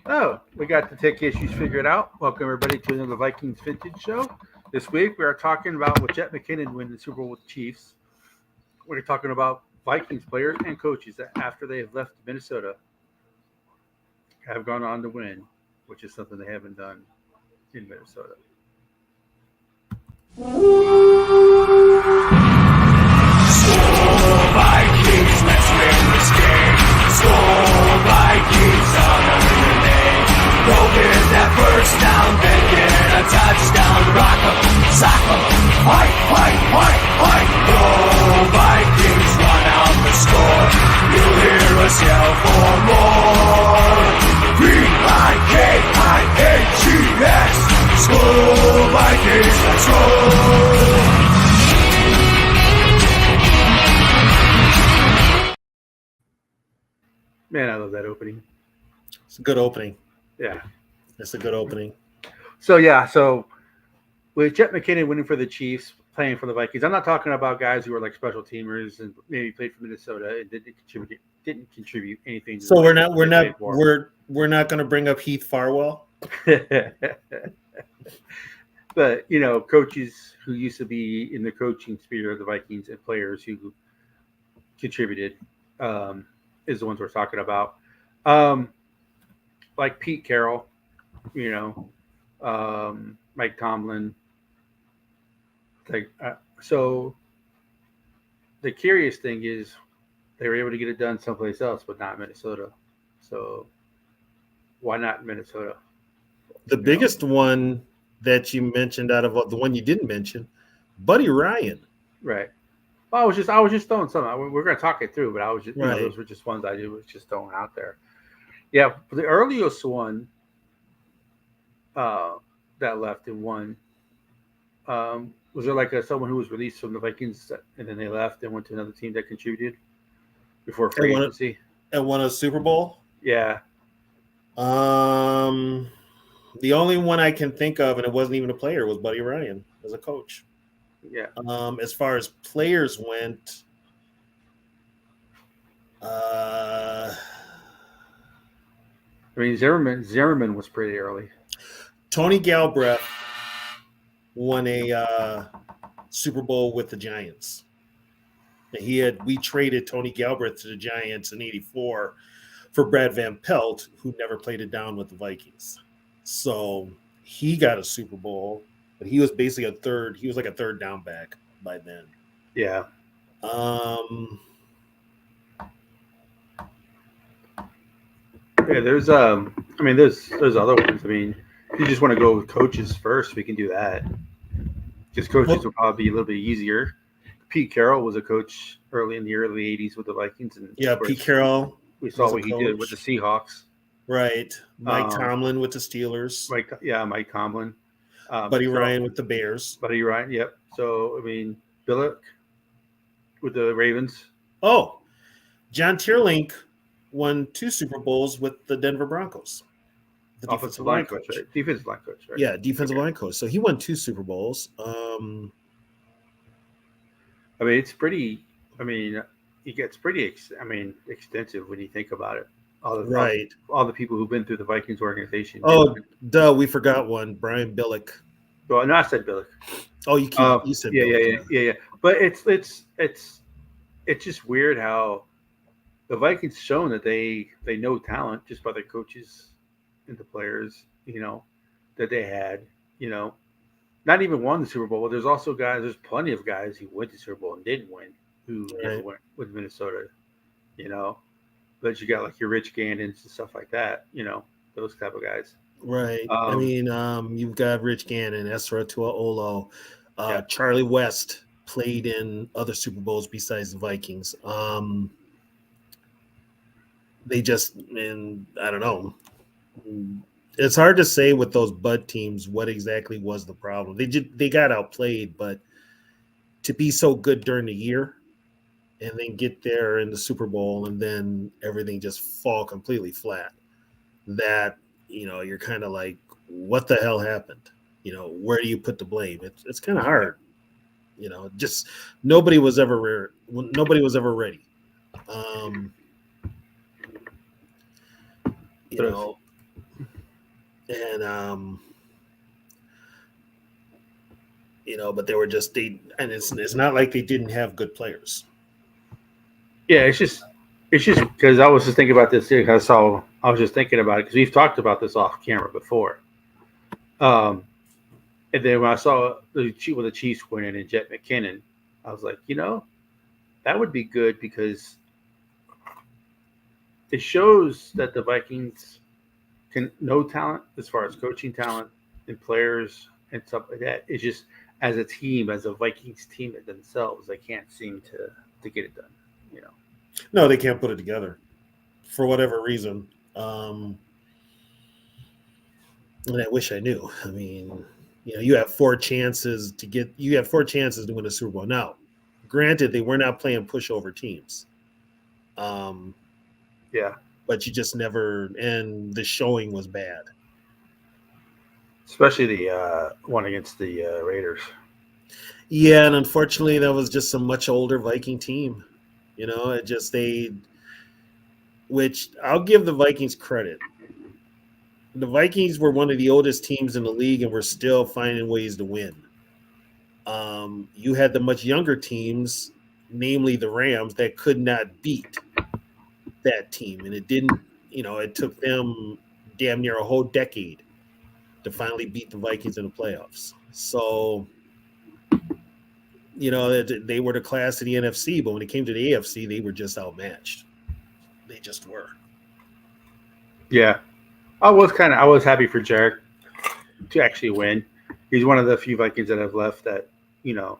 Oh, we got the tech issues figured out. Welcome everybody to another Vikings Vintage Show. This week we are talking about what Jet McKinnon win the Super Bowl with the Chiefs. We're talking about Vikings players and coaches that after they have left Minnesota have gone on to win, which is something they haven't done in Minnesota. Vikings, let's win this game. Score Vikings, honor your name. Go get that first down, then get a touchdown. Rock 'em, sock 'em, fight, fight, fight, fight. Go Vikings, run out the score. You'll hear us yell for more. V-I-K-I-N-G-S. Score Vikings, let's go. Man, I love that opening. It's a good opening. Yeah. It's a good opening. So with Jet McKinnon winning for the Chiefs, playing for the Vikings, I'm not talking about guys who are like special teamers and maybe played for Minnesota and didn't contribute anything. So we're not going to bring up Heath Farwell. But coaches who used to be in the coaching sphere of the Vikings and players who contributed is the ones we're talking about. Like Pete Carroll, Mike Tomlin. So the curious thing is they were able to get it done someplace else, but not Minnesota. So why not Minnesota? The biggest one that you mentioned out of the one you didn't mention, Buddy Ryan. Right. Well, I was just throwing some out. We're going to talk it through, but I was just those were just ones I was just throwing out there. Yeah, the earliest one that left and won. Was there like someone who was released from the Vikings and then they left and went to another team that contributed before free agency and won a Super Bowl? Yeah. The only one I can think of, and it wasn't even a player, was Buddy Ryan as a coach. Yeah. As far as players went, Zimmerman was pretty early. Tony Galbraith won a Super Bowl with the Giants. We traded Tony Galbraith to the Giants in '84 for Brad Van Pelt, who never played it down with the Vikings. So he got a Super Bowl, but he was basically he was like a third down back by then. Yeah. Yeah, there's other ones. I mean, if you just want to go with coaches first, we can do that. Just coaches will probably be a little bit easier. Pete Carroll was a coach in the early 80s with the Vikings. And yeah, Pete Carroll. We saw what he did with the Seahawks. Right. Mike Tomlin with the Steelers. Mike Tomlin. Buddy Ryan with the Bears. Buddy Ryan, yep. So, I mean, Billick with the Ravens. Oh, John Tierlink won 2 Super Bowls with the Denver Broncos. The defensive line coach, right? Defensive line coach, right? Yeah, defensive line coach. So he won 2 Super Bowls. I mean, it's pretty. I mean, it gets pretty. Extensive when you think about it. All the people who've been through the Vikings organization. Oh, we forgot one. Brian Billick. Well, no, I said Billick. Oh, you said Billick. Yeah. But it's just weird how the Vikings shown that they know talent just by their coaches and the players, that they had, not even won the Super Bowl. But there's also there's plenty of guys who went to Super Bowl and didn't win, who never went with Minnesota, But you got like your Rich Gannons and stuff like that, those type of guys. Right. You've got Rich Gannon, Esra Tuaolo, Charlie West played in other Super Bowls besides the Vikings. I don't know. It's hard to say with those Bud teams what exactly was the problem. They got outplayed, but to be so good during the year and then get there in the Super Bowl and then everything just fall completely flat, that, you're kind of like, what the hell happened? Where do you put the blame? It's kind of hard. Just nobody was ever ready. and but they were just and it's not like they didn't have good players. Yeah, it's just because I was just thinking about this. I was just thinking about it because we've talked about this off camera before. Um, and then when I saw the Chiefs winning and Jet McKinnon, I was like, that would be good because it shows that the Vikings can know talent as far as coaching talent and players and stuff like that. It's just as a team, as a Vikings team themselves, they can't seem to get it done. You know. No, they can't put it together for whatever reason. And I wish I knew. I mean, you have 4 chances to win a Super Bowl. Now, granted, they were not playing pushover teams. Yeah. But you just never, and the showing was bad. Especially the one against the Raiders. Yeah, and unfortunately, that was just a much older Viking team. Which I'll give the Vikings credit. The Vikings were one of the oldest teams in the league and were still finding ways to win. You had the much younger teams, namely the Rams, that could not beat that team. And it didn't, it took them damn near a whole decade to finally beat the Vikings in the playoffs. So, they were the class of the NFC, but when it came to the AFC, they were just outmatched. They just were. Yeah. I was happy for Jarek to actually win. He's one of the few Vikings that have left that, you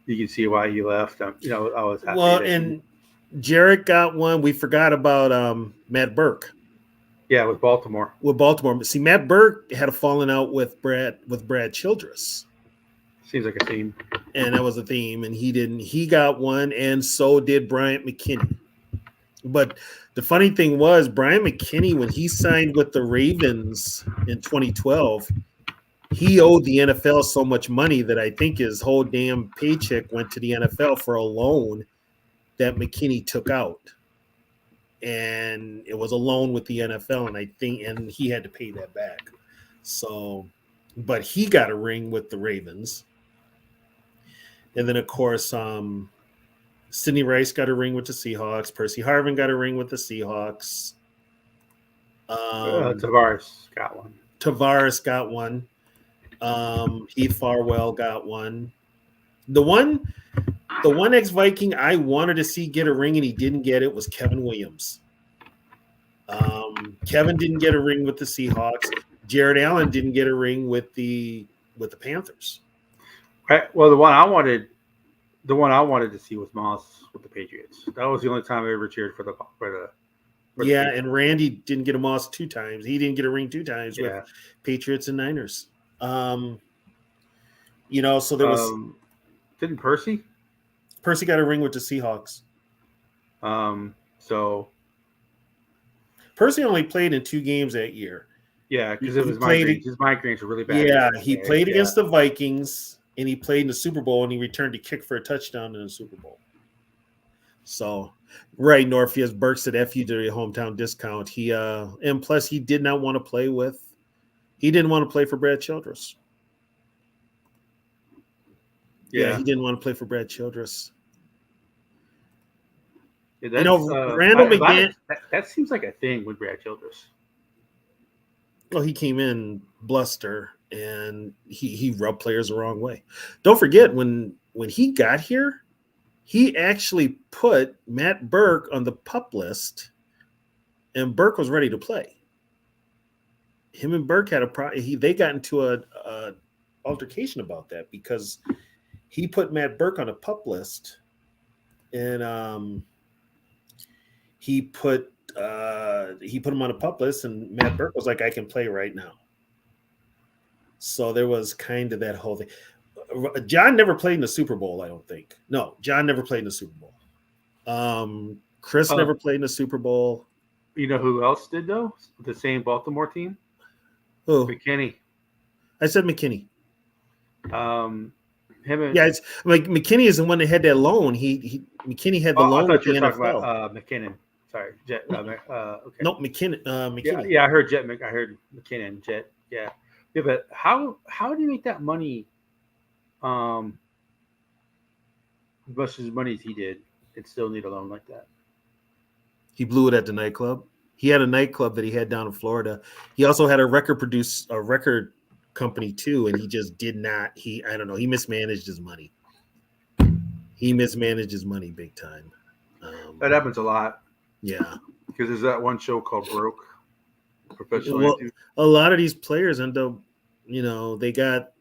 can see why he left. I was happy. Well, and Jarek got one. We forgot about Matt Burke. Yeah, with Baltimore. See, Matt Burke had a falling out with Brad Childress. Seems like a theme. And that was a theme, and he got one, and so did Bryant McKinney. But the funny thing was, Bryant McKinney, when he signed with the Ravens in 2012, he owed the NFL so much money that I think his whole damn paycheck went to the NFL for a loan that McKinney took out. And it was a loan with the NFL, and he had to pay that back. So, but he got a ring with the Ravens. And then, of course, Sidney Rice got a ring with the Seahawks. Percy Harvin got a ring with the Seahawks. Tavares got one. Heath Farwell got one. The one ex-Viking I wanted to see get a ring and he didn't get it was Kevin Williams. Kevin didn't get a ring with the Seahawks. Jared Allen didn't get a ring with the Panthers. Well, the one I wanted to see was Moss with the Patriots. That was the only time I ever cheered for the and Randy didn't get a Moss 2 times. He didn't get a ring 2 times with Patriots and Niners. So there was. Didn't Percy? Percy got a ring with the Seahawks. So Percy only played in 2 games that year. Yeah, because it was migraines. His migraines were really bad. Yeah, he played against the Vikings, and he played in the Super Bowl, and he returned a kick for a touchdown in the Super Bowl. So, right, Norfius Burke said F you to your hometown discount. And plus he did not want to play he didn't want to play for Brad Childress. Yeah, he didn't want to play for Brad Childress. Yeah, Randall McGann. That seems like a thing with Brad Childress. Well, he came in bluster and he rubbed players the wrong way. Don't forget when he got here, he actually put Matt Burke on the PUP list, and Burke was ready to play. Him and Burke had they got into a altercation about that because he put Matt Burke on a PUP list, and he put him on a PUP list, and Matt Burke was like, "I can play right now." So there was kind of that whole thing. John never played in the Super Bowl, I don't think. No, John never played in the Super Bowl. Chris never played in the Super Bowl. You know who else did, though? The same Baltimore team? Who? McKinney. I said McKinney. It's like McKinney is the one that had that loan. McKinney had the loan. I thought you were talking about McKinnon. Sorry, Jet. Okay. Nope, McKinnon. Yeah, McKinney. yeah. I heard Jet. I heard McKinnon. Jet. Yeah. Yeah, but how do you make that money? Um, as much as money as he did, and still need a loan like that. He blew it at the nightclub. He had a nightclub that he had down in Florida. He also had a record company too, and he just did not. I don't know. He mismanaged his money. He mismanaged his money big time. That happens a lot Yeah. because there's that one show called Broke. Professional. Well, a lot of these players end up, they got,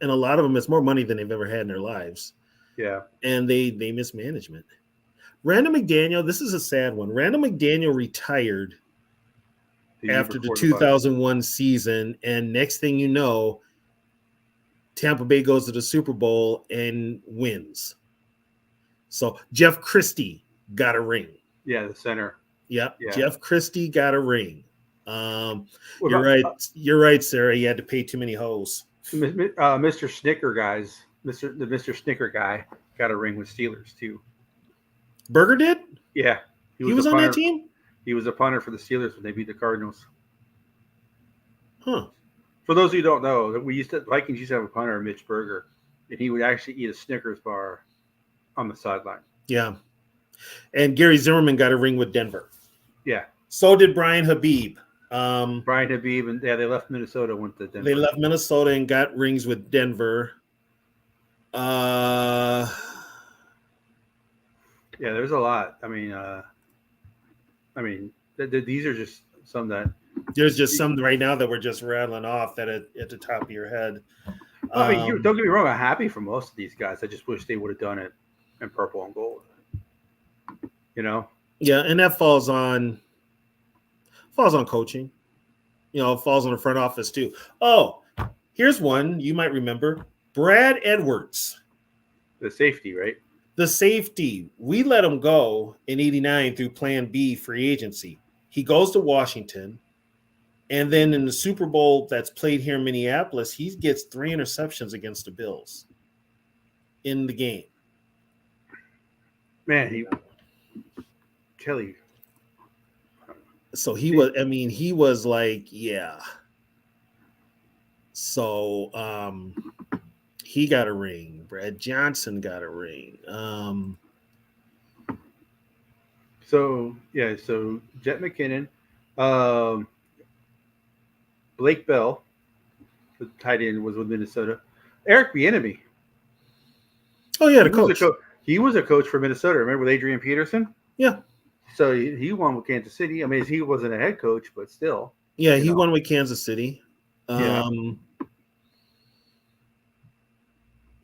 and a lot of them, it's more money than they've ever had in their lives. Yeah. And they mismanagement. Randall McDaniel, this is a sad one. Randall McDaniel retired after the 2001 season, and next thing you know, Tampa Bay goes to the Super Bowl and wins. So Jeff Christie got a ring. Yeah, the center. Yep. Yeah. Jeff Christie got a ring. You're right. You're right, Sarah. You had to pay too many hoes. Mr. Snicker guys. Mr. Snicker guy got a ring with Steelers too. Burger did? Yeah. He was on that team? He was a punter for the Steelers when they beat the Cardinals. Huh. For those of you who don't know, Vikings used to have a punter, Mitch Berger, and he would actually eat a Snickers bar on the sideline. Yeah. And Gary Zimmerman got a ring with Denver. Yeah. So did Brian Habib. Brian Habib, and they left Minnesota, went to Denver. They left Minnesota and got rings with Denver. Yeah, there's a lot. I mean, these are just some that. There's just some right now that we're just rattling off that at the top of your head. I mean, don't get me wrong. I'm happy for most of these guys. I just wish they would have done it in purple and gold. Yeah, and that falls on coaching. It falls on the front office too. Oh, here's one you might remember: Brad Edwards, the safety, right? The safety. We let him go in '89 through Plan B free agency. He goes to Washington, and then in the Super Bowl that's played here in Minneapolis, he gets 3 interceptions against the Bills in the game. Man, Kelly. So he was like, yeah. So he got a ring. Brad Johnson got a ring. So Jet McKinnon, Blake Bell, the tight end, was with Minnesota. Eric Bieniemy. Oh yeah, the coach. He was a coach for Minnesota. Remember with Adrian Peterson? Yeah. So he won with Kansas City. I mean, he wasn't a head coach, but still. Yeah, he won with Kansas City. Yeah.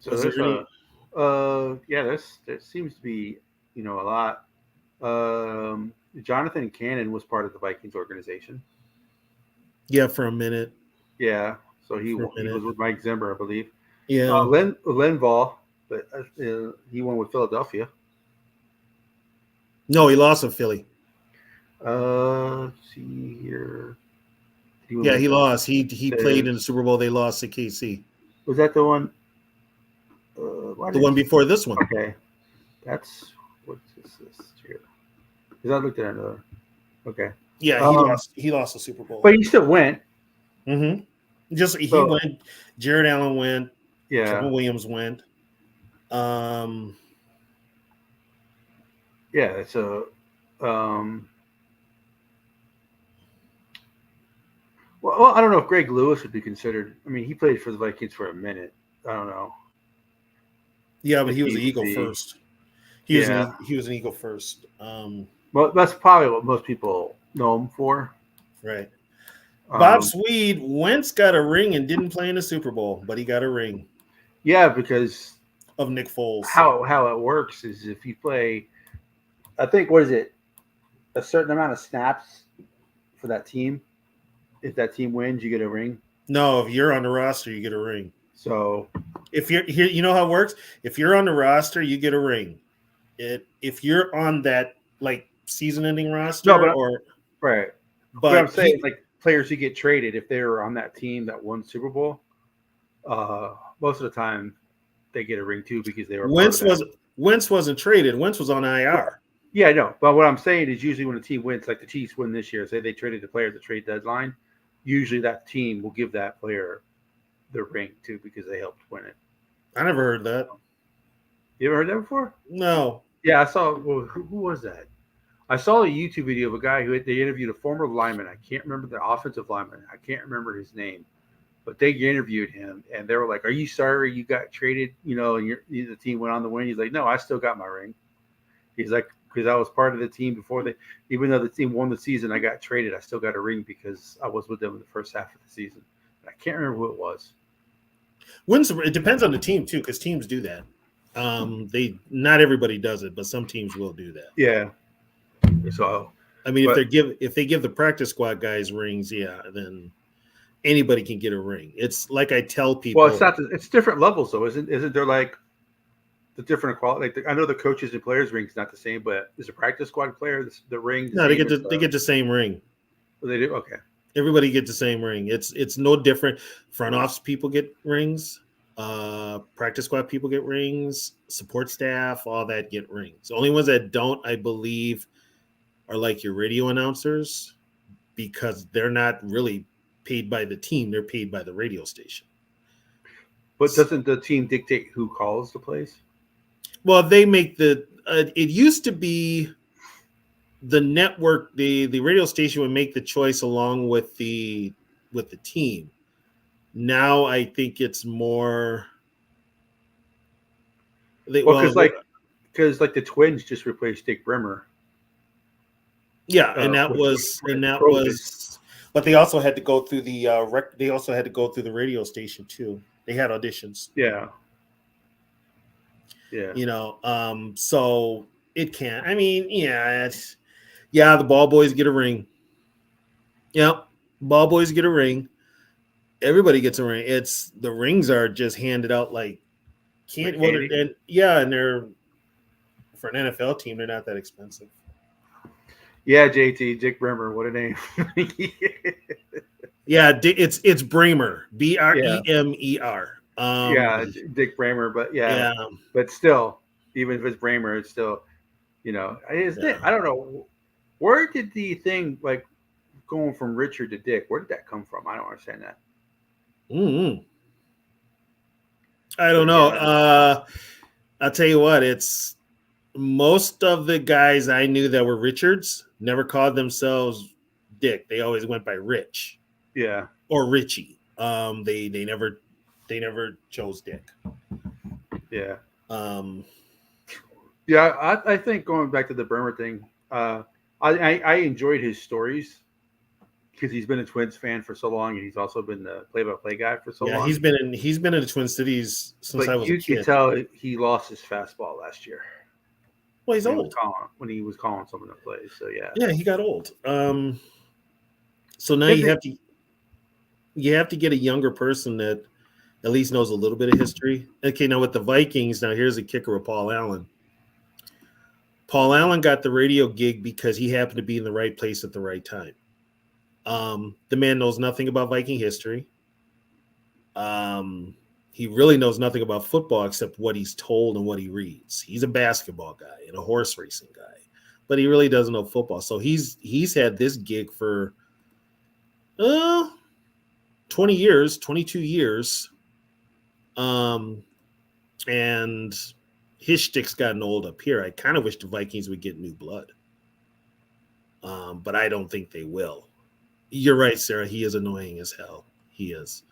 So there seems to be a lot. Jonathan Cannon was part of the Vikings organization. Yeah, for a minute. Yeah, so he was with Mike Zimmer, I believe. Yeah. Linval, but he won with Philadelphia. No, he lost in Philly. Let's see here. He lost. He played in the Super Bowl. They lost to KC. Was that the one? The one before this one. Okay, what's this here? Because I looked at another. Okay. Yeah, he lost the Super Bowl, but he still went. Mm-hmm. He went. Jared Allen went. Yeah. Kevin Williams went. Yeah. So. Well, I don't know if Greg Lewis would be considered. I mean, he played for the Vikings for a minute. I don't know. Yeah, but he was an Eagle first. He was an Eagle first. Well, that's probably what most people know him for. Right. Bob Swede, Wentz got a ring and didn't play in the Super Bowl, but he got a ring. Yeah, because of Nick Foles. How it works is if you play, I think, what is it, a certain amount of snaps for that team. If that team wins, you get a ring. No, if you're on the roster, you get a ring. So if you're here, you know how it works. If you're on the roster, you get a ring. If you're on that season-ending roster, right. But I'm saying players who get traded, if they were on that team that won Super Bowl, most of the time they get a ring too because they were. Wentz wasn't traded. Wentz was on IR. Yeah, no. But what I'm saying is usually when a team wins, like the Chiefs win this year, say they traded the player at the trade deadline, usually that team will give that player the ring too because they helped win it. I never heard that. You ever heard that before? No. Yeah, I saw. Well, who was that? I saw a YouTube video of a guy who they interviewed a former lineman. I can't remember the offensive lineman. I can't remember his name, but they interviewed him and they were like, "Are you sorry you got traded? You know, and the team went on to win." He's like, "No, I still got my ring." He's like, "Because I was part of the team before they, even though the team won the season, I got traded. I still got a ring because I was with them in the first half of the season." I can't remember who it was. It depends on the team too, because teams do that. They not everybody does it, but some teams will do that. Yeah. So I mean, if they give the practice squad guys rings, yeah, then anybody can get a ring. It's like I tell people. well, it's not. It's different levels though, isn't there? Like the different equality. Like I know the coaches and players rings not the same, but is a practice squad player the ring? No, they get the same ring. They do. Okay. Everybody gets the same ring. It's no different. Front office people get rings. Practice squad people get rings. Support staff, all that get rings. The only ones that don't, I believe, are like your radio announcers because they're not really paid by the team. They're paid by the radio station. But doesn't the team dictate who calls the plays? Well, they make it used to be the network, the radio station would make the choice along with the team. Now I think it's more. Because like the Twins just replaced Dick Bremer. Yeah, and that was, but they also had to go through they also had to go through the radio station too. They had auditions. Yeah. You know, so it can't. I mean, the ball boys get a ring. Yeah, ball boys get a ring. Everybody gets a ring. It's the rings are just handed out like can't. Well, and they're for an NFL team. They're not that expensive. Yeah, JT, Dick Bremer, what a name. Yeah, it's Bremer, Bremer. Dick Bremer, but but still, even if it's Bremer, it's still, I don't know. Where did the thing like going from Richard to Dick? Where did that come from? I don't understand that. Mm-hmm. I don't know. I'll tell you what, it's most of the guys I knew that were Richards never called themselves Dick. They always went by Rich. Yeah. Or Richie. They never chose Dick. Yeah. Yeah, I think going back to the Bremer thing, I enjoyed his stories because he's been a Twins fan for so long, and he's also been the play-by-play guy for so long. Yeah, he's been in the Twin Cities since I was a kid. You can tell he lost his fastball last year. Well, he's old. When he was calling some of the plays, so yeah. Yeah, he got old. So now you have to get a younger person that at least knows a little bit of history. Okay, now with the Vikings, now here's a kicker with Paul Allen. Paul Allen got the radio gig because he happened to be in the right place at the right time. The man knows nothing about Viking history. He really knows nothing about football except what he's told and what he reads. He's a basketball guy and a horse racing guy, but he really doesn't know football. So he's had this gig for 20 years, 22 years. And his shtick's gotten old up here. I kind of wish the Vikings would get new blood. But I don't think they will. You're right, Sarah. He is annoying as hell. He is.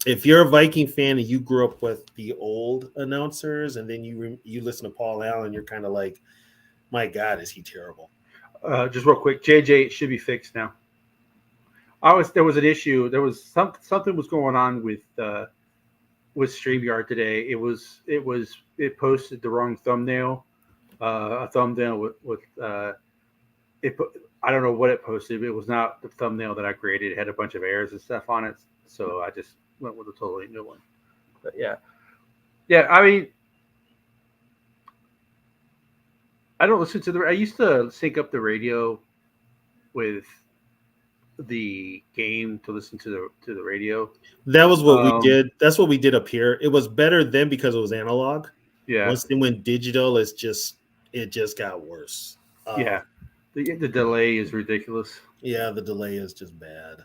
If you're a Viking fan and you grew up with the old announcers and then you listen to Paul Allen, you're kind of like, my God, is he terrible? Just real quick, JJ, it should be fixed now. There was an issue. There was something was going on with StreamYard today. It posted the wrong thumbnail. A thumbnail with it. I don't know what it posted. But it was not the thumbnail that I created. It had a bunch of errors and stuff on it. So I just went with a totally new one. But yeah. I mean, I don't listen to I used to sync up the radio with the game to listen to the radio. That was what we did. That's what we did up here. It was better then because it was analog. Yeah. Once they went digital, it's just it just got worse. Yeah, the delay is ridiculous. Yeah, the delay is just bad.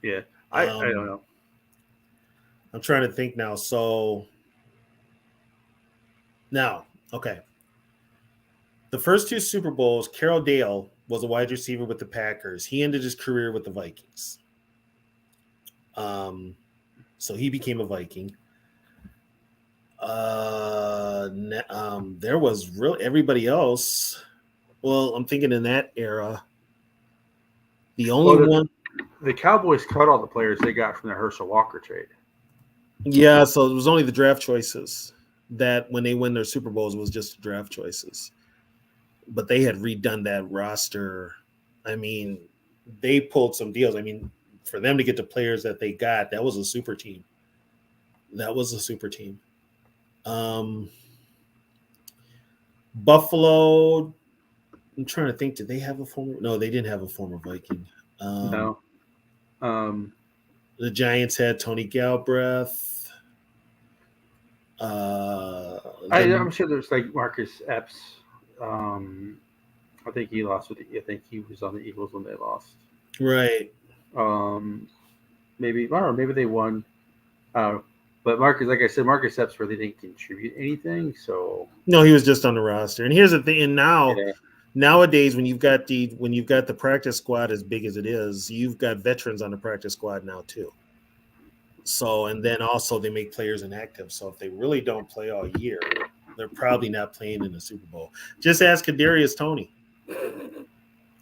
Yeah, I don't know. I'm trying to think now. So now, okay. The first two Super Bowls, Carroll Dale was a wide receiver with the Packers. He ended his career with the Vikings. So he became a Viking. There was really everybody else. Well, I'm thinking in that era, the only Well, one. the Cowboys cut all the players they got from the Herschel Walker trade. Yeah, so it was only the draft choices that when they win their Super Bowls was just the draft choices. But they had redone that roster. I mean, they pulled some deals. I mean, for them to get the players that they got, that was a super team. That was a super team. Buffalo, I'm trying to think, did they have a former? No, they didn't have a former Viking. No. The Giants had Tony Galbraith. I'm sure there's like Marcus Epps. I think he lost with. I think he was on the Eagles when they lost. Right. Maybe or maybe they won. But Marcus, like I said, Marcus Epps really didn't contribute anything. So no, he was just on the roster. And here's the thing. And now, nowadays, when you've got the practice squad as big as it is, you've got veterans on the practice squad now too. So, and then also they make players inactive. So if they really don't play all year, they're probably not playing in the Super Bowl. Just ask Kadarius Toney.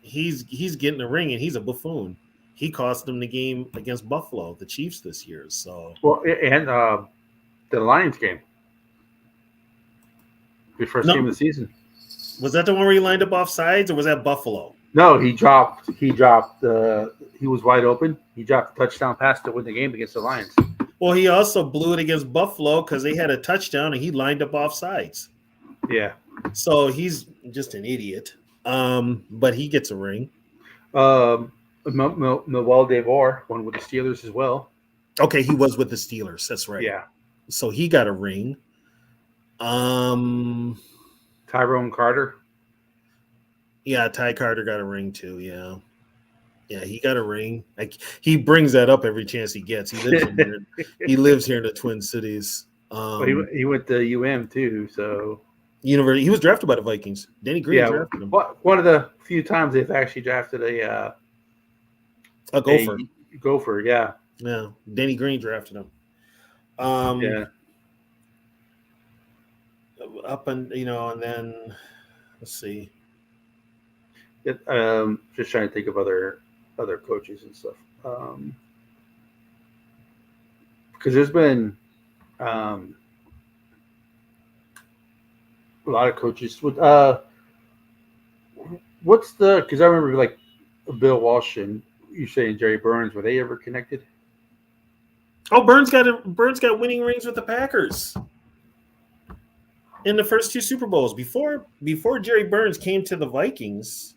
He's getting a ring, and he's a buffoon. He cost them the game against Buffalo, the Chiefs this year. So and the Lions game, the first game of the season. Was that the one where he lined up off sides, or was that Buffalo? No, he dropped. He was wide open. He dropped a touchdown pass to win the game against the Lions. Well, he also blew it against Buffalo because they had a touchdown and he lined up off sides. Yeah. So he's just an idiot. But he gets a ring. Noel DeVore won with the Steelers as well. Okay, he was with the Steelers. That's right. Yeah. So he got a ring. Tyrone Carter. Yeah, Ty Carter got a ring too. Yeah. Yeah, he got a ring. Like he brings that up every chance he gets. He lives here in the Twin Cities. Well, he went to UM too, so University. He was drafted by the Vikings. Danny Green drafted him. One of the few times they've actually drafted a gopher. A gopher, yeah. Yeah, Danny Green drafted him. Yeah. Up and and then let's see. Just trying to think of other coaches and stuff. Because there's been a lot of coaches with what's the because I remember like Bill Walsh and you saying Jerry Burns, were they ever connected? Oh, Burns got winning rings with the Packers in the first two Super Bowls. Before Jerry Burns came to the Vikings,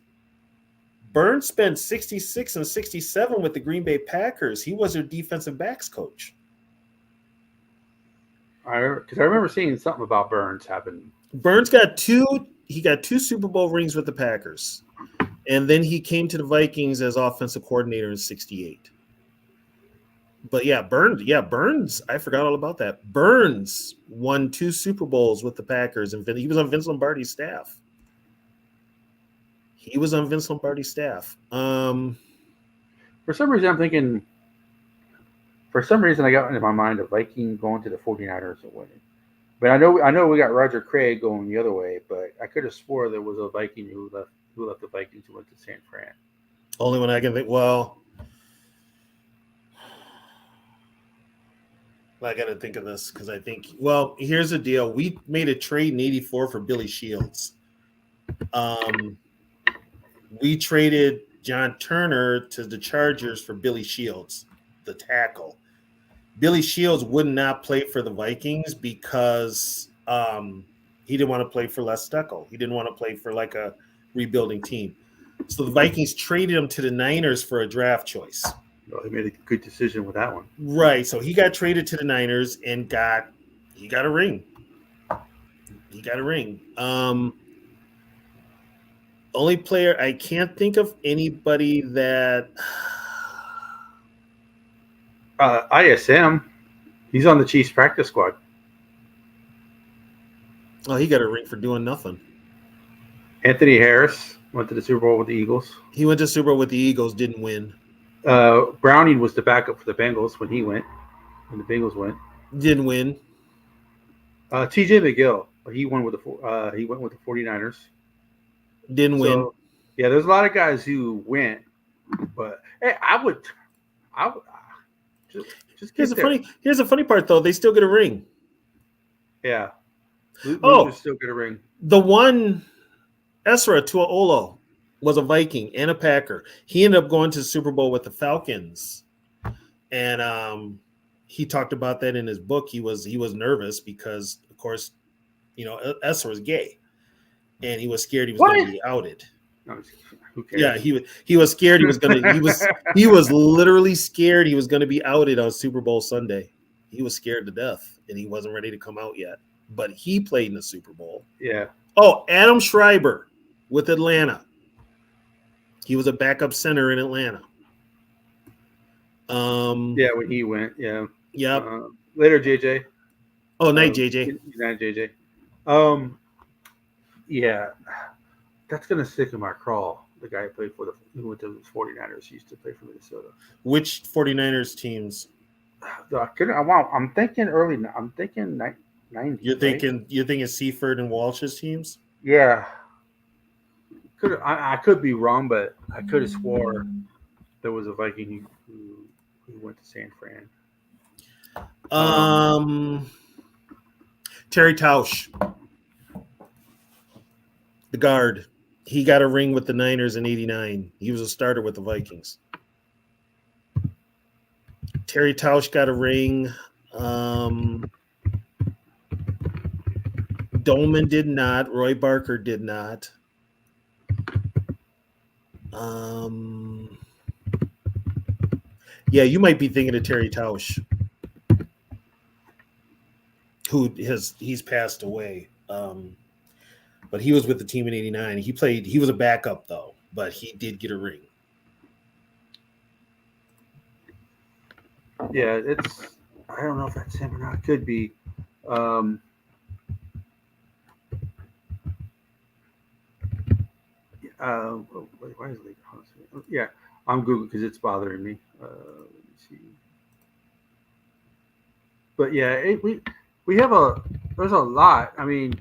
Burns spent 66 and 67 with the Green Bay Packers. He was their defensive backs coach. Because I remember seeing something about Burns happen. Burns got two Super Bowl rings with the Packers. And then he came to the Vikings as offensive coordinator in 68. But Burns, I forgot all about that. Burns won 2 Super Bowls with the Packers, and he was on Vince Lombardi's staff. For some reason, I'm thinking. For some reason, I got in my mind a Viking going to the 49ers and winning. But I know we got Roger Craig going the other way. But I could have swore there was a Viking who left the Vikings and went to San Fran. Only one I can think. Well, I got to think of this because I think. Well, here's the deal: we made a trade in '84 for Billy Shields. We traded John Turner to the Chargers for Billy Shields, the tackle. Billy Shields would not play for the Vikings because he didn't want to play for Les Steckel. He didn't want to play for like a rebuilding team. So the Vikings traded him to the Niners for a draft choice. Well, he made a good decision with that one. Right. So he got traded to the Niners and he got a ring. Only player I can't think of anybody that. ISM. He's on the Chiefs practice squad. Oh, he got a ring for doing nothing. Anthony Harris went to the Super Bowl with the Eagles. He went to Super Bowl with the Eagles, didn't win. Browning was the backup for the Bengals when the Bengals went. Didn't win. TJ McGill, he went with the 49ers. Didn't win. Yeah, there's a lot of guys who went, but hey, I would just Here's the funny part though. They still get a ring. Yeah. Oh, still get a ring. The one Ezra Tuaolo was a Viking and a Packer. He ended up going to the Super Bowl with the Falcons, and he talked about that in his book. He was nervous because, of course, Ezra was gay, and he was scared he was going to be outed. No, who cares? Yeah, he was scared he was literally scared he was going to be outed on Super Bowl Sunday. He was scared to death, and he wasn't ready to come out yet. But he played in the Super Bowl. Yeah. Oh, Adam Schreiber with Atlanta. He was a backup center in Atlanta. Yeah, when he went, yeah. Yep. Later, JJ. Oh, night, JJ. Night, JJ. Yeah, that's gonna stick in my craw. The guy who went to the 49ers. He used to play for Minnesota. Which 49ers teams? I'm thinking early. I'm thinking 90s. You're thinking Seaford and Walsh's teams? Yeah. I could be wrong, but I could have swore there was a Viking who went to San Fran. Terry Tausch, the guard. He got a ring with the Niners in '89. He was a starter with the Vikings. Terry Tausch got a ring. Dolman did not. Roy Barker did not. Yeah, you might be thinking of Terry Tausch, he's passed away. But he was with the team in '89. He was a backup though, but he did get a ring. Yeah, I don't know if that's him or not. It could be. Why is it? Yeah, I'm Google because it's bothering me. Let me see. But yeah, we have there's a lot. I mean,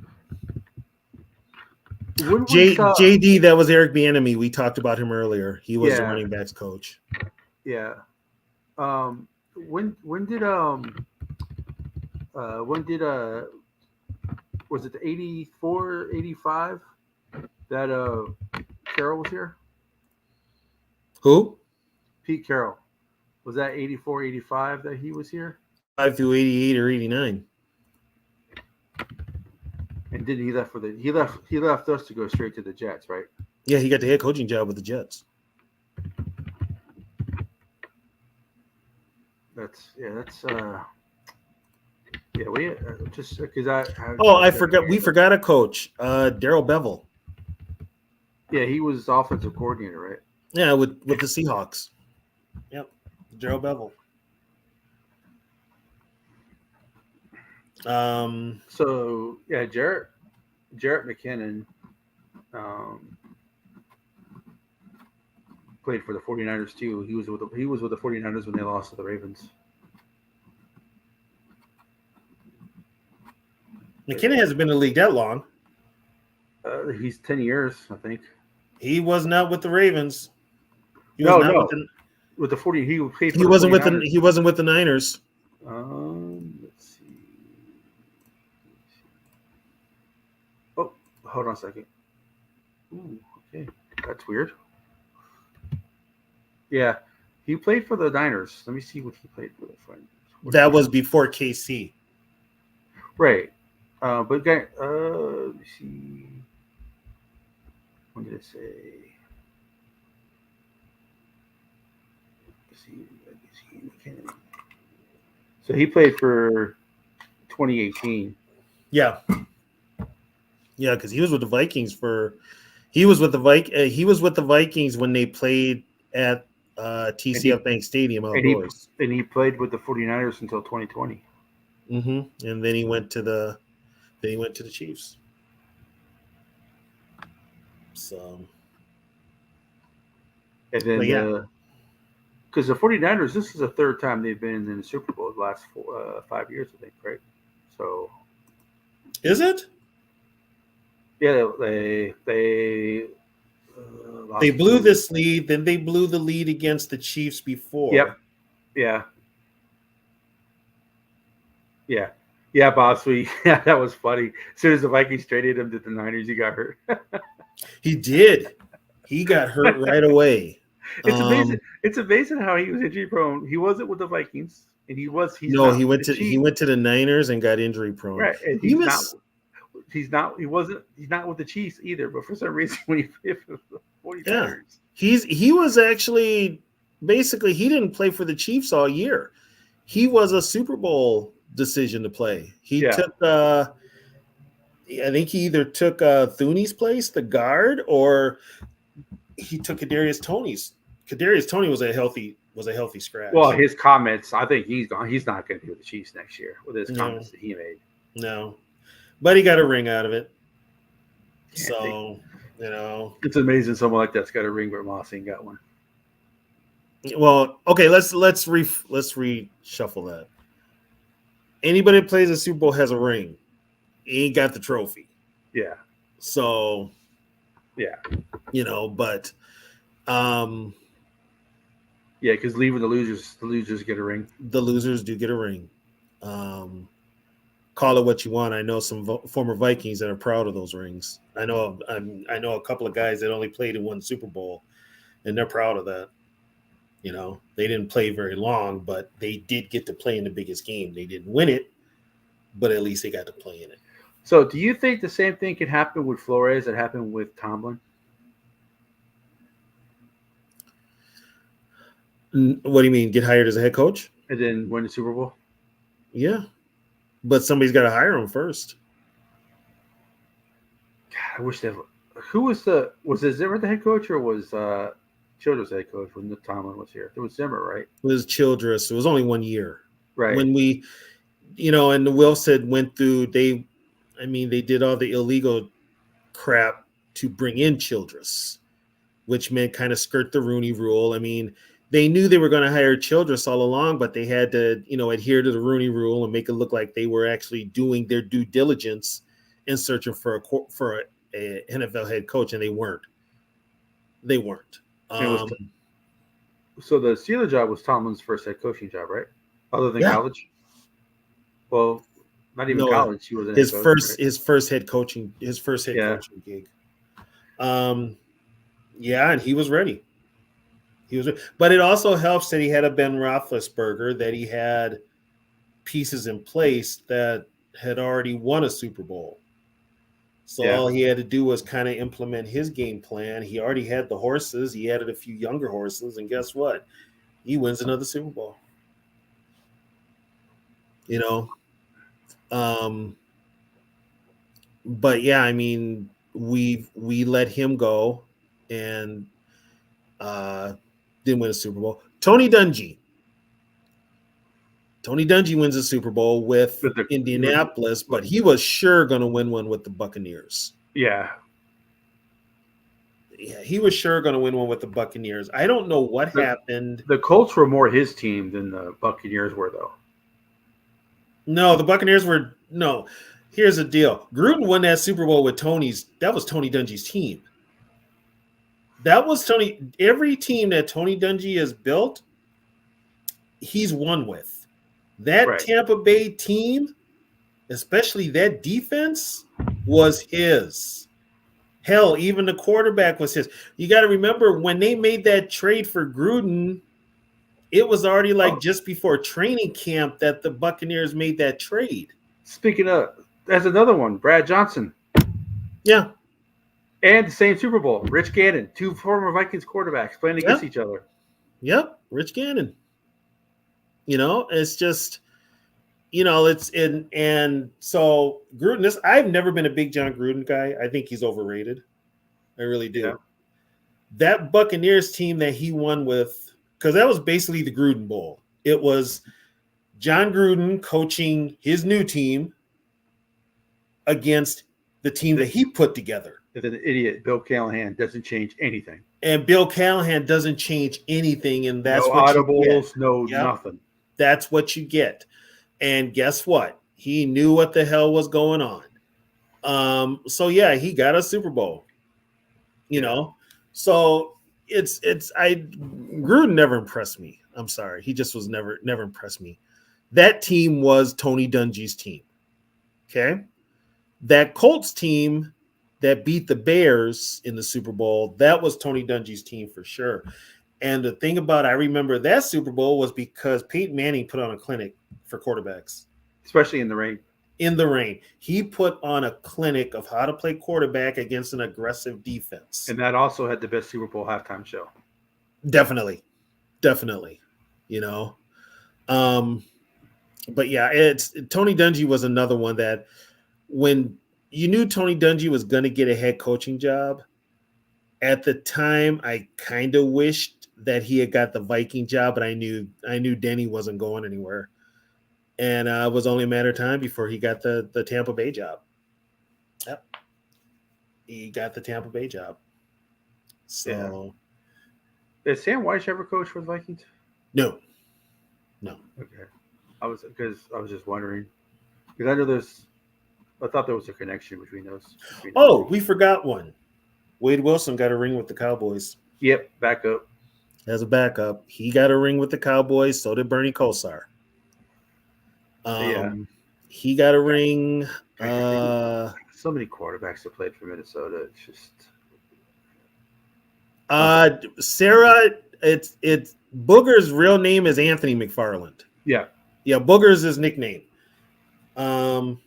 JD, that was Eric Bieniemy. We talked about him earlier. He was the running backs coach. Yeah. When did was it the 84, 85 that Carroll was here? Who? Pete Carroll. Was that 84, 85 that he was here? 5 through 88 or 89. And didn't he left he left us to go straight to the Jets, right? Yeah, he got the head coaching job with the Jets. We just because we forgot a coach, Darrell Bevel. Yeah, he was offensive coordinator, right? Yeah, with the Seahawks. Yep, Darrell Bevel. So yeah, Jarrett McKinnon played for the 49ers too. He was with the 49ers when they lost to the Ravens. McKinnon hasn't been in the league that long. He's 10 years, I think. He was not with the Ravens. With the 40, he played for he wasn't with the. He wasn't with the Niners. Let's see. Oh, hold on a second. Ooh, okay, that's weird. Yeah, he played for the Niners. Let me see what he played for the Niners. That was before KC. Right. But let me see. What did it say? So he played for 2018. Yeah. Yeah, because he was with the Vikings for He was with the He was with the Vikings when they played at TCF Bank Stadium outdoors. And he played with the 49ers until 2020. And then he went to the Chiefs. So, and then because the 49ers, this is the third time they've been in the Super Bowl the last 5 years, I think, right? So, is it? Yeah, they blew this lead, then they blew the lead against the Chiefs before. Yep. Yeah, Bob Sweet. Yeah, that was funny. As soon as the Vikings traded him to the Niners, he got hurt. He did. He got hurt right away. It's amazing. It's amazing how he was injury prone. He wasn't with the Vikings, and he went to the Niners and got injury prone. Right, and he's not with the Chiefs either. But for some reason, when he played for the 49ers, he was actually basically he didn't play for the Chiefs all year. He was a Super Bowl decision to play. He took I think he either took Thuney's place, the guard, or he took Kadarius Toney's. Kadarius Toney was a healthy scratch. Well, his comments, I think he's gone. He's not going to be with the Chiefs next year with his comments that he made. No, but he got a ring out of it. So it's amazing someone like that's got a ring, but Moss ain't got one. Well, okay, let's reshuffle that. Anybody that plays a Super Bowl has a ring. He ain't got the trophy. Yeah. So, yeah. But yeah, because leaving the losers get a ring. The losers do get a ring. Call it what you want. I know some former Vikings that are proud of those rings. I know a couple of guys that only played in one Super Bowl, and they're proud of that. They didn't play very long, but they did get to play in the biggest game. They didn't win it, but at least they got to play in it. So do you think the same thing can happen with Flores that happened with Tomlin? What do you mean? Get hired as a head coach? And then win the Super Bowl? Yeah. But somebody's got to hire him first. God, I wish was it Zimmer the head coach or was Childress head coach when Tomlin was here? It was Zimmer, right? It was Childress. It was only 1 year. Right. When we, and the Wilson went through, they did all the illegal crap to bring in Childress, which meant kind of skirt the Rooney Rule. I mean, they knew they were going to hire Childress all along, but they had to, adhere to the Rooney Rule and make it look like they were actually doing their due diligence in searching for a NFL head coach, and they weren't. So the Steelers job was Tomlin's first head coaching job, right? Other than college? Well, not even college. He was his first head coaching coaching gig. And he was ready. But it also helps that he had a Ben Roethlisberger, that he had pieces in place that had already won a Super Bowl. So all he had to do was kind of implement his game plan. He already had the horses. He added a few younger horses, and guess what? He wins another Super Bowl. But yeah, I mean, we let him go and didn't win a Super Bowl. Tony Dungy wins a Super Bowl with Indianapolis, but he was sure going to win one with the Buccaneers. Yeah. Yeah, he was sure going to win one with the Buccaneers. I don't know what happened. The Colts were more his team than the Buccaneers were, though. No, the Buccaneers were – no. Here's the deal. Gruden won that Super Bowl with that was Tony Dungy's team. That was Tony – every team that Tony Dungy has built, he's won with. That Tampa Bay team, especially that defense, was his. Hell, even the quarterback was his. You got to remember, when they made that trade for Gruden, it was already just before training camp that the Buccaneers made that trade. Speaking of, there's another one, Brad Johnson. Yeah. And the same Super Bowl, Rich Gannon, two former Vikings quarterbacks playing against each other. Yep, Rich Gannon. It's just, and so Gruden, I've never been a big John Gruden guy. I think he's overrated. I really do. Yeah. That Buccaneers team that he won with, because that was basically the Gruden Bowl. It was John Gruden coaching his new team against the team that he put together. If an idiot, Bill Callahan, doesn't change anything. And Bill Callahan doesn't change anything, and that's No what audibles, you get. no Yep. nothing. That's what you get. And guess what? He knew what the hell was going on. So yeah, he got a Super Bowl. You know, so Gruden never impressed me. I'm sorry, he just was never impressed me. That team was Tony Dungy's team. Okay, that Colts team that beat the Bears in the Super Bowl, that was Tony Dungy's team for sure. And the thing about I remember that Super Bowl was because Peyton Manning put on a clinic for quarterbacks. Especially in the rain. In the rain. He put on a clinic of how to play quarterback against an aggressive defense. And that also had the best Super Bowl halftime show. Definitely. You know. But yeah, it's Tony Dungy was another one that when you knew Tony Dungy was going to get a head coaching job, at the time I kind of wished that he had got the Viking job, but I knew Denny wasn't going anywhere. And it was only a matter of time before he got the Tampa Bay job. Yep. He got the Tampa Bay job. So. Yeah. Did Sam Weiss ever coach for the Vikings? No. Okay. I was just wondering. Because I thought there was a connection between those. We forgot one. Wade Wilson got a ring with the Cowboys. Yep, backup. As a backup. He got a ring with the Cowboys. So did Bernie Kosar. He got a ring. So many quarterbacks that played for Minnesota. It's just Sarah. It's Booger's real name is Anthony McFarland. Yeah. Booger's his nickname. But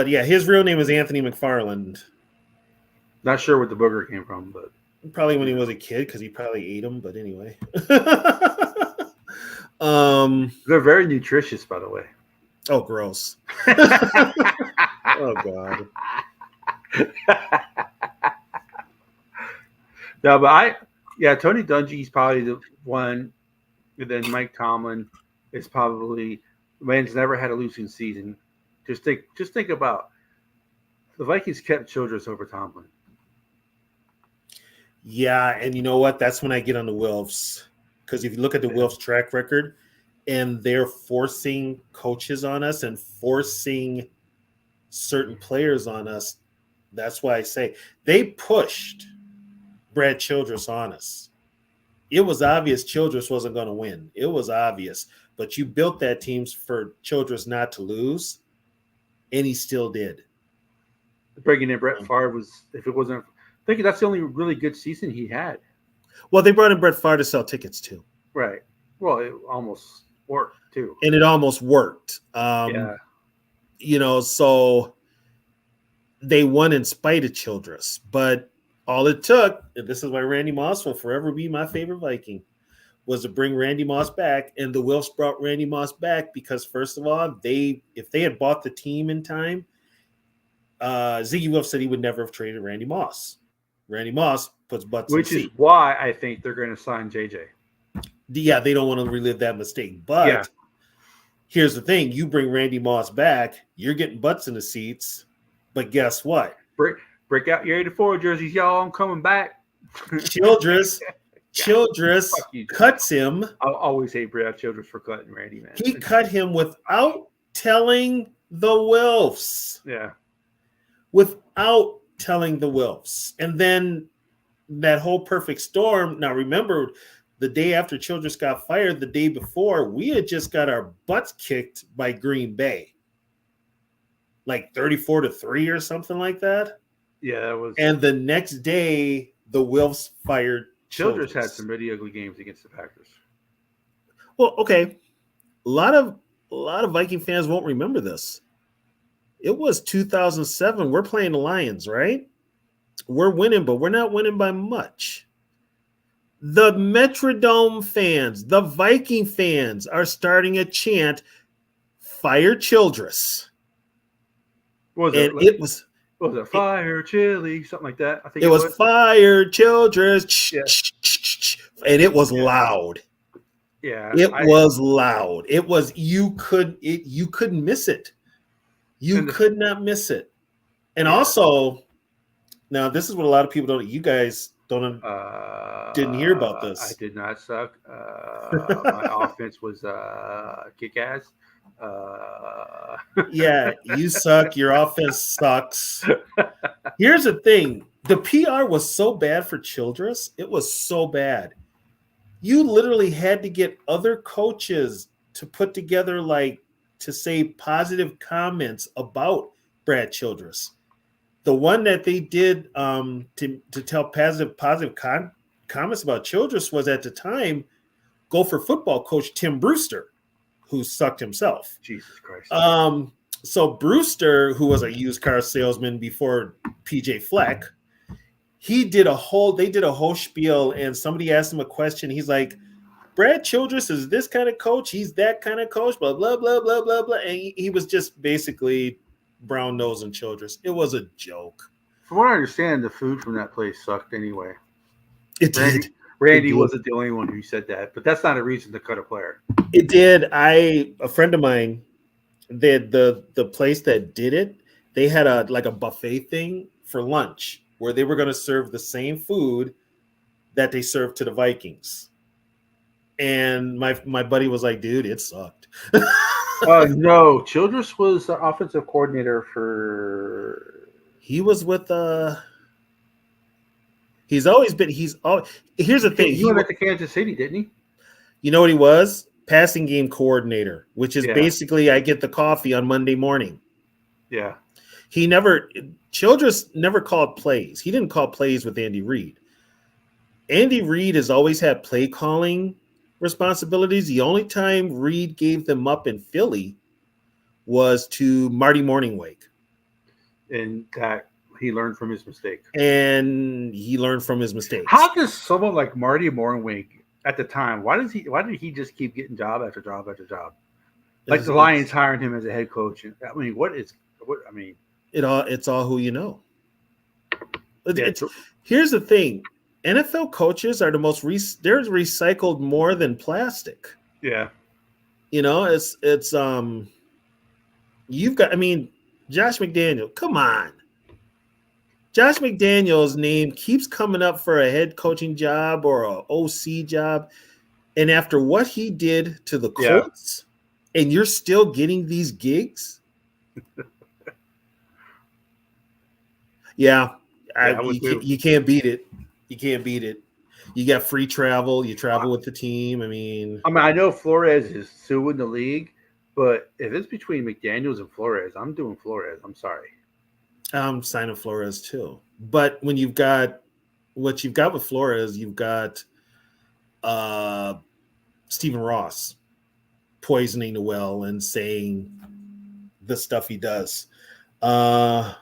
yeah, his real name is Anthony McFarland. Not sure where the booger came from, but probably when he was a kid because he probably ate them. But anyway. They're very nutritious, by the way. Oh, gross. Oh, God. No, but Tony Dungy's probably the one. And then Mike Tomlin is probably man's never had a losing season. Just think about the Vikings kept Childress over Tomlin. Yeah, and you know what? That's when I get on the Wilfs. Because if you look at the Wilfs track record, and they're forcing coaches on us and forcing certain players on us, that's why I say they pushed Brad Childress on us. It was obvious Childress wasn't going to win. It was obvious. But you built that team for Childress not to lose, and he still did. Bringing in Brett Favre was, if it wasn't, I think that's the only really good season he had. Well, they brought in Brett Favre to sell tickets too. Right. Well, it almost worked too. And it almost worked. So they won in spite of Childress. But all it took, and this is why Randy Moss will forever be my favorite Viking, was to bring Randy Moss back. And the Wilfs brought Randy Moss back because, first of all, if they had bought the team in time, Ziggy Wilf said he would never have traded Randy Moss. Randy Moss puts butts in Which seats. is why I think they're going to sign JJ. Yeah, they don't want to relive that mistake. But here's the thing. You bring Randy Moss back, you're getting butts in the seats. But guess what? Break out your 84 jerseys, y'all. I'm coming back. Childress cuts him. I'll always hate Brad Childress for cutting Randy, man. He cut him without telling the Wilfs. Yeah. Without telling the Wilfs. And then that whole perfect storm. Now, remember, the day after Childress got fired, the day before, we had just got our butts kicked by Green Bay. Like 34-3 or something like that. Yeah, that was. And the next day, the Wilfs fired Childress had some really ugly games against the Packers. Well, okay. A lot of Viking fans won't remember this. It was 2007. We're playing the Lions, right? We're winning, but we're not winning by much. The Metrodome fans, the Viking fans are starting a chant, fire Childress. What was and it? it was What was it? Fire, chili, something like that. I think It it was was. fire, children, Yeah, and it was yeah, loud. yeah. It was loud. It was you couldn't miss it. You And the could not miss it. And yeah. also, now this is what a lot of people don't. You guys don't didn't hear about I this. did not suck. My offense was kick ass. Uh, Yeah, you suck. Your offense sucks. Here's the thing: the PR was so bad for Childress. It was so bad. You literally had to get other coaches to put together to say positive comments about Brad Childress. The one that they did to tell comments about Childress was at the time Gopher football coach Tim Brewster, who sucked himself. Jesus Christ. So Brewster, who was a used car salesman before PJ Fleck, they did a whole spiel, and somebody asked him a question. He's like, Brad Childress is this kind of coach. He's that kind of coach, blah, blah, blah, blah, blah, blah. And he was just basically brown nosing Childress. It was a joke. From what I understand, the food from that place sucked anyway. It did. Randy wasn't the only one who said that, but that's not a reason to cut a player. It did. A friend of mine, the place that did it, they had a buffet thing for lunch where they were going to serve the same food that they served to the Vikings. And my buddy was like, dude, it sucked. No, Childress was the offensive coordinator for. He was with he's always been. Here's the thing. He went back to Kansas City, didn't he? You know what he was? Passing game coordinator, which is basically I get the coffee on Monday morning. Yeah. Childress never called plays. He didn't call plays with Andy Reid. Andy Reid has always had play calling responsibilities. The only time Reid gave them up in Philly was to Marty Morningwake. And that he learned from his mistake. How How does someone like Marty Morningwake at the time, why did he just keep getting job after job after job? Like the Lions hiring him as a head coach. I mean, it's all who you know. Yeah, Here's the thing. NFL coaches are they're recycled more than plastic. yeah. You know, it's you've got, Josh McDaniel, come on. Josh McDaniel's name keeps coming up for a head coaching job or a OC job. And after what he did to the Colts, and you're still getting these gigs? You can't beat it. You can't beat it. You got free travel. You travel with the team. I know Flores is suing the league, but if it's between McDaniels and Flores, I'm doing Flores. I'm sorry. I'm signing Flores too. But when you've got what you've got with Flores, you've got Stephen Ross poisoning the well and saying the stuff he does. And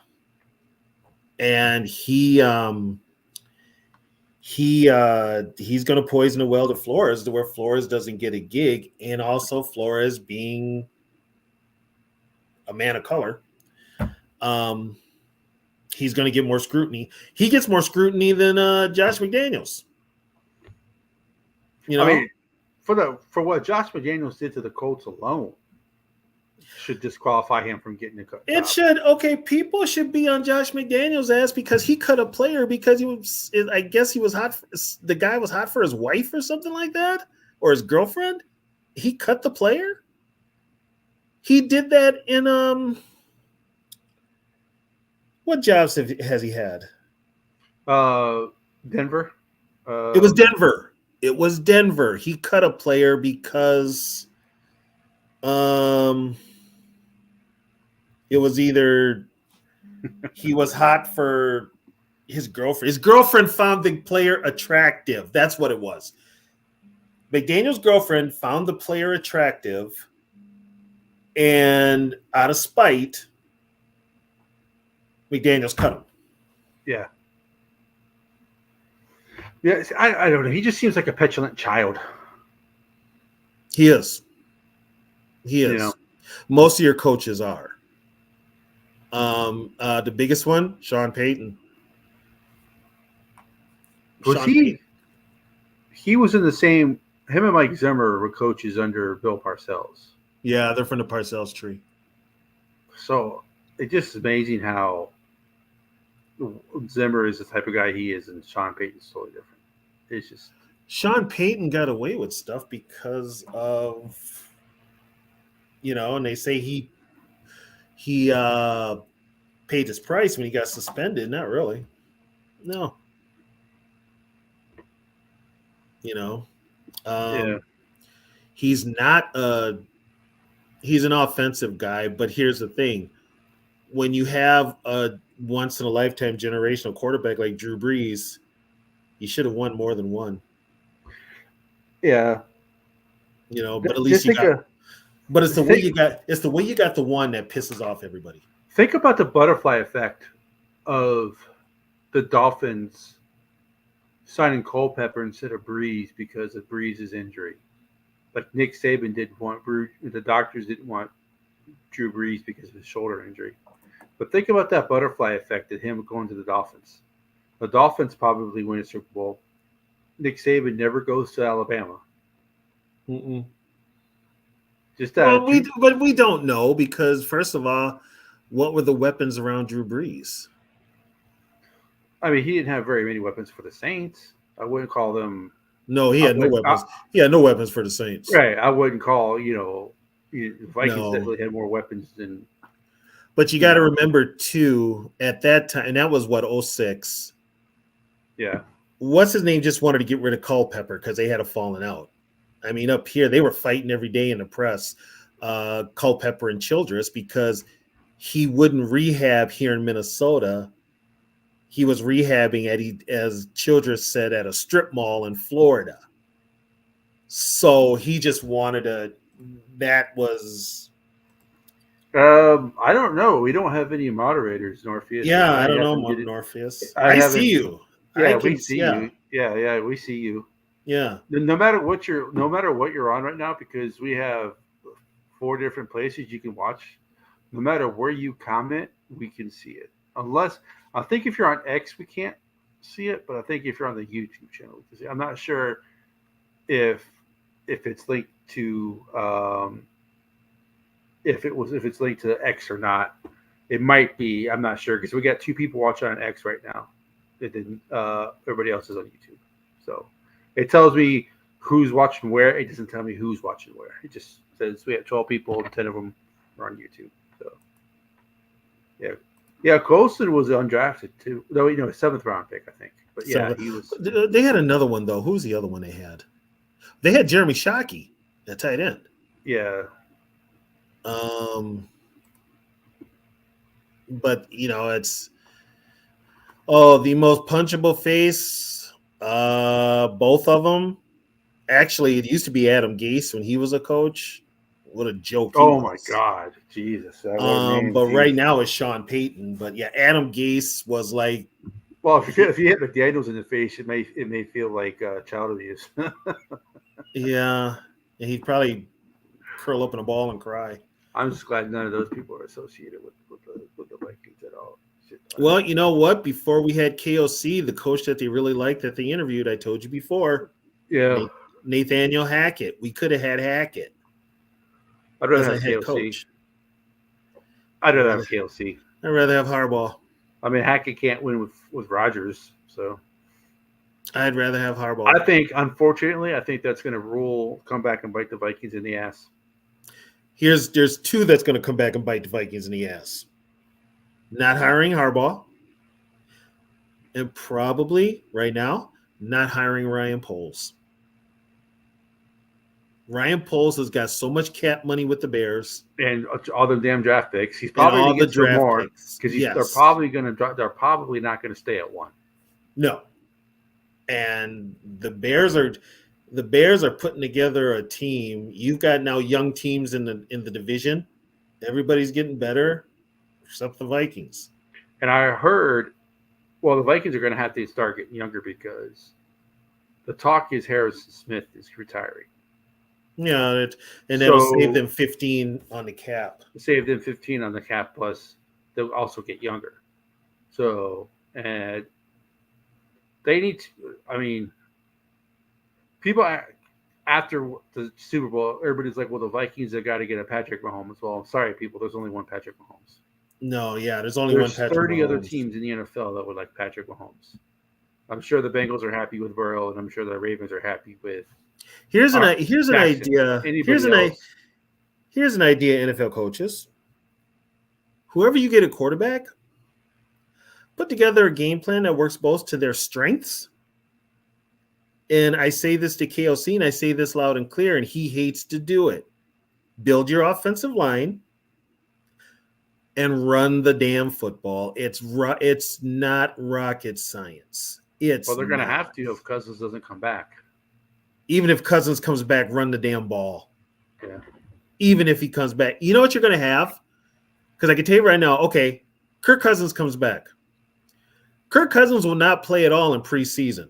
he's going to poison the well to Flores to where Flores doesn't get a gig. And also Flores being a man of color, he's going to get more scrutiny. He gets more scrutiny than Josh McDaniels. You know, for what Josh McDaniels did to the Colts alone should disqualify him from getting the cut. It should. Okay, people should be on Josh McDaniels' ass because he cut a player because I guess he was hot. The guy was hot for his wife or something like that, or his girlfriend. He cut the player. He did that in what jobs has he had? Denver. It was Denver. It was Denver. He cut a player because it was either he was hot for his girlfriend. His girlfriend found the player attractive. That's what it was. McDaniel's girlfriend found the player attractive, and out of spite, McDaniels cut him. Yeah. Yeah, I don't know. He just seems like a petulant child. He is. You know. Most of your coaches are. The biggest one, Sean Payton. Was Sean Payton. he was in the same. Him and Mike Zimmer were coaches under Bill Parcells. Yeah, they're from the Parcells tree. So it's just amazing how Zimmer is the type of guy he is, and Sean Payton's totally different. It's just Sean Payton got away with stuff because of, and they say he paid his price when he got suspended. Not really. No. yeah. He's not he's an offensive guy, but here's the thing. When you have a once in a lifetime generational quarterback like Drew Brees, you should have won more than one. Yeah. But at least you got. But it's the way you got. It's the way you got the one that pisses off everybody. Think about the butterfly effect of the Dolphins signing Culpepper instead of Brees because of Brees' injury. Like Nick Saban didn't want the doctors didn't want Drew Brees because of his shoulder injury. But think about that butterfly effect of him going to the Dolphins. The Dolphins probably win a Super Bowl. Nick Saban never goes to Alabama. Mm-mm. Just that. Well, but we don't know because first of all, what were the weapons around Drew Brees? I mean, he didn't have very many weapons for the Saints. I wouldn't call them. No, he had no weapons. He had no weapons for the Saints. Right. I wouldn't call, the Vikings definitely had more weapons than. But you got to remember, too, at that time, and that was, 06? Yeah. What's his name just wanted to get rid of Culpepper because they had a falling out. I mean, up here, they were fighting every day in the press, Culpepper and Childress, because he wouldn't rehab here in Minnesota. He was rehabbing as Childress said, at a strip mall in Florida. So he just wanted that was. I don't know. We don't have any moderators, Morpheus. Yeah, I don't know, Morpheus. I see you. Yeah, we see you. Yeah, we see you. Yeah. No matter what you're on right now, because we have 4 different places you can watch. No matter where you comment, we can see it. Unless I think if you're on X, we can't see it, but I think if you're on the YouTube channel, we can see it. I'm not sure if it's linked to if it's linked to X or not. It might be. I'm not sure because we got 2 people watching on X right now. It didn't. Everybody else is on YouTube. So it tells me who's watching where. It doesn't tell me who's watching where. It just says we have 12 people and 10 of them are on YouTube. So yeah. Colson was undrafted too. Though 7th round pick, I think. But yeah, he was. They had another one though. Who's the other one they had? They had Jeremy Shockey at tight end. Yeah. But it's the most punchable face. Both of them. Actually, it used to be Adam Gase when he was a coach. What a joke! Oh my God, Jesus! But right now it's Sean Payton. But yeah, Adam Gase was like. Well, if you hit McDaniels in the face, it may feel like child abuse. Yeah, and he'd probably curl up in a ball and cry. I'm just glad none of those people are associated with the Vikings at all. Well, you know what? Before we had KOC, the coach that they really liked that they interviewed, I told you before. Yeah. Nathaniel Hackett. We could have had Hackett. I'd rather have KOC. I'd rather have KOC. I'd rather have Harbaugh. I mean, Hackett can't win with Rodgers, so. I'd rather have Harbaugh. Unfortunately, I think that's going to come back and bite the Vikings in the ass. There's 2 that's going to come back and bite the Vikings in the ass. Not hiring Harbaugh, and probably right now not hiring Ryan Poles. Ryan Poles has got so much cap money with the Bears and all the damn draft picks. He's probably going to get some more because they're probably not going to stay at 1. No, and the Bears are putting together a team. You've got now young teams in the division. Everybody's getting better, except the Vikings. And I heard, the Vikings are going to have to start getting younger because the talk is Harrison Smith is retiring. Yeah, and that'll save them 15 on the cap. Save them 15 on the cap plus they'll also get younger. So, and they need to, I mean, people after the Super Bowl, everybody's like, well, the Vikings have got to get a Patrick Mahomes. Well, I'm sorry, people, there's only one Patrick Mahomes. No, yeah, there's only one There's Patrick 30 other Mahomes. teams in the NFL that would like Patrick Mahomes. I'm sure the Bengals are happy with Burrow, and I'm sure the Ravens are happy with Here's an Jackson. idea. Anybody Here's an idea, NFL coaches. Whoever you get a quarterback, put together a game plan that works both to their strengths. And I say this to KOC, and I say this loud and clear, and he hates to do it. Build your offensive line and run the damn football. It's not rocket science. Well, they're going to have to if Cousins doesn't come back. Even if Cousins comes back, run the damn ball. Yeah. Even if he comes back. You know what you're going to have? Because I can tell you right now, okay, Kirk Cousins comes back. Kirk Cousins will not play at all in preseason.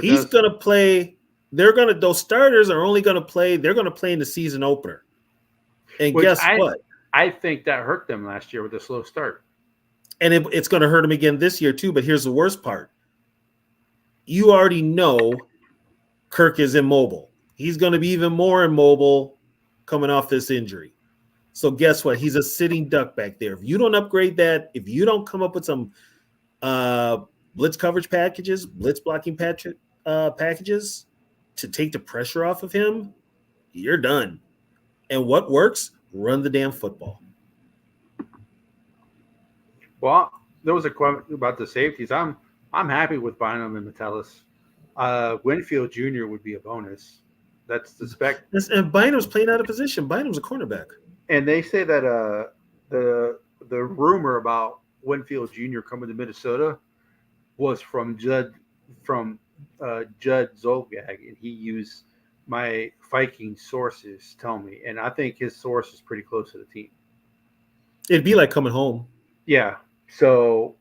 He's going to play. Those starters are only going to play. They're going to play in the season opener. And guess what? I think that hurt them last year with a slow start. And it's going to hurt them again this year too. But here's the worst part. You already know Kirk is immobile. He's going to be even more immobile coming off this injury. So guess what? He's a sitting duck back there. If you don't upgrade that, if you don't come up with some blitz coverage packages, blitz blocking packages to take the pressure off of him, you're done. And what works? Run the damn football. Well, there was a question about the safeties. I'm happy with Bynum and Metellus. Winfield Jr. would be a bonus. That's the spec. And Bynum's playing out of position. Bynum's a cornerback. And they say that the rumor about Winfield Jr. coming to Minnesota was from Judd Zolgag, and he used my Viking sources tell me, and I think his source is pretty close to the team. It'd be like coming home. Yeah, so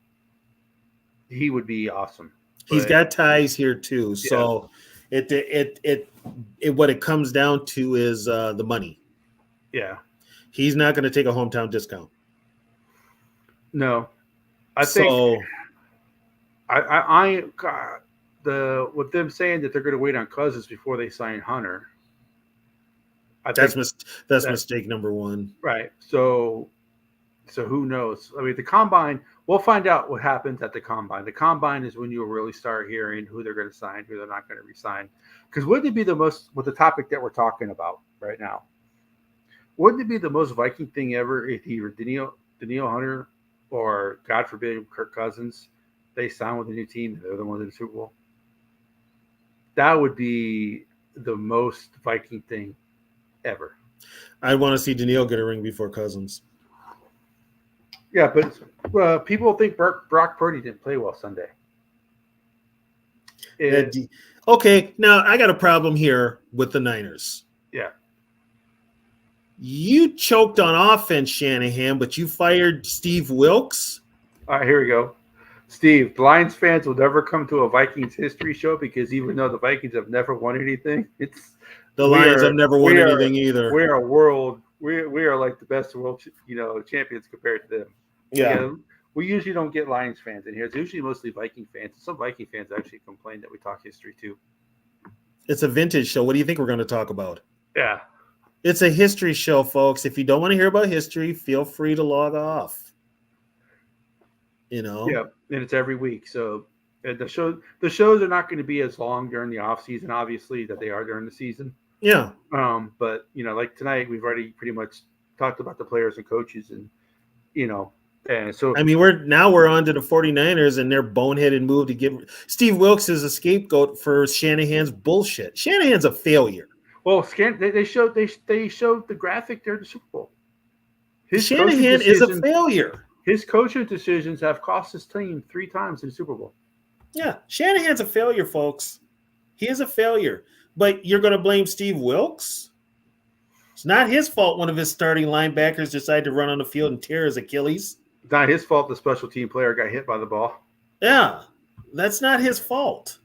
he would be awesome. He's got ties here too, so it what it comes down to is the money. Yeah, he's not going to take a hometown discount. No, I think with them saying that they're going to wait on Cousins before they sign Hunter. That's mistake number one. Right. So who knows? I mean, the combine. We'll find out what happens at the combine. The combine is when you'll really start hearing who they're going to sign, who they're not going to resign. Because wouldn't it be with the topic that we're talking about right now? Wouldn't it be the most Viking thing ever if either Daniil Hunter or, God forbid, Kirk Cousins, they sign with a new team and they're the ones in the Super Bowl? That would be the most Viking thing ever. I want to see Daniil get a ring before Cousins. Yeah, but people think Brock Purdy didn't play well Sunday. Okay, now I got a problem here with the Niners. Yeah. You choked on offense, Shanahan, but you fired Steve Wilkes? All right, here we go. Steve, the Lions fans will never come to a Vikings history show because even though the Vikings have never won anything, the Lions have never won anything either. We are like the best world, champions compared to them. Yeah. We usually don't get Lions fans in here. It's usually mostly Viking fans. Some Viking fans actually complain that we talk history too. It's a vintage show. What do you think we're going to talk about? Yeah. It's a history show, folks. If you don't want to hear about history, feel free to log off. Yeah, and it's every week. So the shows are not going to be as long during the off season, obviously, that they are during the season. Yeah. But like tonight, we've already pretty much talked about the players and coaches, and and so I mean, we're on to the 49ers and their boneheaded move to give Steve Wilkes as a scapegoat for Shanahan's bullshit. Shanahan's a failure. Well, they showed the graphic during the Super Bowl. Shanahan is a failure. His coaching decisions have cost his team 3 times in the Super Bowl. Yeah, Shanahan's a failure, folks. He is a failure. But you're going to blame Steve Wilkes? It's not his fault one of his starting linebackers decided to run on the field and tear his Achilles. It's not his fault the special team player got hit by the ball. Yeah, that's not his fault.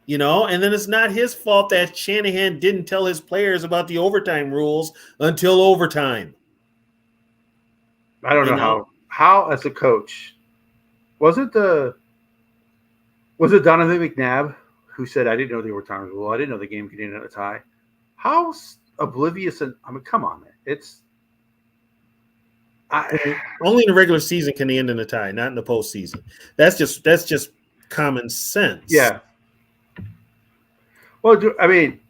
And then it's not his fault that Shanahan didn't tell his players about the overtime rules until overtime. I don't You know know, how as a coach was it Donovan McNabb who said I didn't know the overtime rule. I didn't know the game could end in a tie. How oblivious and I mean, come on, man. It's I only in the regular season can they end in a tie, not in the postseason. That's just common sense. yeah. Well, I mean,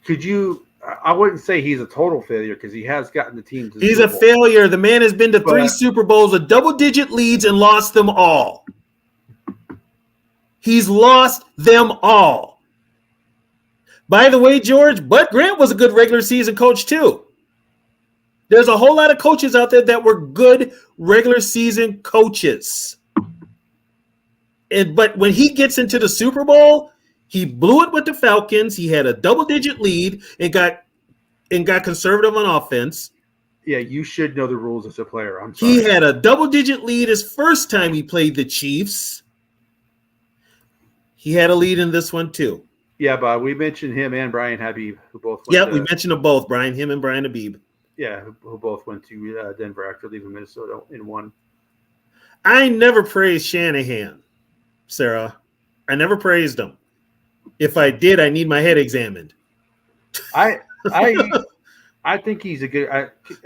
could you? I wouldn't say he's a total failure because he has gotten the team to the He's Super a Bowl. failure. The man has been to 3 But Super Bowls with double-digit leads and lost them all. He's lost them all. By the way, George, Bud Grant was a good regular season coach too. There's a whole lot of coaches out there that were good regular season coaches. But when he gets into the Super Bowl, he blew it with the Falcons. He had a double-digit lead and got conservative on offense. yeah, you should know the rules as a player. I'm sorry. He had a double-digit lead his first time he played the Chiefs. He had a lead in this one too. Yeah, but we mentioned him and Brian Habib, who both Yeah, we mentioned them both, him and Brian Habib. Yeah, who both went to Denver after leaving Minnesota in one. I never praised Shanahan, Sarah. I never praised him. If I did, I need my head examined. I think he's a good.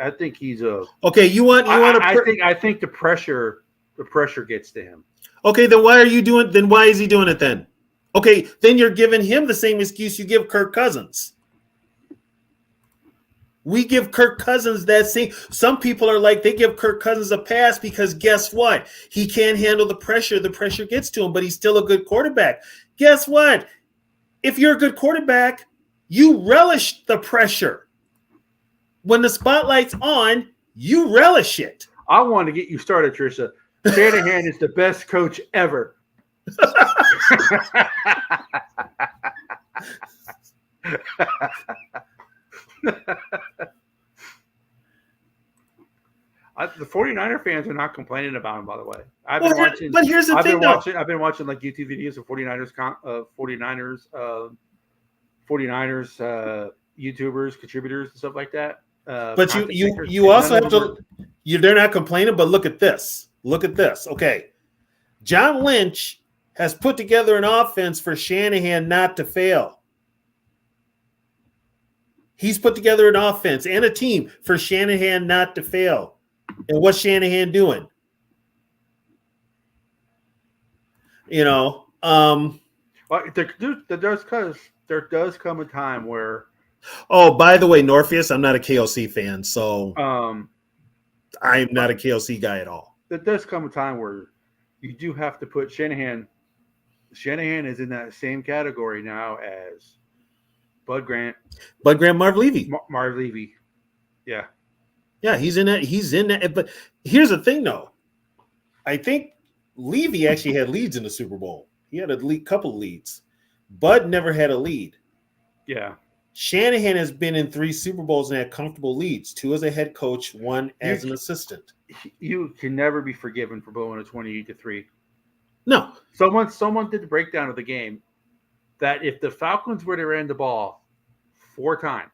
I think he's a. Okay, you want to. I think the pressure gets to him. Okay, then why are you doing? Then why is he doing it then? Okay, then you're giving him the same excuse you give Kirk Cousins. We give Kirk Cousins that same. Some people are like, they give Kirk Cousins a pass because guess what? He can't handle the pressure. The pressure gets to him, but he's still a good quarterback. Guess what? If you're a good quarterback, you relish the pressure. When the spotlight's on, you relish it. I want to get you started, Trisha. Shanahan is the best coach ever. The 49er fans are not complaining about him, by the way. I've been watching. But here's the thing, though. I've been watching like YouTube videos of 49ers YouTubers, contributors, and stuff like that. But you also have to. They're not complaining, but look at this. Look at this. Okay, John Lynch has put together an offense for Shanahan not to fail. He's put together an offense and a team for Shanahan not to fail. And what's Shanahan doing? Well, there does come a time where. Oh, by the way, Norpheus, I'm not a KOC fan, so I'm not a KOC guy at all. There does come a time where you do have to put Shanahan. Shanahan is in that same category now as Bud Grant, Marv Levy. Marv Levy. Yeah. Yeah, he's in that. But here's the thing, though. I think Levy actually had leads in the Super Bowl. He had a couple leads. Bud never had a lead. Yeah. Shanahan has been in 3 Super Bowls and had comfortable leads. 2 as a head coach, 1 as an assistant. You can never be forgiven for blowing a 28-3. No. Someone did the breakdown of the game that if the Falcons were to run the ball 4 times,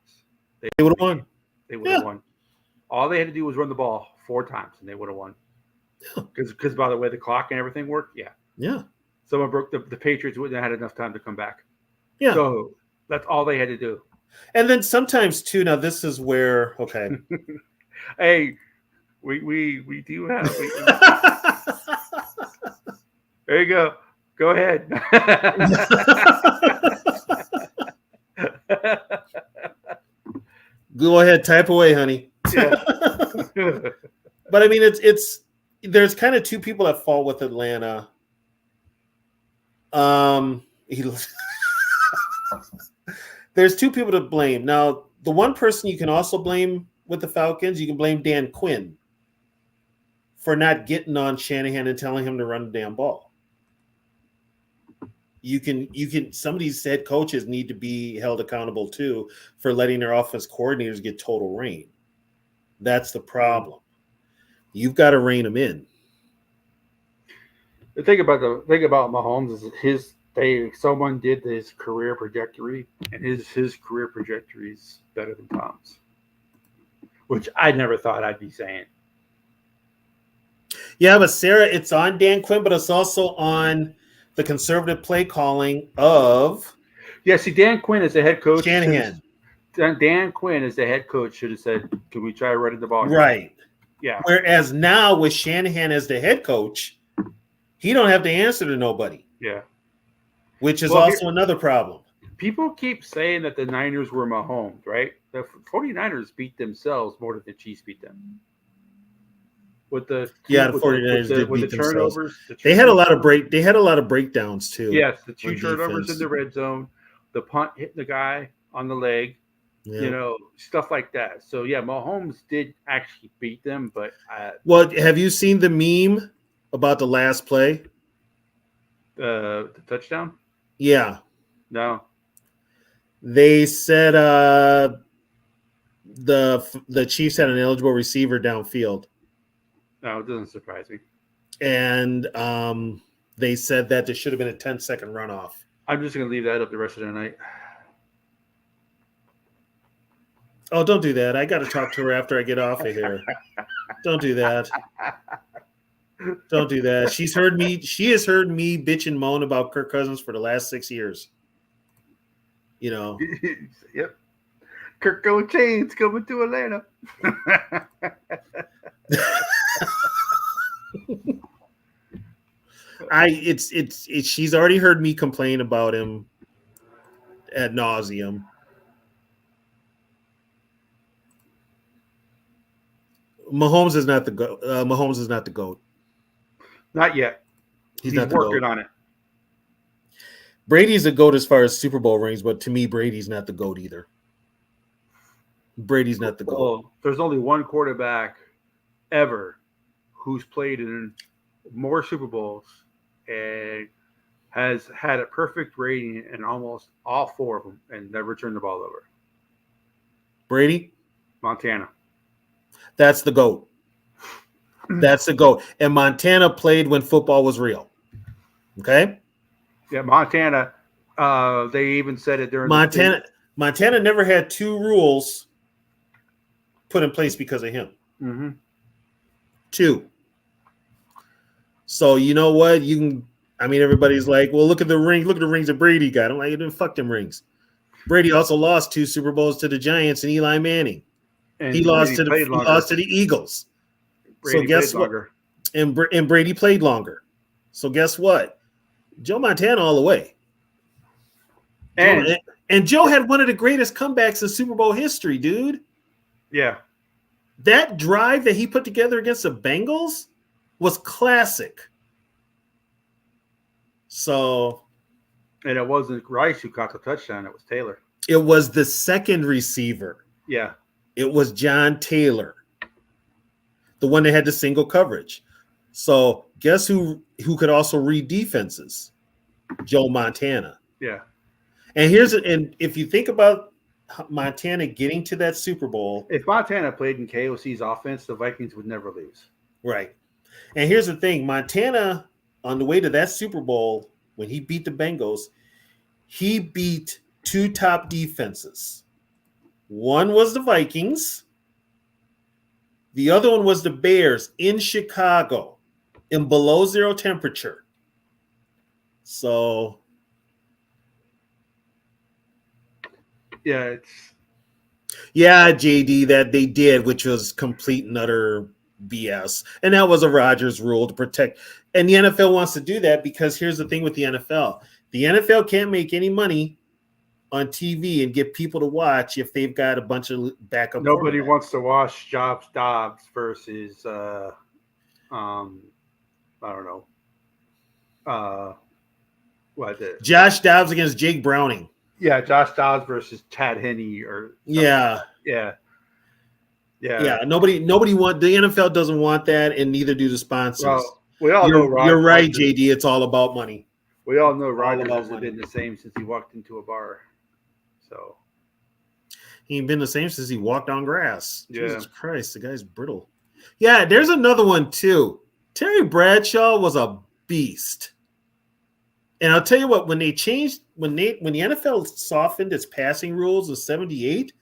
they would have won. They would have won. All they had to do was run the ball 4 times, and they would have won. Because by the way, the clock and everything worked. Yeah. Yeah. Someone broke the Patriots wouldn't have had enough time to come back. Yeah. So that's all they had to do. And then sometimes too. Now this is where Hey, we do have. There you go. Go ahead. Go ahead, type away, honey. Yeah. But I mean, it's there's kind of 2 people that fall with Atlanta. There's 2 people to blame. Now, the one person you can also blame with the Falcons, you can blame Dan Quinn for not getting on Shanahan and telling him to run the damn ball. You can some of these head coaches need to be held accountable too for letting their offense coordinators get total reign. That's the problem. You've got to rein them in. The thing about Mahomes is someone did his career trajectory, and his career trajectory is better than Tom's. which I never thought I'd be saying. Yeah, but Sarah, it's on Dan Quinn, but it's also on the conservative play calling of Yeah, see, Dan Quinn as the head coach. Shanahan. Dan Quinn as the head coach should have said, "Can we try running the ball?" Here? Right. Yeah. Whereas now with Shanahan as the head coach, he don't have to answer to nobody. Yeah. Which is also another problem. People keep saying that the Niners were Mahomes, right? The 49ers beat themselves more than the Chiefs beat them. With the 49ers did with beat the themselves. turnovers. They had a lot of breakdowns too. Yes, the 2 turnovers in the red zone, the punt hitting the guy on the leg, stuff like that. So yeah, Mahomes did actually beat them, but well, have you seen the meme about the last play? The touchdown? Yeah. No. They said the Chiefs had an eligible receiver downfield. No, it doesn't surprise me. And they said that there should have been a 10-second runoff. I'm just going to leave that up the rest of the night. Oh, don't do that. I got to talk to her after I get off of here. Don't do that. Don't do that. She has heard me bitch and moan about Kirk Cousins for the last 6 years. Yep. Kirk Chains coming to Atlanta. She's already heard me complain about him ad nauseum. Mahomes is not the GOAT. Mahomes is not the GOAT. Not yet. He's not working on it. Brady's the GOAT as far as Super Bowl rings, but to me, Brady's not the GOAT either. Brady's not the GOAT. Well, there's only one quarterback ever who's played in more Super Bowls and has had a perfect rating in almost all 4 of them and never turned the ball over. Brady? Montana. That's the GOAT. That's the GOAT. And Montana played when football was real. Okay? Yeah, Montana. They even said it during Montana never had 2 rules put in place because of him. Mm-hmm. 2. So you know what? Everybody's like, well, look at the ring. Look at the rings that Brady got. I'm like, you didn't fuck them rings. Brady also lost 2 Super Bowls to the Giants and Eli Manning. And he lost to the Eagles. Brady so guess what? And Brady played longer. So guess what? Joe Montana all the way. And Joe had one of the greatest comebacks in Super Bowl history, dude. Yeah. That drive that he put together against the Bengals was classic. So. And it wasn't Rice who caught the touchdown. It was Taylor. It was the second receiver. Yeah. It was John Taylor, the one that had the single coverage. So guess who could also read defenses? Joe Montana. Yeah. And if you think about Montana getting to that Super Bowl. If Montana played in KOC's offense, the Vikings would never lose. Right. And here's the thing. Montana, on the way to that Super Bowl, when he beat the Bengals, he beat 2 top defenses. One was the Vikings. The other one was the Bears in Chicago in below 0 temperature. So. Yeah, JD, that they did, which was complete and utter BS. And that was a Rodgers rule to protect. And the NFL wants to do that because here's the thing with the NFL. The NFL can't make any money on TV and get people to watch if they've got a bunch of backup. Nobody wants to watch Josh Dobbs versus I don't know. Josh Dobbs against Jake Browning. Yeah, Josh Dobbs versus Chad Henne or something. Yeah. Nobody want the NFL doesn't want that, and neither do the sponsors. Well, we all know you're right, JD. It's all about money. We all know Rodgers hasn't been the same since he walked into a bar. So he ain't been the same since he walked on grass. Yeah. Jesus Christ, the guy's brittle. Yeah, there's another one too. Terry Bradshaw was a beast. And I'll tell you what, when the NFL softened its passing rules in 78,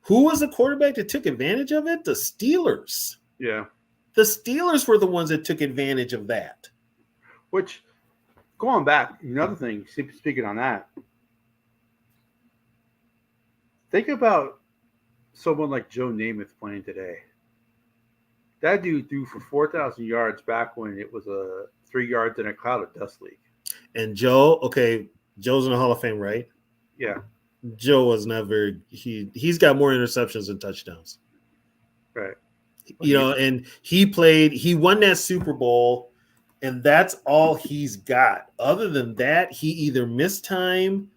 Who was the quarterback that took advantage of it? The Steelers. Yeah. The Steelers were the ones that took advantage of that. Which, going back, another thing, speaking on that, think about someone like Joe Namath playing today. That dude threw for 4,000 yards back when it was a 3 yards in a cloud of dust league. And Joe, okay, Joe's in the Hall of Fame, right? Yeah. Joe was never he's got more interceptions than touchdowns. Right. You know, and he won that Super Bowl, and that's all he's got. Other than that, he either missed time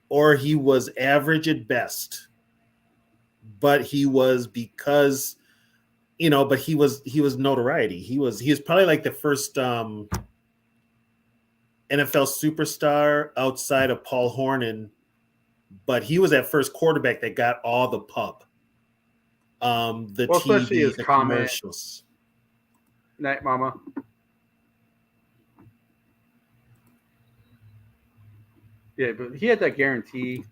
or he was average at best. But he was because but he was notoriety. He was probably like the first NFL superstar outside of Paul Hornan, but he was that first quarterback that got all the pub. The especially TV, his the comment, commercials. Night, Mama. Yeah, but he had that guarantee.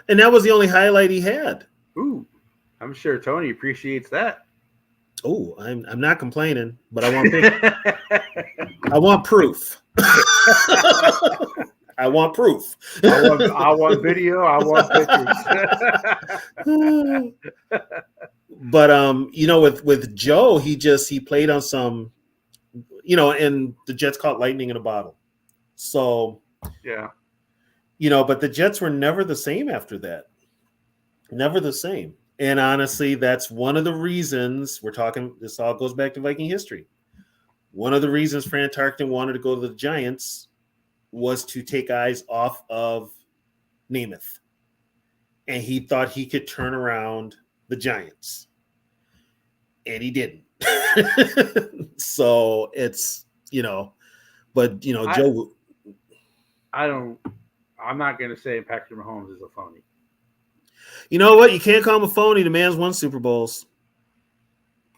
And that was the only highlight he had. Ooh, I'm sure Tony appreciates that. Oh, I'm not complaining, but I want I want proof. I want proof. I want video. I want pictures. But with Joe, he played on some, and the Jets caught lightning in a bottle. So yeah, but the Jets were never the same after that. Never the same. And honestly, that's one of the reasons this all goes back to Viking history. One of the reasons Fran Tarkenton wanted to go to the Giants was to take eyes off of Namath. And he thought he could turn around the Giants. And he didn't. So it's, but, Joe. I'm not going to say Patrick Mahomes is a phony. You know what? You can't call him a phony. The man's won Super Bowls.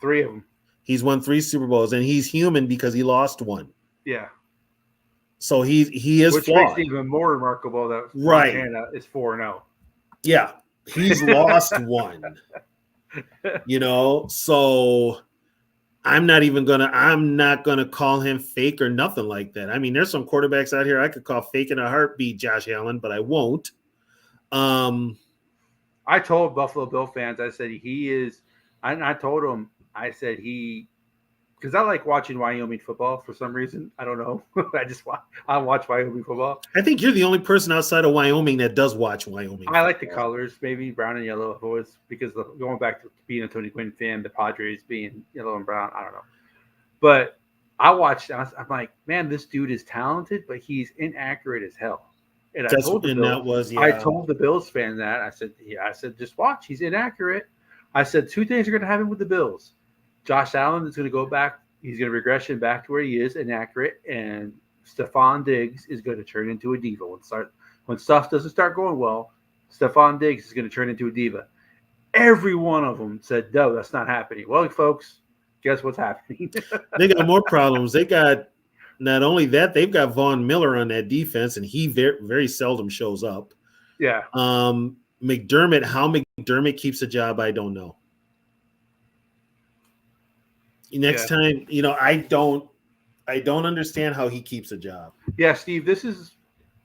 3 of them. He's won 3 Super Bowls, and he's human because he lost one. Yeah. So he is which flawed. Makes it even more remarkable that right. Montana is 4-0. Yeah, he's lost one. So I'm not gonna call him fake or nothing like that. I mean, there's some quarterbacks out here I could call fake in a heartbeat, Josh Allen, but I won't. I told Buffalo Bill fans, I said he is. I told him, I said because I like watching Wyoming football for some reason. I don't know. I watch Wyoming football. I think you're the only person outside of Wyoming that does watch Wyoming. I like the colors, maybe brown and yellow. Always because going back to being a Tony Gwynn fan, the Padres being yellow and brown. I don't know, but I watched. I'm like, man, this dude is talented, but he's inaccurate as hell. And I told the Bills fan that. I said, just watch. He's inaccurate. I said 2 things are going to happen with the Bills. Josh Allen is going to go back. He's going to regression back to where he is, inaccurate. And Stephon Diggs is going to turn into a diva. When stuff doesn't start going well, Stephon Diggs is going to turn into a diva. Every one of them said, no, that's not happening. Well, folks, guess what's happening? They got more problems. They got not only that, they've got Von Miller on that defense, and he very, very seldom shows up. Yeah. McDermott, how McDermott keeps a job, I don't know. Next time, I don't understand how he keeps a job. Yeah, Steve, this is,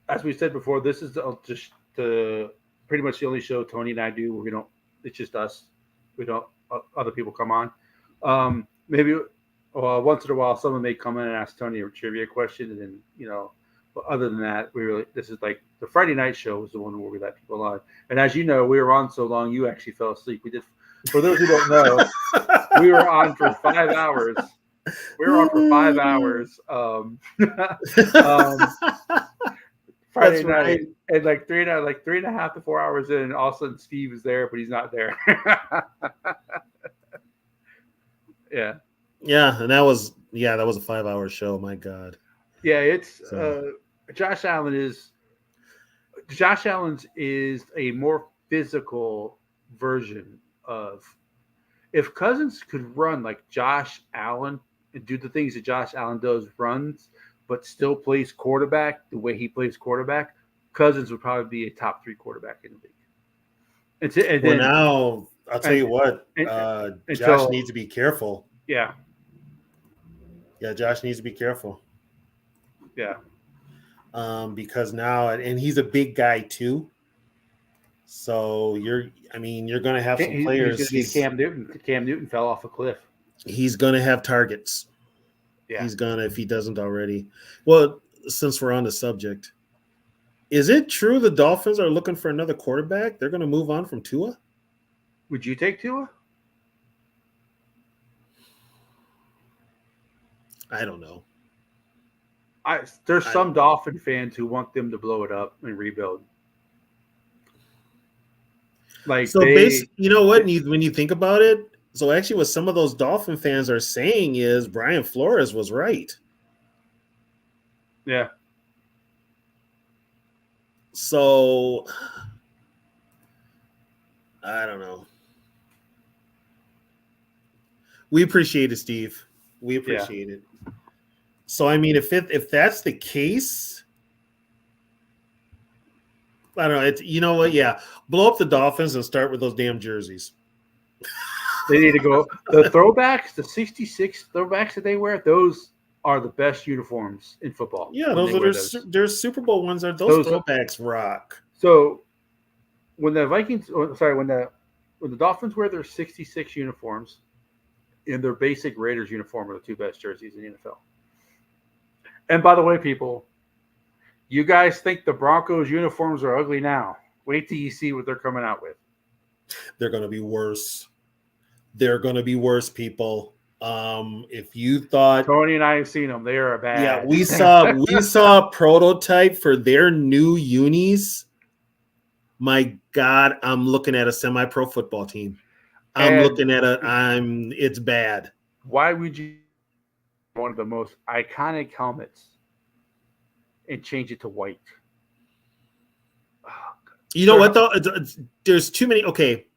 as we said before, this is just pretty much the only show Tony and I do where it's just us. We don't, other people come on. Maybe once in a while, someone may come in and ask Tony a trivia question, and then, but other than that, this is like the Friday night show is the one where we let people on. And as you know, we were on so long, you actually fell asleep. We did. For those who don't know, we were on for 5 hours. We were on for 5 hours. Friday night, and like 3.5 to 4 hours in, all of a sudden Steve is there, but he's not there. Yeah. Yeah, and that was a 5-hour show. My God. Yeah, it's Josh Allen's is a more physical version of, if Cousins could run like Josh Allen and do the things that Josh Allen does, runs, but still plays quarterback the way he plays quarterback, Cousins would probably be a top 3 quarterback in the league. And Well, then now I'll tell and, you what. and, Josh until needs to be careful. yeah, Yeah, Josh needs to be careful. yeah. Because now, and he's a big guy too. So you're going to have some He's going players. to be a Cam Newton. Cam Newton fell off a cliff. He's going to have targets. Yeah. He's going to, if he doesn't already. Well, since we're on the subject, is it true the Dolphins are looking for another quarterback? They're going to move on from Tua? Would you take Tua? I don't know. There's some Dolphin fans who want them to blow it up and rebuild. Like so basically, you know what? When you think about it, so actually, what some of those Dolphin fans are saying is Brian Flores was right. Yeah. So I don't know. We appreciate it, Steve. We appreciate it. So I mean, if that's the case, I don't know. It's, you know what? Yeah, blow up the Dolphins and start with those damn jerseys. They need to go. The throwbacks, the '66 throwbacks that they wear, those are the best uniforms in football. Yeah, there's Super Bowl ones. Those throwbacks rock. So when the when the Dolphins wear their '66 uniforms and their basic Raiders uniform are the two best jerseys in the NFL. And by the way, people, you guys think the Broncos uniforms are ugly now. Wait till you see what they're coming out with. They're going to be worse. They're going to be worse, people. If you thought Tony and I have seen them, they are bad. Yeah, we saw a prototype for their new unis. My God, I'm looking at a semi-pro football team. It's bad. Why would you one of the most iconic helmets and change it to white? Oh, you know what though? There's too many. Okay,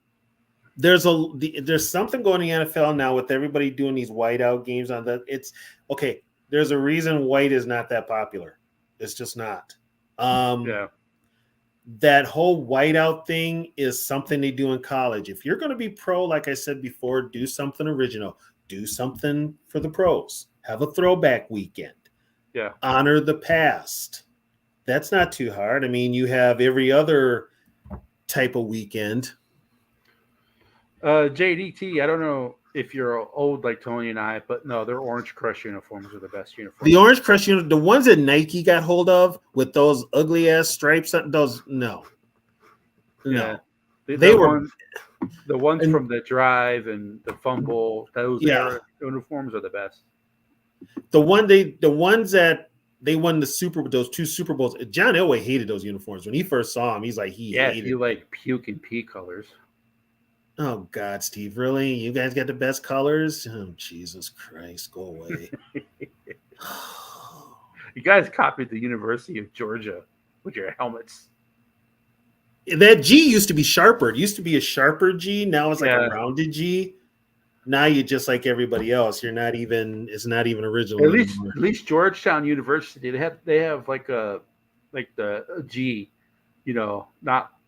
there's something going in the NFL now with everybody doing these whiteout games on that. It's okay. There's a reason white is not that popular. It's just not. That whole whiteout thing is something they do in college. If you're going to be pro, like I said before, do something original. Do something for the pros. Have a throwback weekend. Yeah. Honor the past. That's not too hard. I mean, you have every other type of weekend. JDT, I don't know if you're old like Tony and I, but no, their Orange Crush uniforms are the best uniforms. The Orange Crush the ones that Nike got hold of with those ugly ass stripes, no. Yeah. The ones from the Drive and the Fumble, those uniforms are the best. The ones that they won those two Super Bowls. John Elway hated those uniforms when he first saw them. He's like, hated you like puke and pea colors. Oh God, Steve, really? You guys got the best colors? Oh, Jesus Christ, go away. You guys copied the University of Georgia with your helmets. That G used to be sharper. It used to be a sharper G. Now it's like a rounded G. Now you're just like everybody else. It's not even original anymore. At least Georgetown University, they have like the G,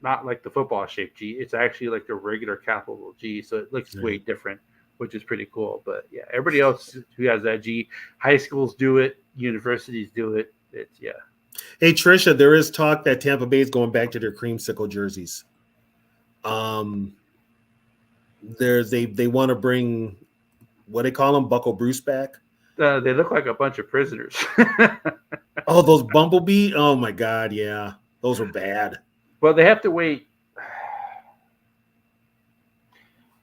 not like the football shaped G. It's actually like a regular capital G, so it looks way different, which is pretty cool. But yeah, everybody else who has that G, high schools do it, universities do it. Hey Trisha, there is talk that Tampa Bay is going back to their creamsicle jerseys. They want to bring, what they call them, Buckle Bruce back. They look like a bunch of prisoners. Oh, those Bumblebee! Oh my God, yeah, those were bad. Well, they have to wait.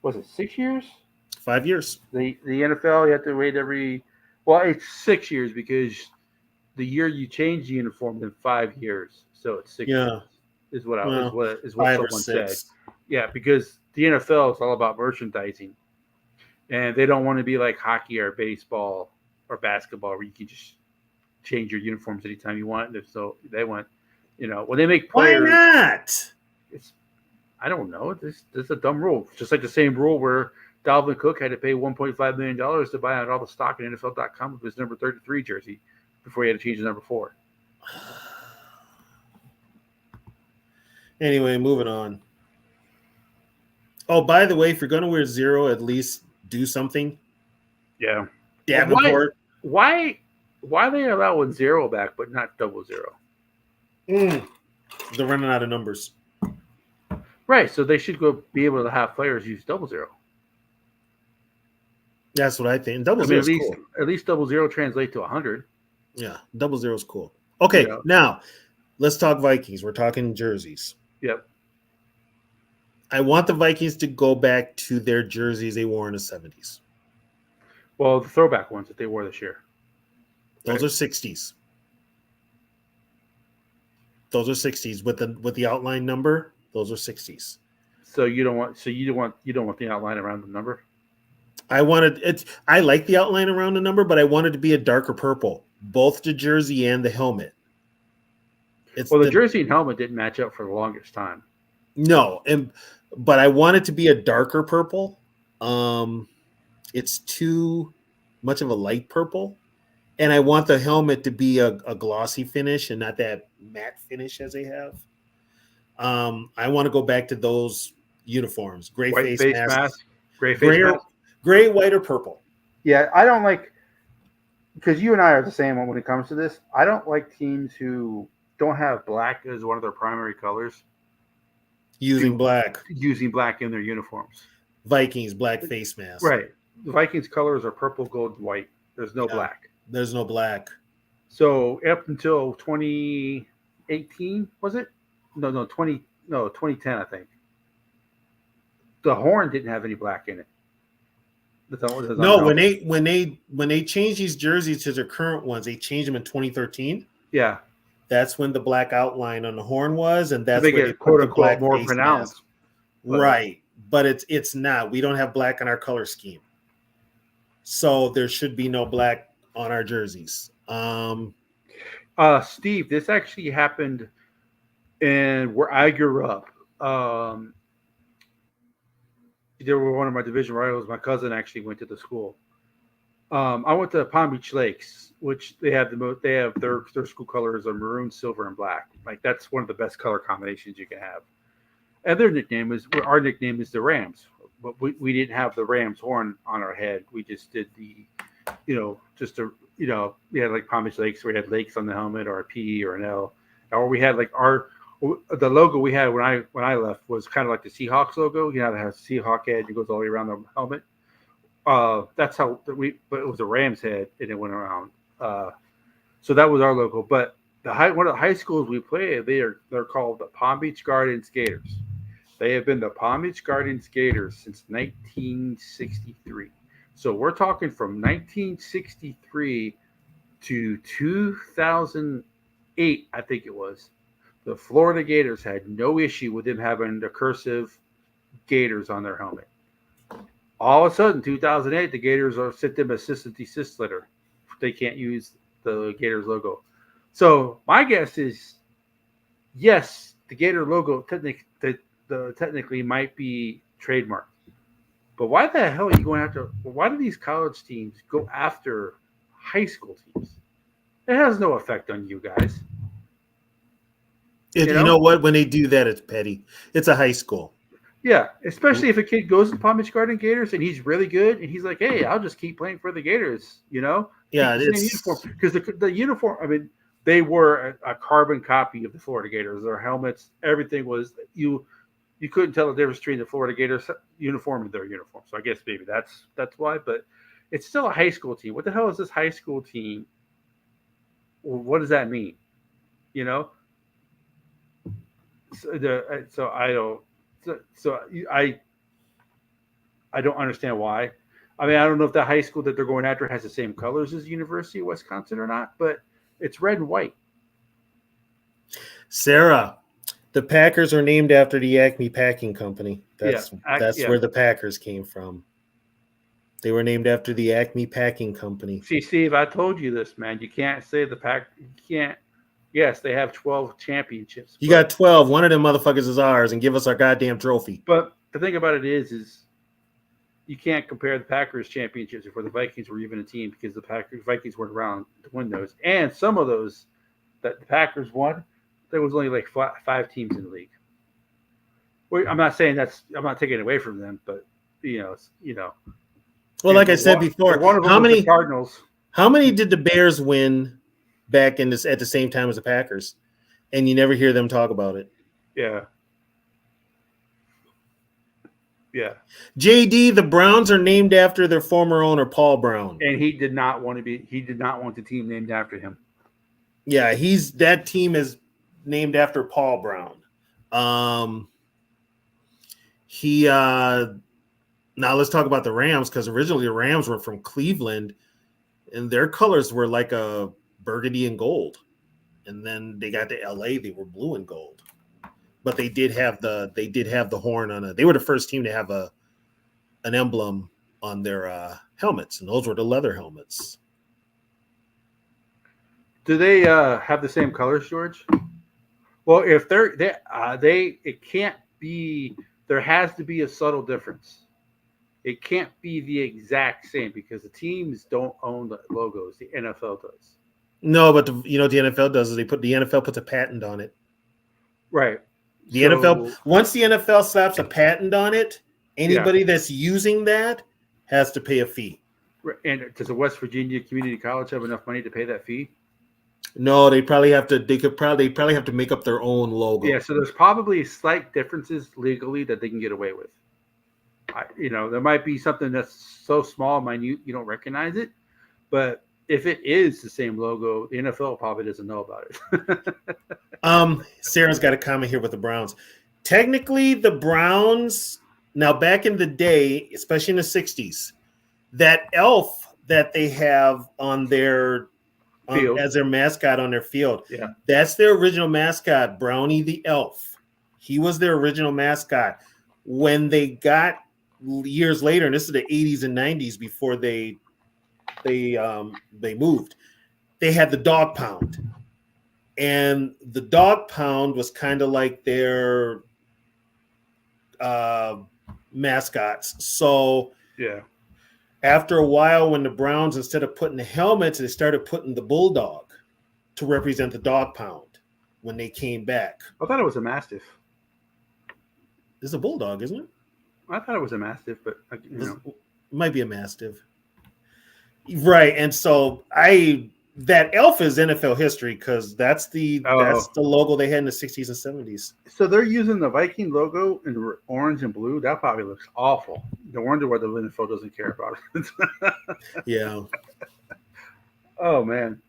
Was it 6 years? 5 years. The NFL, you have to wait it's 6 years because the year you change the uniform in 5 years, so it's 6 years. Is what someone said. Yeah, because the NFL is all about merchandising, and they don't want to be like hockey or baseball or basketball where you can just change your uniforms anytime you want. So they want, when they make players. Why not? I don't know. This is a dumb rule. Just like the same rule where Dalvin Cook had to pay $1.5 million to buy out all the stock in NFL.com with his number 33 jersey before he had to change his number 4. Anyway, moving on. Oh, by the way, if you're going to wear 0, at least do something. Yeah. Davenport. Why they allowing 0 back but not 00? They're running out of numbers. Right. So they should go be able to have players use 00. That's what I think. Double I mean, zero is cool. at least 00 translate to 100. Yeah, 00 is cool. Okay, You know? now let's talk Vikings. We're talking jerseys. Yep. I want the Vikings to go back to their jerseys they wore in the 70s. Well, the throwback ones that they wore this year. Those are 60s. Those are 60s with the outline number. Those are 60s. So you don't want the outline around the number. I like the outline around the number, but I wanted to be a darker purple, both the jersey and the helmet. The jersey and helmet didn't match up for the longest time. No, but I want it to be a darker purple. It's too much of a light purple, and I want the helmet to be a glossy finish and not that matte finish as they have. I want to go back to those uniforms: gray face mask, gray, white, or purple. Yeah, I don't like, because you and I are the same when it comes to this. I don't like teams who don't have black as one of their primary colors. Using black in their uniforms. Vikings, black face mask. Right. The Vikings colors are purple, gold, and white. There's no black. There's no black. So up until 2018, was it? No, 2010, I think. The horn didn't have any black in it. No, when they changed these jerseys to their current ones, they changed them in 2013. Yeah. That's when the black outline on the horn was, and that's they where get they quote put the unquote black more face pronounced. mask. Right. But it's not. We don't have black on our color scheme. So there should be no black on our jerseys. Steve, this actually happened in where I grew up. They were one of my division rivals. My cousin actually went to the school. I went to Palm Beach Lakes, which they have their school colors are maroon, silver, and black. Like that's one of the best color combinations you can have. And our nickname is the Rams, but we didn't have the Rams horn on our head. We just did we had like Palm Beach Lakes where we had lakes on the helmet or a P or an L, or we had like the logo we had when I left was kind of like the Seahawks logo. You know, that has a Seahawk head and it goes all the way around the helmet. That's how but it was a Rams head and it went around. So that was our logo. But one of the high schools we played, they're called the Palm Beach Gardens Gators. They have been the Palm Beach Gardens Gators since 1963. So we're talking from 1963 to 2008, I think it was. The Florida Gators had no issue with them having the cursive Gators on their helmet. All of a sudden, 2008, the Gators are sent them a cease and desist letter. They can't use the Gators logo. So my guess is, yes, the Gator logo technically might be trademarked. But why the hell are you going after? Why do these college teams go after high school teams? It has no effect on you guys. You know what? When they do that, it's petty. It's a high school. Yeah, especially if a kid goes to Palm Beach Garden Gators and he's really good and he's like, "Hey, I'll just keep playing for the Gators," you know? Yeah, it's because the uniform. I mean, they were a carbon copy of the Florida Gators. Their helmets, everything was you couldn't tell the difference between the Florida Gators uniform and their uniform. So I guess maybe that's why. But it's still a high school team. What the hell is this high school team? What does that mean? You know? So I don't. So I don't understand why. I mean, I don't know if the high school that they're going after has the same colors as the University of Wisconsin or not, but it's red and white. Sarah, the Packers are named after the Acme Packing Company. That's where the Packers came from. They were named after the Acme Packing Company. See, Steve, I told you this, man. You can't say the Pack. You can't. Yes, they have 12 championships. You got 12. One of them motherfuckers is ours, and give us our goddamn trophy. But the thing about it is you can't compare the Packers championships before the Vikings were even a team because the Vikings weren't around to win those. And some of those that the Packers won, there was only like five teams in the league. Well, I'm not saying I'm not taking it away from them, but Well, like I said before, one of them how was the many Cardinals. how many did the Bears win back in this at the same time as the Packers? And you never hear them talk about it. Yeah. Yeah. JD, the Browns are named after their former owner, Paul Brown. And he did not want the team named after him. Yeah, that team is named after Paul Brown. Now let's talk about the Rams, because originally the Rams were from Cleveland and their colors were like a burgundy and gold. And then they got to LA, they were blue and gold. But they did have the horn on it. They were the first team to have an emblem on their helmets, and those were the leather helmets. Do they have the same colors, George? Well, if it can't be. There has to be a subtle difference. It can't be the exact same because the teams don't own the logos. The NFL does. No, but what the NFL does is the NFL puts a patent on it. Right. The NFL, once the NFL slaps a patent on it, anybody that's using that has to pay a fee. And does the West Virginia Community College have enough money to pay that fee? No, they probably have to. They probably have to make up their own logo. Yeah, so there's probably slight differences legally that they can get away with. There might be something that's so small, minute, you don't recognize it. But if it is the same logo, the NFL probably doesn't know about it. Sarah's got a comment here with the Browns. Technically, the Browns, now back in the day, especially in the 60s, that elf that they have on their as their mascot on their field, that's their original mascot, Brownie the Elf. He was their original mascot. When they got years later, and this is the 80s and 90s before they moved, they had the dog pound, and the dog pound was kind of like their mascots. So after a while, when the Browns, instead of putting the helmets, they started putting the bulldog to represent the dog pound when they came back. I thought it was a mastiff. It's a bulldog, isn't it? I thought it was a mastiff, but it might be a mastiff. Right, and so that elf is NFL history because that's the logo they had in the 60s and 70s. So they're using the Viking logo in orange and blue. That probably looks awful. No wonder why the NFL doesn't care about it. Yeah. Oh man.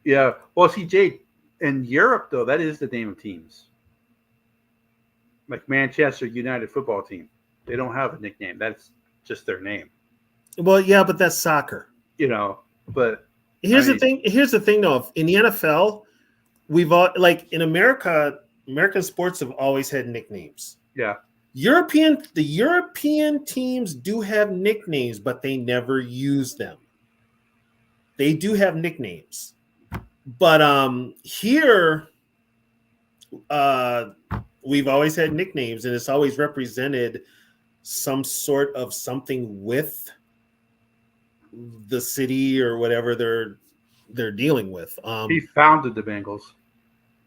Yeah. Well, see, Jay, in Europe though, that is the name of teams. Like Manchester United football team, they don't have a nickname. That's just their name. Well, yeah, but that's soccer. But here's the thing. Here's the thing, though. In the NFL, we've all in America, American sports have always had nicknames. Yeah. The European teams do have nicknames, but they never use them. They do have nicknames, but here, we've always had nicknames, and it's always represented some sort of something with the city or whatever they're dealing with. He founded the Bengals.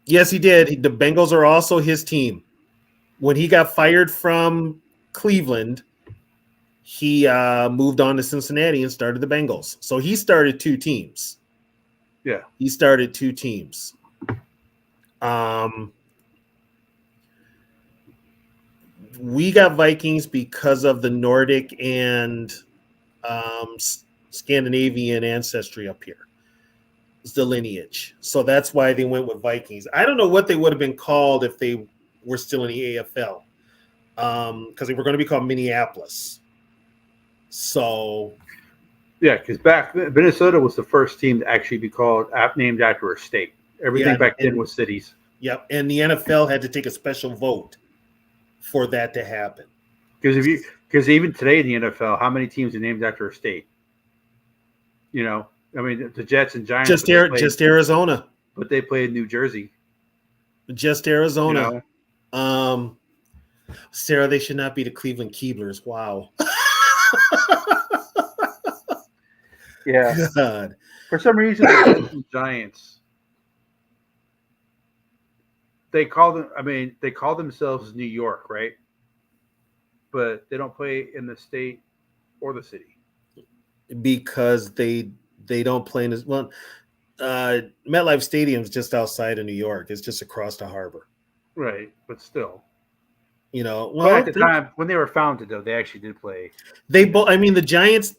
Yes, he did. The Bengals are also his team. When he got fired from Cleveland, he moved on to Cincinnati and started the Bengals. So he started two teams. Yeah. He started two teams. We got Vikings because of the Nordic and Scandinavian ancestry up here. It's the lineage. So that's why they went with Vikings. I don't know what they would have been called if they were still in the AFL, because they were going to be called Minneapolis. So, yeah, because back then, Minnesota was the first team to actually be named after a state. Everything back then was cities. Yep, and the NFL had to take a special vote for that to happen. Because even today in the NFL, how many teams are named after a state? I mean, the Jets and Giants. Just Arizona. But they play in New Jersey. Just Arizona. Sarah, they should not be the Cleveland Keeblers. Wow. Yeah. God. For some reason, the Jets and Giants they call them. I mean, they call themselves New York, right? But they don't play in the state or the city. because they don't play in as well. MetLife Stadium's just outside of New York. It's just across the harbor. Right, but still. You know, But well, at the time when they were founded, though, they actually did play. they both. I mean, the Giants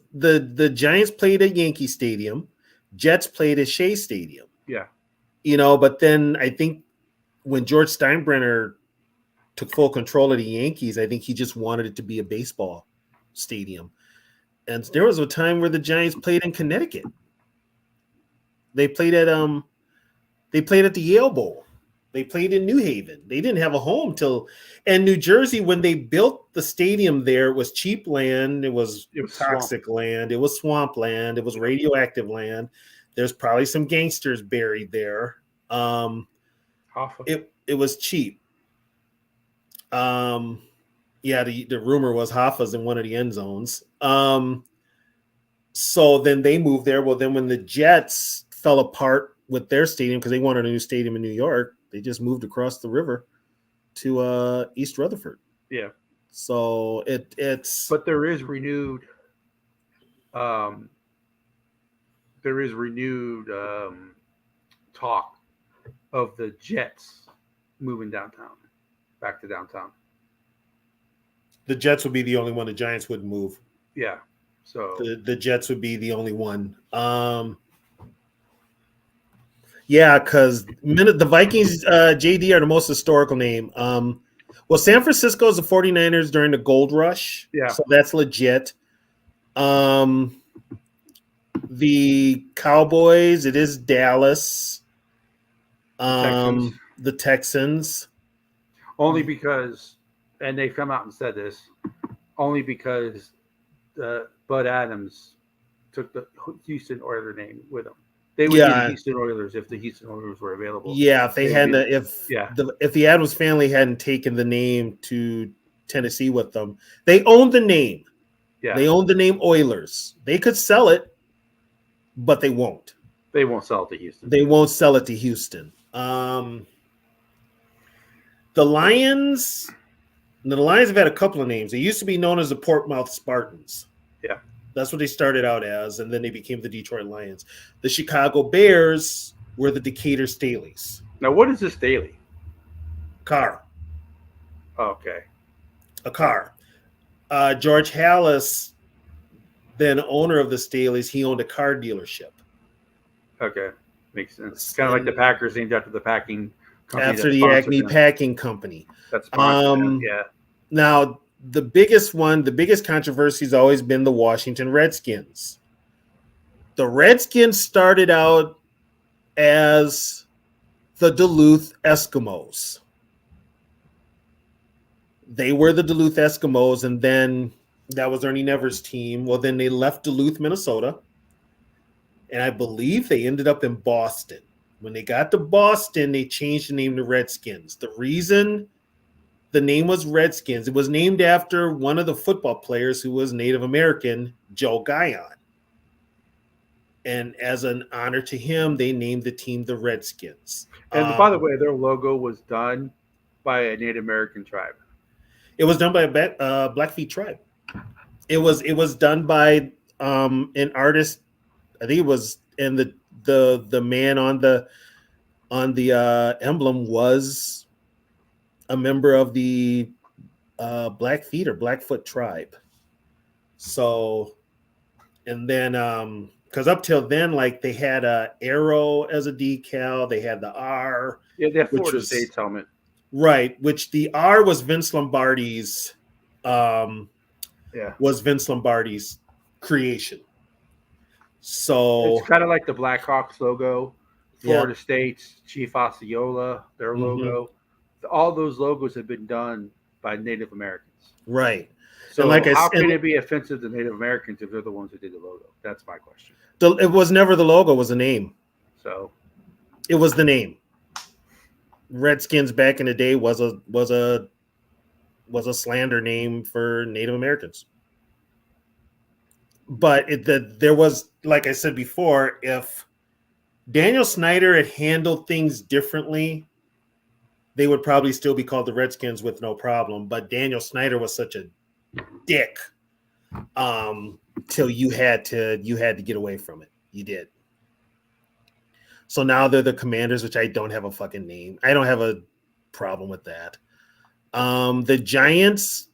played at Yankee Stadium. Jets played at Shea Stadium. Yeah. You know, but then I think when George Steinbrenner took full control of the Yankees, I think he just wanted it to be a baseball stadium. And there was a time where the Giants played in Connecticut. They played at the Yale Bowl. They played in New Haven. They didn't have a home till, and New Jersey, when they built the stadium there, it was cheap land. It was toxic land. It was swamp land. It was radioactive land. There's probably some gangsters buried there. It was cheap. Yeah, the rumor was Hoffa's in one of the end zones. So then they moved there. Well, then when the Jets fell apart with their stadium because they wanted a new stadium in New York, they just moved across the river to East Rutherford. Yeah. So it's. But there is renewed. Talk of the Jets moving back to downtown. The Jets would be the only one. The Giants wouldn't move. Yeah. So the Jets would be the only one. Yeah, because the Vikings, JD, are the most historical name. Well, San Francisco is the 49ers during the gold rush. Yeah. So that's legit. The Cowboys, it is Dallas. The Texans. Only because, and they come out and said this, only because Bud Adams took the Houston Oilers name with him. They would be the Houston Oilers if the Houston Oilers were available. Yeah, if they hadn't, if the Adams family hadn't taken the name to Tennessee with them, they owned the name. Yeah, they owned the name Oilers. They could sell it, but they won't. They won't sell it to Houston. They won't sell it to Houston. The Lions have had a couple of names. They used to be known as the Portsmouth Spartans. Yeah. That's what they started out as, and then they became the Detroit Lions. The Chicago Bears were the Decatur Staleys. Now, what is this Staley? Car. Okay. A car. George Hallis, then owner of the Staleys, he owned a car dealership. Okay. Makes sense. Kind of like the Packers named after the packing company. After the Acme Packing Company. That's sponsored yeah. Now, the biggest controversy has always been the Washington Redskins. The Redskins started out as the Duluth Eskimos. They were the Duluth Eskimos, and then that was Ernie Nevers' team. Well, then they left Duluth, Minnesota, and I believe they ended up in Boston. When they got to Boston, they changed the name to Redskins. The reason the name was Redskins, it was named after one of the football players who was Native American, Joe Guyon. And as an honor to him, they named the team the Redskins. And by the way, their logo was done by a Native American tribe. It was done by a Blackfeet tribe. It was done by an artist. I think it was, and the man on the emblem was a member of the Blackfeet or Blackfoot tribe. So, and then because up till then, like they had a arrow as a decal, they had the R. Yeah, they had Florida State's helmet. Right, which the R was Vince Lombardi's. Was Vince Lombardi's creation. So it's kind of like the Blackhawks logo, Florida State's Chief Osceola, their logo. All those logos have been done by Native Americans. Right. So how can it be offensive to Native Americans if they're the ones who did the logo? That's my question. It was never the logo, it was the name. So it was the name. Redskins back in the day was a slander name for Native Americans. But there was, like I said before, if Daniel Snyder had handled things differently, they would probably still be called the Redskins with no problem. But Daniel Snyder was such a dick till you had to get away from it. You did. So now they're the Commanders, which I don't have a fucking name. I don't have a problem with that. The Giants,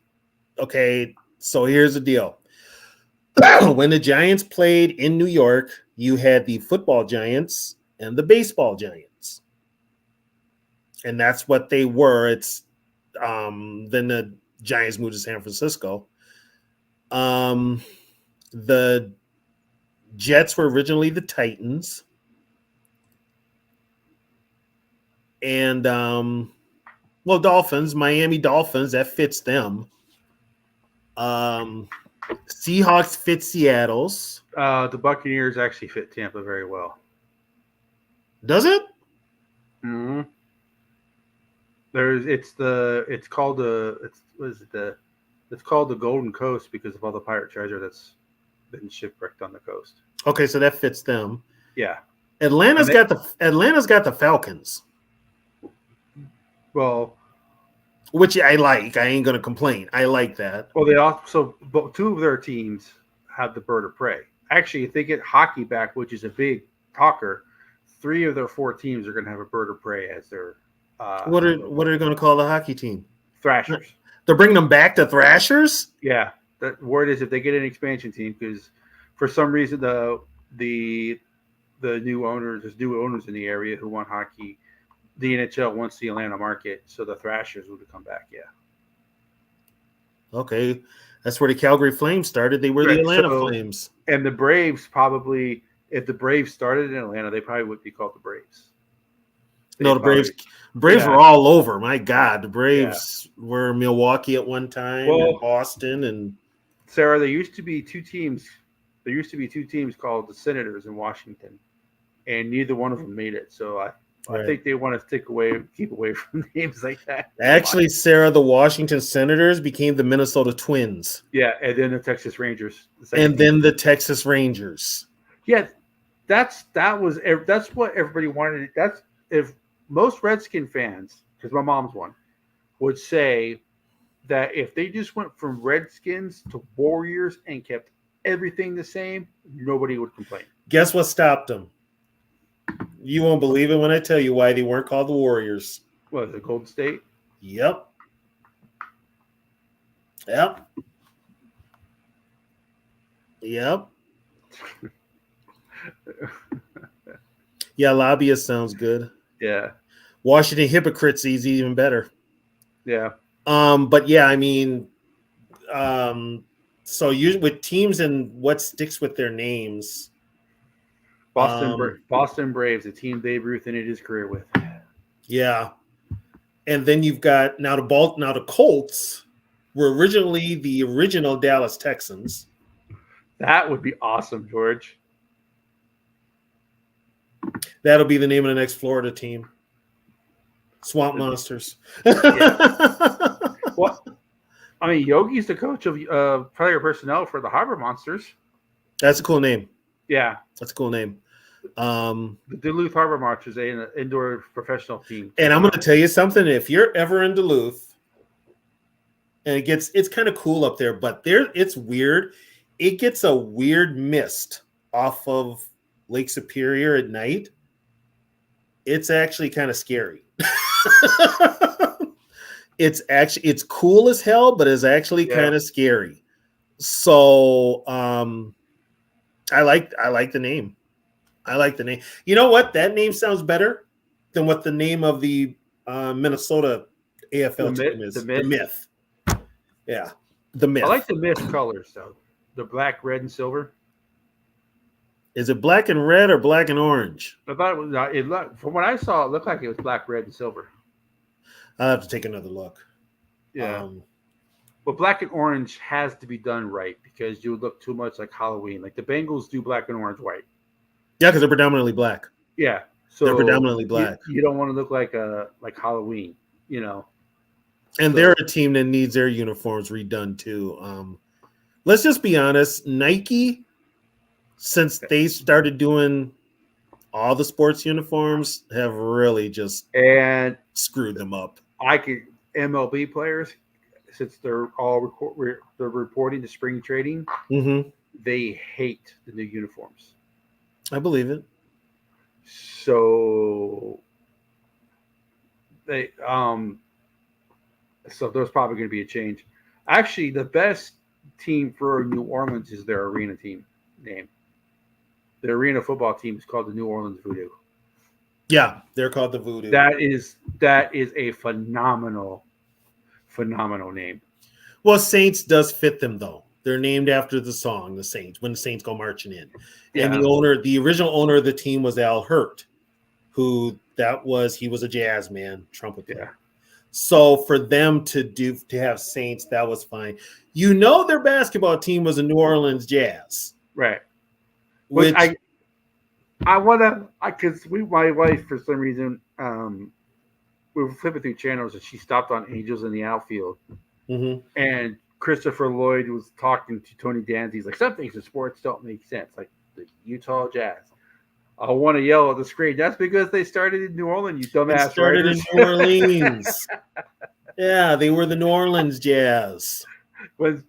okay, so here's the deal. When the Giants played in New York, you had the football Giants and the baseball Giants. And that's what they were. It's then the Giants moved to San Francisco. The Jets were originally the Titans. And Dolphins, Miami Dolphins, that fits them. Seahawks fit Seattle's. The Buccaneers actually fit Tampa very well. Does it? Mm-hmm. It's called the Golden Coast because of all the pirate treasure that's been shipwrecked on the coast. Okay, so that fits them. Yeah. Atlanta's got the Falcons. Well, which I like. I ain't gonna complain. I like that. Well, they also two of their teams have the bird of prey. Actually, if they get hockey back, which is a big talker, 3 of their 4 teams are going to have a bird of prey as their. What are they going to call the hockey team? Thrashers. They're bringing them back to Thrashers. Yeah, the word is if they get an expansion team, because for some reason the new owners, there's new owners in the area who want hockey. The NHL wants the Atlanta market, so the Thrashers would come back. Yeah. Okay, that's where the Calgary Flames started. They were the Atlanta Flames. And the Braves probably, if the Braves started in Atlanta, they probably would be called the Braves. The Braves were all over. My God, the Braves were Milwaukee at one time, and Boston, and Sarah. There used to be 2 teams. There used to be 2 teams called the Senators in Washington, and neither one of them made it. So I think they want to keep away from names like that. Actually, Sarah, the Washington Senators became the Minnesota Twins. Yeah, and then the Texas Rangers. The Texas Rangers. Yeah, that's what everybody wanted. That's if most Redskin fans, because my mom's one, would say that if they just went from Redskins to Warriors and kept everything the same, nobody would complain. Guess what stopped them? You won't believe it when I tell you why they weren't called the Warriors. What, the Golden State? Yep. Yeah, lobbyist sounds good. Yeah. Washington Hypocrites is even better. Yeah. But yeah, I mean, so you with teams and what sticks with their names. Boston Braves, a team Babe Ruth ended his career with. Yeah, and then you've got now the Colts were originally the original Dallas Texans. That would be awesome, George. That'll be the name of the next Florida team. Swamp Monsters. Well, I mean, Yogi's the coach of player personnel for the Harbor Monsters. That's a cool name. Yeah, that's a cool name. The Duluth Harbor Monsters, an indoor professional team. And I'm going to tell you something. If you're ever in Duluth, and it's kind of cool up there, but it's weird. It gets a weird mist off of Lake Superior at night. It's actually kind of scary. It's cool as hell, but it's actually kind of scary. So I like the name. I like the name. You know what? That name sounds better than what the name of the Minnesota AFL team is. The Myth. Yeah, the Myth. I like the Myth colors though. The black, red, and silver. Is it black and red or black and orange? I thought it was. From what I saw, it looked like it was black, red, and silver. I'll have to take another look. Yeah. But black and orange has to be done right because you would look too much like Halloween. Like the Bengals do black and orange white. Yeah, because they're predominantly black. Yeah. So they're predominantly black. You don't want to look like Halloween, you know. And they're a team that needs their uniforms redone too. Let's just be honest. Nike, since they started doing all the sports uniforms have really just And screwed them up. MLB players, since they're they're reporting to spring trading, Mm-hmm. they hate the new uniforms. I believe it. So they so there's probably going to be a change. Actually, the best team for New Orleans is their arena team name. The arena football team is called the New Orleans Voodoo. Yeah, they're called the Voodoo. That is a phenomenal name. Well, Saints does fit them though. They're named after the song, the Saints, when the Saints go marching in. And the original owner of the team was Al Hurt, he was a jazz man, trumpet player. Yeah. So for them to have Saints, that was fine. Their basketball team was a New Orleans Jazz. Right. Which I want to, because my wife, for some reason, we were flipping through channels and she stopped on Angels in the Outfield. Mm-hmm. And Christopher Lloyd was talking to Tony Danza. He's like, some things in sports don't make sense, like the Utah Jazz. I want to yell at the screen. That's because they started in New Orleans, you dumbass. They started in New Orleans. Yeah, they were the New Orleans Jazz. When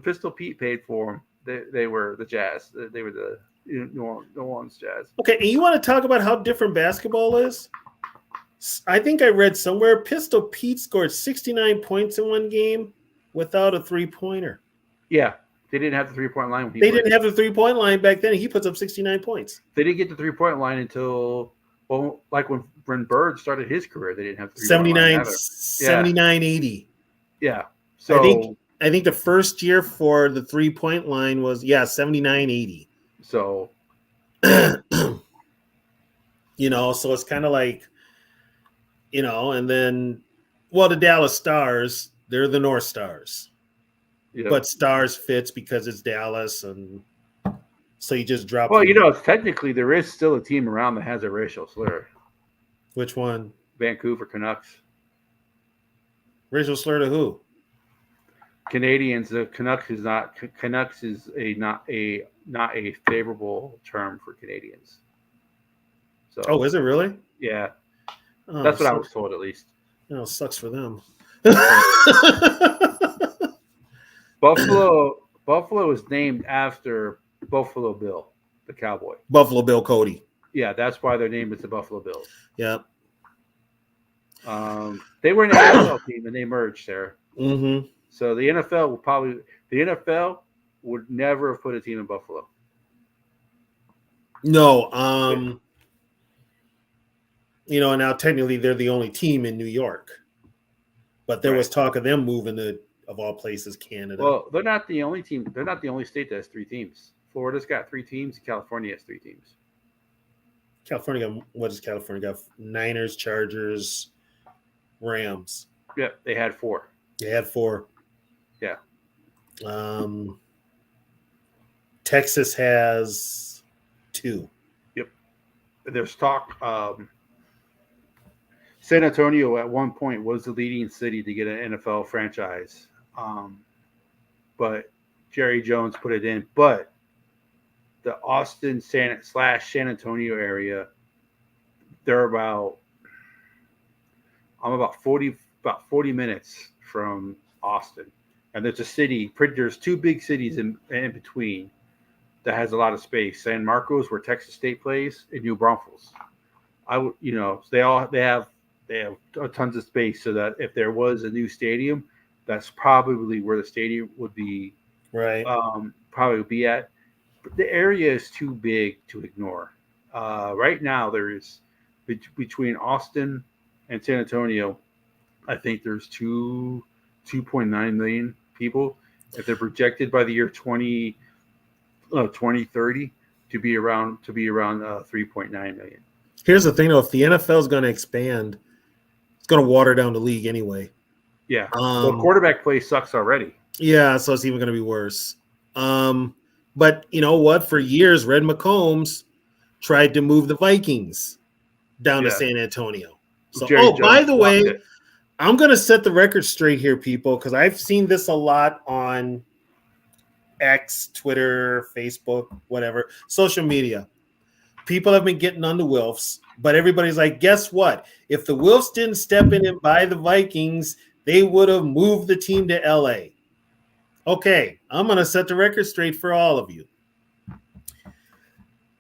Pistol Pete paid for them, they were the Jazz. They were the New Orleans Jazz. Okay, and you want to talk about how different basketball is? I think I read somewhere Pistol Pete scored 69 points in one game without a three-pointer. Yeah, they didn't have the three-point line. They didn't have the three-point line back then. He puts up 69 points. They didn't get the three-point line until, like when Bird started his career, they didn't have the 79, 80. Yeah. So I think the first year for the three-point line was 79, 80. So so it's kind of like, and then, the Dallas Stars, they're the North Stars. Yep. But Stars fits because it's Dallas, and so you just drop. Well, technically there is still a team around that has a racial slur. Which one? Vancouver Canucks. Racial slur to who? Canadians. The Canucks is not. Canucks is not a favorable term for Canadians. So. Oh, is it really? Yeah. That's what I was told, at least. Sucks for them. Buffalo is named after Buffalo Bill, the cowboy. Buffalo Bill Cody. Yeah, that's why their name is the Buffalo Bills. Yeah. They were an NFL team and they merged there. Mm-hmm. So the NFL would never have put a team in Buffalo. No. Now technically they're the only team in New York. But there was talk of them moving to, of all places, Canada. Well, they're not the only team. They're not the only state that has three teams. Florida's got three teams. California has three teams. What does California got? Niners, Chargers, Rams. Yeah, they had four. They had four. Yeah. Texas has two. Yep. There's talk. San Antonio at one point was the leading city to get an NFL franchise. But Jerry Jones put it in. But the Austin San Antonio area, I'm about 40 minutes from Austin. And there's a city, there's two big cities in between that has a lot of space. San Marcos, where Texas State plays, and New Braunfels. They have tons of space, so that if there was a new stadium, that's probably where the stadium would be. Right. Probably would be at. But the area is too big to ignore. Right now, there is between Austin and San Antonio, I think there's 2.9 million people. If they're projected by the year 2030 to be around 3.9 million. Here's the thing, though: if the NFL is going to expand, it's going to water down the league anyway. Yeah. Quarterback play sucks already. Yeah, so it's even going to be worse. But you know what? For years, Red McCombs tried to move the Vikings down to San Antonio. So, by the way, I'm going to set the record straight here, people, because I've seen this a lot on X, Twitter, Facebook, whatever, social media. people have been getting on the Wilfs, but everybody's like, guess what? If the Wilfs didn't step in and buy the Vikings, they would have moved the team to LA. Okay, I'm going to set the record straight for all of you.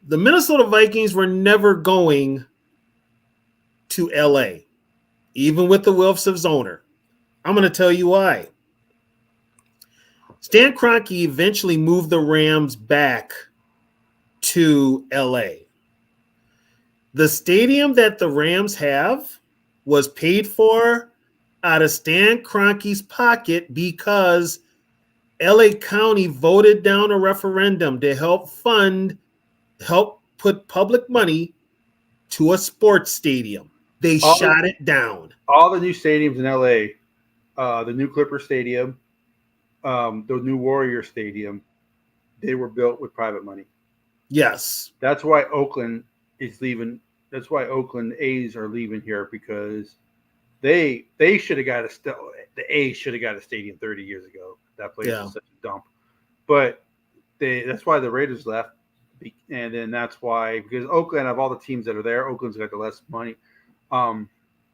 The Minnesota Vikings were never going to LA, even with the Wilfs as owner. I'm going to tell you why. Stan Kroenke eventually moved the Rams back to LA. The stadium that the Rams have was paid for out of Stan Kroenke's pocket because LA County voted down a referendum to help put public money to a sports stadium. They shot it down. All the new stadiums in LA, the new Clipper Stadium, the new Warrior Stadium, they were built with private money. Yes. That's why Oakland is leaving. That's why Oakland A's are leaving here, because they should have got the A's should have got a stadium 30 years ago. That place is such a dump. But that's why the Raiders left. And then that's why, because Oakland, of all the teams that are there, Oakland's got the less money.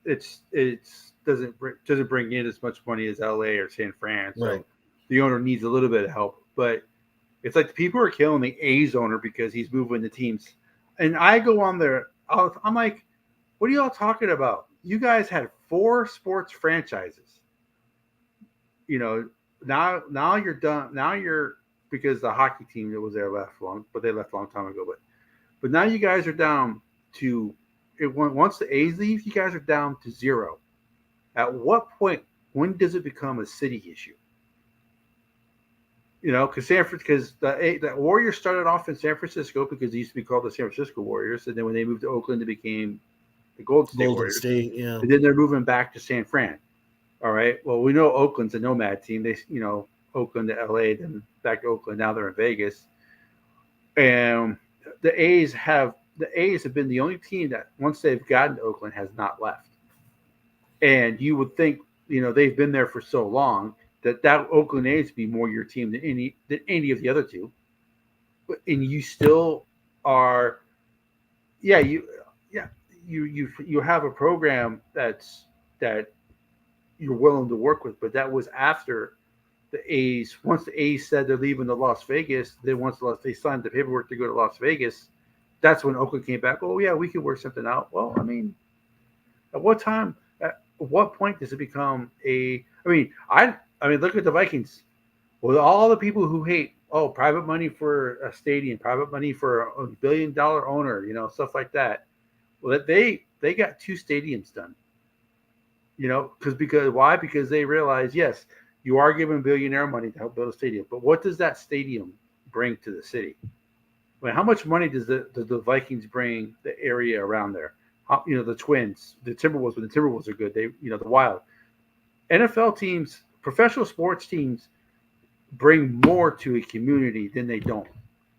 It's doesn't bring in as much money as LA or San Fran. So right. The owner needs a little bit of help. But it's like the people are killing the A's owner because he's moving the teams. And I go on there, I'm like, what are y'all talking about? You guys had 4 sports franchises. You know, now you're done. Now you're, because the hockey team that was there left long, but they left a long time ago. But now you guys are down to, once the A's leave, you guys are down to 0. At what point, when does it become a city issue? You know, because the Warriors started off in San Francisco because they used to be called the San Francisco Warriors, and then when they moved to Oakland, it became the Golden State Warriors. Yeah. And then they're moving back to San Fran. All right. Well, we know Oakland's a nomad team. They, Oakland to LA, then back to Oakland. Now they're in Vegas. And the A's have been the only team that, once they've gotten to Oakland, has not left. And you would think, they've been there for so long that Oakland A's be more your team than any of the other two. And you still are, you have a program that you're willing to work with, but that was after the A's. Once the A's said they're leaving to Las Vegas, then once they signed the paperwork to go to Las Vegas, that's when Oakland came back. Oh yeah, we could work something out. Well, I mean, at what point does it become I mean, look at the Vikings. With all the people who hate, private money for a stadium, private money for a $1 billion owner, stuff like that. Well, they got 2 stadiums done. Because why? Because they realize, yes, you are giving billionaire money to help build a stadium, but what does that stadium bring to the city? I mean, how much money does the Vikings bring the area around there? The Twins, the Timberwolves. When the Timberwolves are good, the Wild, NFL teams, professional sports teams bring more to a community than they don't.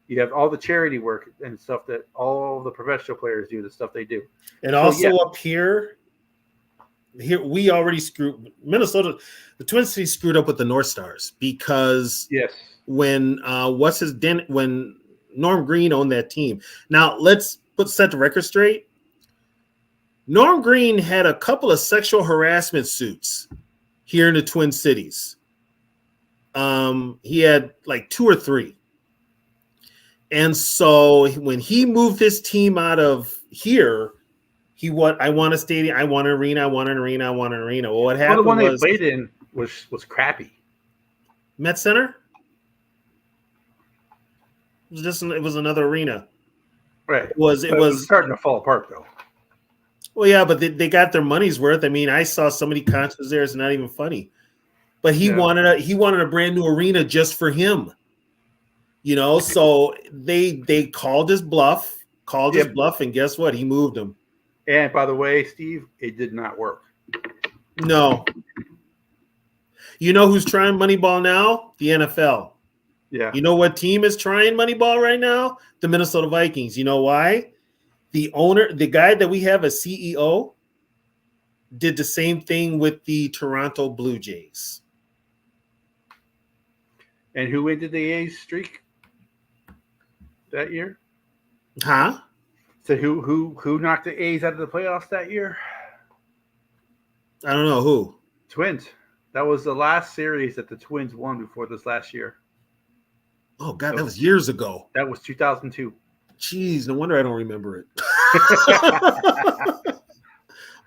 You have all the charity work and stuff that all the professional players do, the stuff they do. And so, also up here we already screwed Minnesota. The Twin Cities screwed up with the North Stars because when when Norm Green owned that team. Now let's set the record straight. Norm Green had a couple of sexual harassment suits here in the Twin Cities. He had like 2 or 3. And so when he moved his team out of here, I want a stadium, I want an arena, I want an arena, I want an arena. Well, what happened the one they played in was crappy. Met Center? It was another arena. Right. It was starting to fall apart though. Well, yeah, but they got their money's worth. I mean, I saw so many concerts there; it's not even funny. But he wanted a brand new arena just for him. So they called his bluff, and guess what? He moved him. And by the way, Steve, it did not work. No. You know who's trying Moneyball now? The NFL. Yeah. You know what team is trying Moneyball right now? The Minnesota Vikings. You know why? The owner, the guy that we have as CEO, did the same thing with the Toronto Blue Jays. And who ended the A's streak that year? Huh? So who knocked the A's out of the playoffs that year? I don't know who. Twins. That was the last series that the Twins won before this last year. Oh God, So that was years ago. that was 2002. Jeez, no wonder I don't remember it.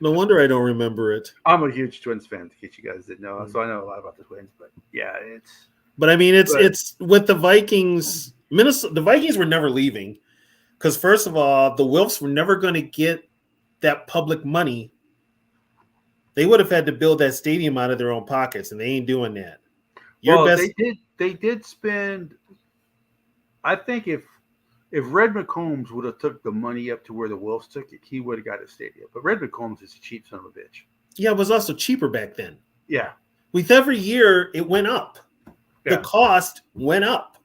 No wonder I don't remember it. I'm a huge Twins fan, in case you guys didn't know. So I know a lot about the Twins. But yeah, it's. But I mean, it's with the Vikings. Minnesota, the Vikings were never leaving because first of all, the Wilfs were never going to get that public money. They would have had to build that stadium out of their own pockets, and they ain't doing that. They did spend. I think if Red McCombs would have took the money up to where the Wolves took it, he would have got a stadium. But Red McCombs is a cheap son of a bitch. Yeah, it was also cheaper back then. Yeah. With every year, it went up. Yeah. The cost went up.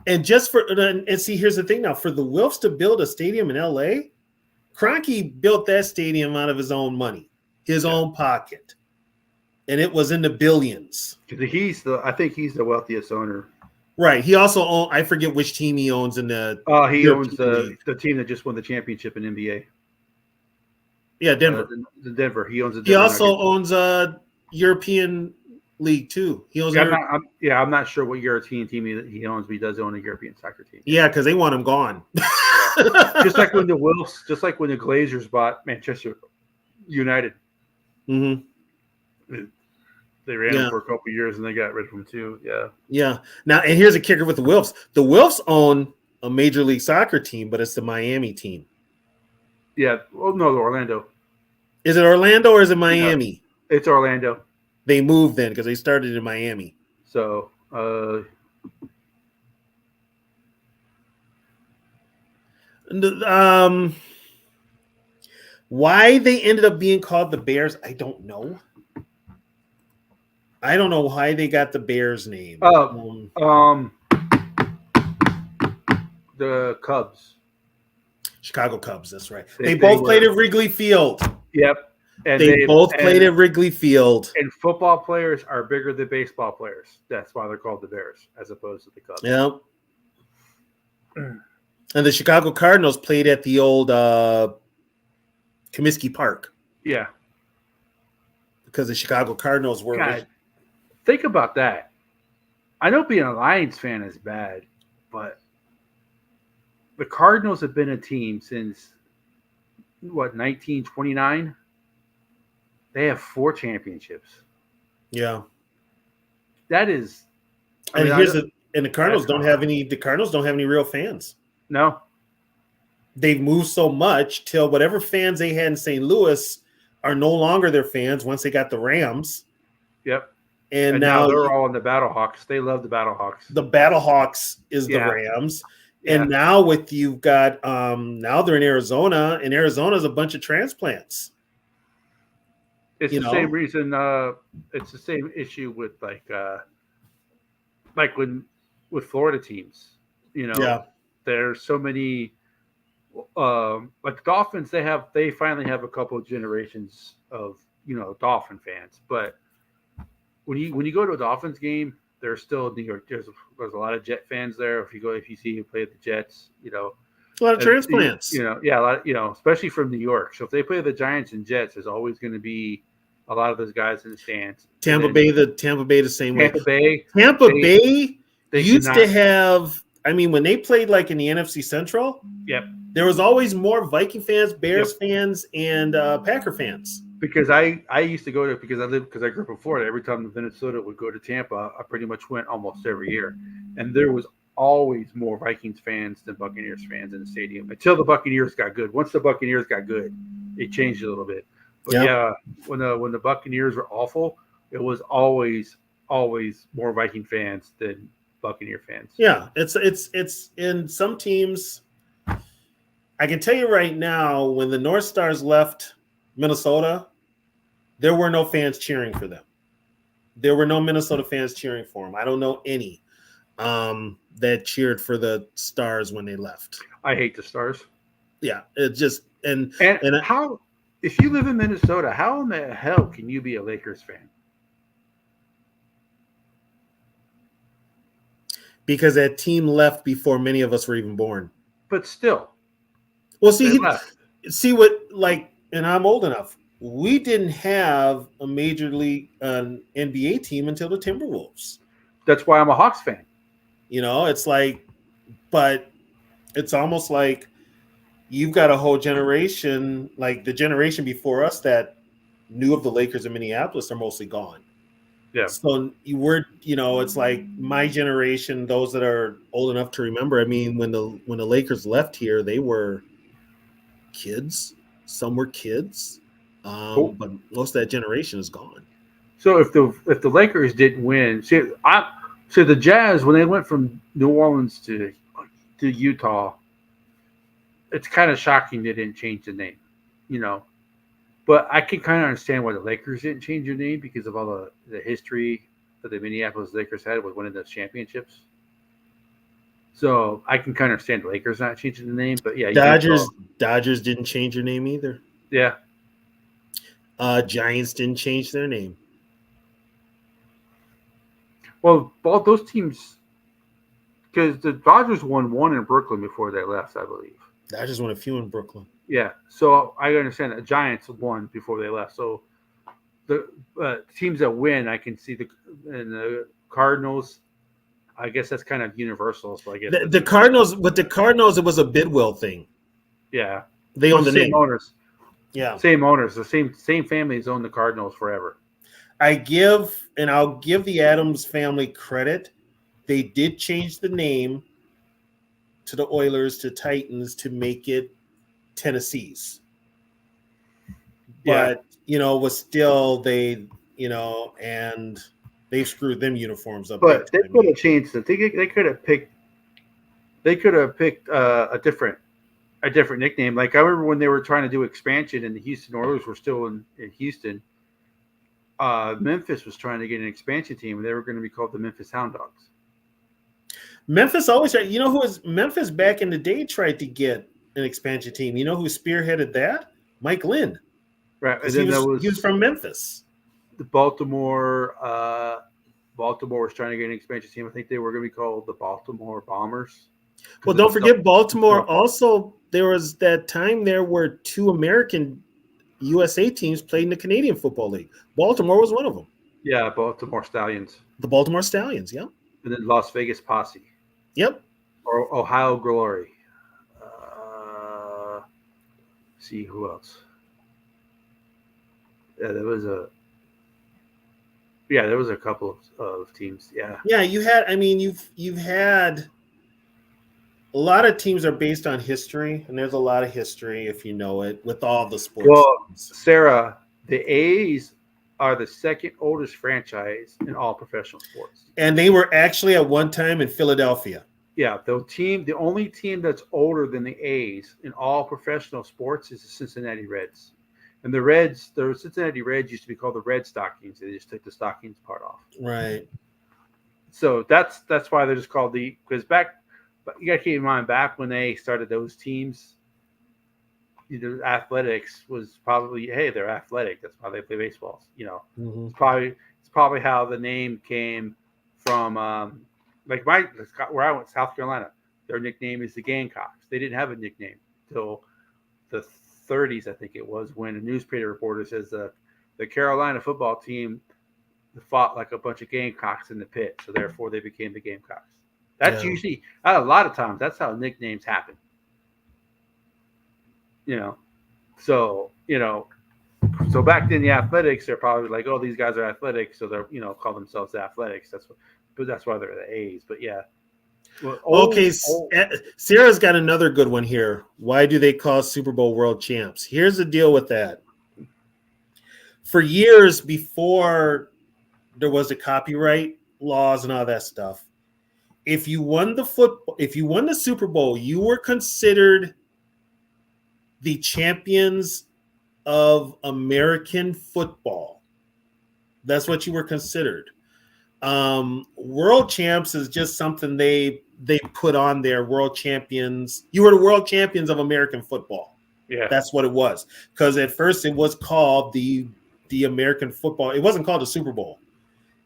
And just for and see, here's the thing now. For the Wilfs to build a stadium in LA, Kroenke built that stadium out of his own money, his own pocket. And it was in the billions. I think he's the wealthiest owner. Right. He also owns, I forget which team he owns in the he owns the team that just won the championship in NBA. Yeah, Denver. The Denver. He owns the Denver. He also owns a European league too. He owns I'm not sure what European team he owns, but he does own a European soccer team. Yeah, because they want him gone. Just like when the Glazers bought Manchester United. Mm-hmm. They ran him for a couple of years and they got rid of him too. Yeah. Yeah. Now, and here's a kicker with the Wilfs. The Wilfs own a Major League Soccer team, but it's the Miami team. Yeah. Well, no, Orlando. Is it Orlando or is it Miami? No, it's Orlando. They moved then because they started in Miami. So, why they ended up being called the Bears, I don't know. I don't know why they got the Bears name. The Cubs. Chicago Cubs, that's right. They both played at Wrigley Field. Yep. And they both played at Wrigley Field. And football players are bigger than baseball players. That's why they're called the Bears as opposed to the Cubs. Yep. And the Chicago Cardinals played at the old Comiskey Park. Yeah. Because the Chicago Cardinals were. God, think about that. I know being a Lions fan is bad, but the Cardinals have been a team since, 1929? They have 4 championships. Yeah. That is. The Cardinals don't have any. The Cardinals don't have any real fans. No. They've moved so much till whatever fans they had in St. Louis are no longer their fans once they got the Rams. Yep. And now they're all in the Battlehawks. They love the Battlehawks. The Battlehawks is the Rams. Yeah. And now you've got now they're in Arizona, and Arizona's a bunch of transplants. It's the same reason. It's the same issue with with Florida teams. There's so many. Like Dolphins, they finally have a couple of generations of Dolphin fans. But when you go to a Dolphins game, there's still New York. There's a lot of Jet fans there. If you see you play at the Jets, a lot of transplants. A lot. Especially from New York. So if they play the Giants and Jets, there's always going to be a lot of those guys in the stands. Tampa Bay the same way. Tampa Bay used to have. I mean, when they played like in the NFC Central, yep, there was always more Viking fans, Bears fans, and Packer fans. Because I used to go to because I grew up in Florida. Every time Minnesota would go to Tampa, I pretty much went almost every year, and there was always more Vikings fans than Buccaneers fans in the stadium until the Buccaneers got good. Once the Buccaneers got good, it changed a little bit. But when the Buccaneers were awful, it was always more Viking fans than Buccaneer fans. Yeah, it's in some teams. I can tell you right now, when the North Stars left Minnesota, there were no fans cheering for them. There were no Minnesota fans cheering for them. I don't know any that cheered for the Stars when they left. I hate the Stars. Yeah, it just and how if you live in Minnesota, how in the hell can you be a Lakers fan? Because that team left before many of us were even born. But still. Well, They see, left. and I'm old enough. We didn't have a major league NBA team until the Timberwolves. That's why I'm a Hawks fan. It's like, but it's almost like you've got a whole generation, like the generation before us that knew of the Lakers in Minneapolis are mostly gone. Yeah. So it's like my generation, those that are old enough to remember. I mean, when the Lakers left here, they were kids. Some were kids, Cool. but most of that generation is gone. So if the Lakers didn't win, so the Jazz when they went from New Orleans to Utah, it's kind of shocking they didn't change the name, you know. But I can kind of understand why the Lakers didn't change their name because of all the history that the Minneapolis Lakers had with winning those championships. So I can kind of understand the Lakers not changing the name, but yeah, Dodgers didn't change their name either. Yeah. Giants didn't change their name. Well, both those teams, because the Dodgers won one in Brooklyn before they left, I believe. Dodgers won a few in Brooklyn. Yeah, so I understand that Giants won before they left. So the teams that win, I can see the Cardinals. I guess that's kind of universal. So I guess the Cardinals, it was a Bidwell thing. Yeah, they own the same name. Owners. Yeah, same owners. The same families own the Cardinals forever. I'll give the Adams family credit. They did change the name to the Oilers to Titans to make it Tennessee's. But was still and they screwed them uniforms up. But they could have changed it. They could have picked. They could have picked a different nickname. Like I remember when they were trying to do expansion, and the Houston Oilers were still in Houston. Memphis was trying to get an expansion team, and they were going to be called the Memphis Hound Dogs. Memphis always tried. You know who was Memphis back in the day tried to get an expansion team? You know who spearheaded that? Mike Lynn. Right. And he then was from Memphis. The Baltimore was trying to get an expansion team. I think they were going to be called the Baltimore Bombers. Well, don't forget Baltimore. Also, there was that time there where two American USA teams played in the Canadian Football League. Baltimore was one of them. Yeah, Baltimore Stallions. The Baltimore Stallions, yeah. And then Las Vegas Posse. Yep. Or Ohio Glory. See who else? Yeah, there was a couple of teams. Yeah. Yeah, you've had a lot of teams are based on history, and there's a lot of history if you know it with all the sports. Well, Sarah, the A's are the second oldest franchise in all professional sports. And they were actually at one time in Philadelphia. Yeah, the only team that's older than the A's in all professional sports is the Cincinnati Reds. And the Cincinnati Reds used to be called the Red Stockings. They just took the stockings part off. Right. So that's why they're just called because you got to keep in mind, back when they started those teams, athletics was probably, hey, they're athletic. That's why they play baseballs. Mm-hmm. It's probably how the name came from. Where I went, South Carolina, their nickname is the Gamecocks. They didn't have a nickname till the 30s, I think it was, when a newspaper reporter says the Carolina football team fought like a bunch of Gamecocks in the pit, so therefore they became the Gamecocks. That's usually, a lot of times, that's how nicknames happen. So back then the athletics, they're probably like, oh, these guys are athletic, so they're call themselves the Athletics. That's why they're the A's. But yeah. Well, Sarah's got another good one here. Why do they call Super Bowl world champs? Here's the deal with that. For years before there was the copyright laws and all that stuff, if you won the Super Bowl, you were considered the champions of American football. That's what you were considered. World champs is just something they put on there. World champions. You were the world champions of American football. Yeah, that's what it was. Because at first it was called the American football. It wasn't called the Super Bowl.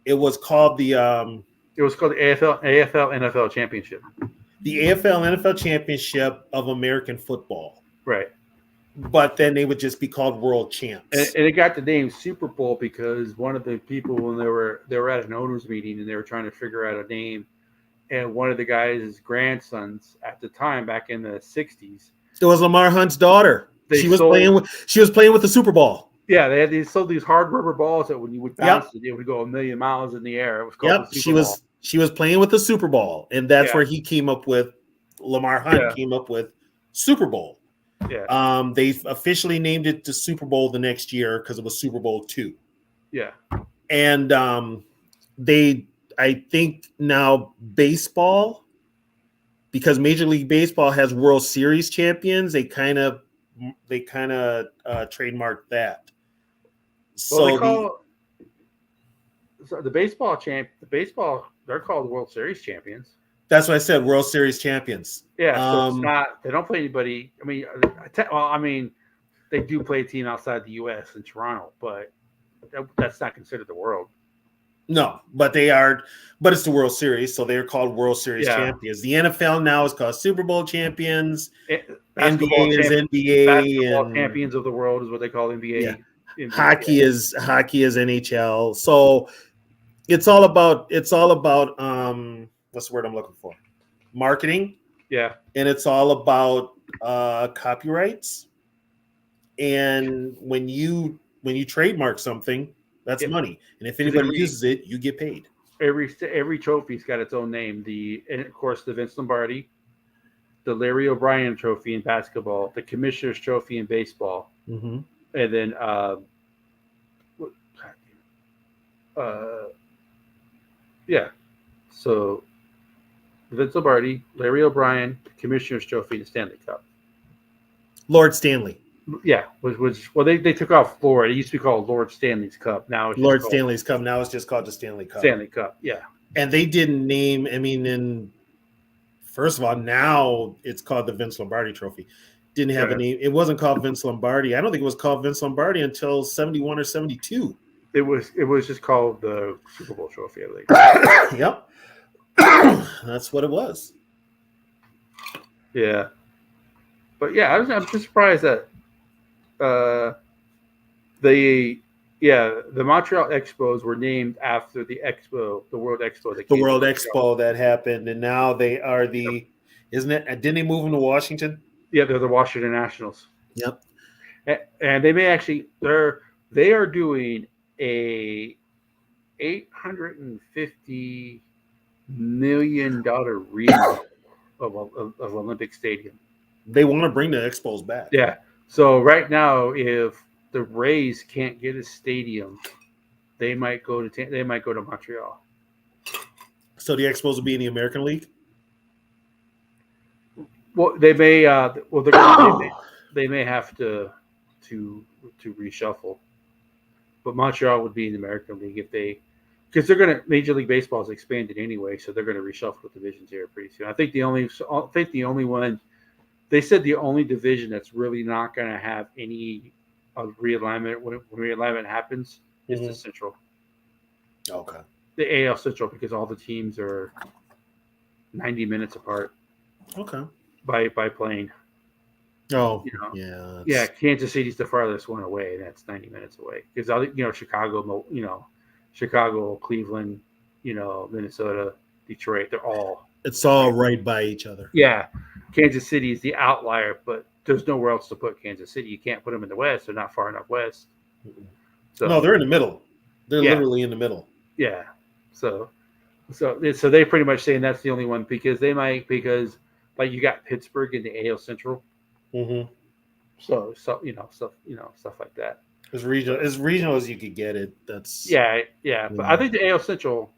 It was called the AFL NFL championship. The AFL NFL championship of American football. Right. but then they would just be called world champs. And it got the name Super Bowl because one of the people when they were at an owners meeting and they were trying to figure out a name, and one of the guys' grandsons at the time back in the '60s. It was Lamar Hunt's daughter. She was playing with the Super Bowl. Yeah, they sold these hard rubber balls that when you would bounce it would go a million miles in the air. It was called the Super Ball. She was playing with the Super Bowl, and that's where he came up with Lamar Hunt came up with Super Bowl. Yeah. They officially named it the Super Bowl the next year because it was Super Bowl II. Yeah. And I think now baseball, because Major League Baseball has World Series champions, they kind of trademarked that. Well, the baseball they're called World Series champions. That's what I said, World Series champions. Yeah, so it's not. They don't play anybody. I mean, they do play a team outside the U.S. in Toronto, but that's not considered the world. No, but they are. But it's the World Series, so they're called World Series champions. The NFL now is called Super Bowl champions. NBA is NBA. Basketball champions of the world is what they call NBA. Yeah. NBA. Hockey is NHL. So it's all about what's the word I'm looking for? Marketing. Yeah. And it's all about copyrights. And when you trademark something, that's money. And if anybody uses it, you get paid. Every trophy's got its own name. And of course the Vince Lombardi, the Larry O'Brien Trophy in basketball, the Commissioner's Trophy in baseball, and then so Vince Lombardi, Larry O'Brien, the Commissioner's Trophy, and the Stanley Cup. Lord Stanley. Yeah, they took off Lord. It used to be called Lord Stanley's Cup. Now it's Lord Stanley's Cup. Now it's just called the Stanley Cup. Stanley Cup, yeah. And they didn't name. First of all, now it's called the Vince Lombardi Trophy. Didn't have a name. It wasn't called Vince Lombardi. I don't think it was called Vince Lombardi until 71 or 72. It was just called the Super Bowl Trophy, I think. Yep. That's what it was. Yeah. But yeah, I'm just surprised that the Montreal Expos were named after the World Expo. The World Expo that happened, and now they are isn't it? Didn't they move them to Washington? Yeah, they're the Washington Nationals. Yep. And they may actually they are doing a $850 million remodel of Olympic Stadium. They want to bring the Expos back. Yeah. So right now, if the Rays can't get a stadium, they might go to Montreal. So the Expos will be in the American League. Well, they may. They may have to reshuffle, but Montreal would be in the American League because they're going to. Major League Baseball is expanded anyway, so they're going to reshuffle the divisions here pretty soon. I think the only one. They said the only division that's really not going to have any realignment when realignment happens is the Central. Okay. The AL Central, because all the teams are 90 minutes apart. Okay. By plane. Oh, yeah. Kansas City's the farthest one away, and that's 90 minutes away. Because Chicago, Cleveland, Minnesota, Detroit, they're all. It's all right by each other. Yeah. Kansas City is the outlier, but there's nowhere else to put Kansas City. You can't put them in the West. They're not far enough west. So, no, they're in the middle. They're literally in the middle. Yeah. So they're pretty much saying that's the only one because like you got Pittsburgh in the AL Central. Mm-hmm. So stuff like that. As regional as you could get it. That's yeah. But I think the AL Central.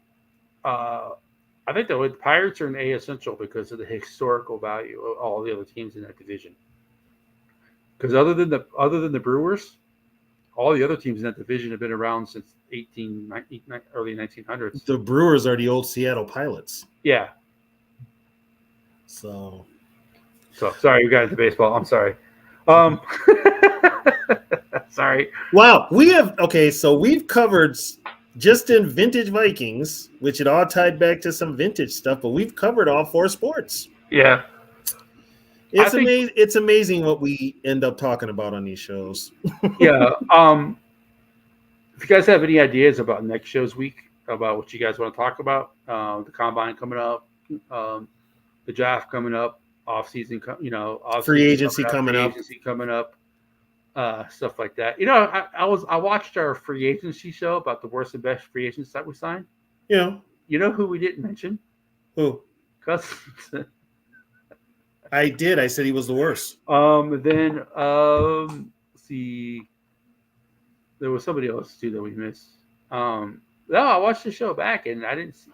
I think the Pirates are in the AL Central because of the historical value of all the other teams in that division. Because other than the Brewers, all the other teams in that division have been around since early 1900s. The Brewers are the old Seattle Pilots. Yeah. So sorry, we got into baseball. I'm sorry. Sorry. Wow, so we've covered. Just in Vintage Vikings, which it all tied back to some vintage stuff, but we've covered all four sports. Yeah. I think, It's amazing what we end up talking about on these shows. yeah. If you guys have any ideas about next show's week, about what you guys want to talk about, the combine coming up, the draft coming up, off season, off Free season agency free coming up. agency coming up, stuff like that. I watched our free agency show about the worst and best free agents that we signed. Yeah. You know who we didn't mention? Who? Cousins. I did. I said he was the worst. Then let's see, there was somebody else too that we missed. No, I watched the show back and I didn't see.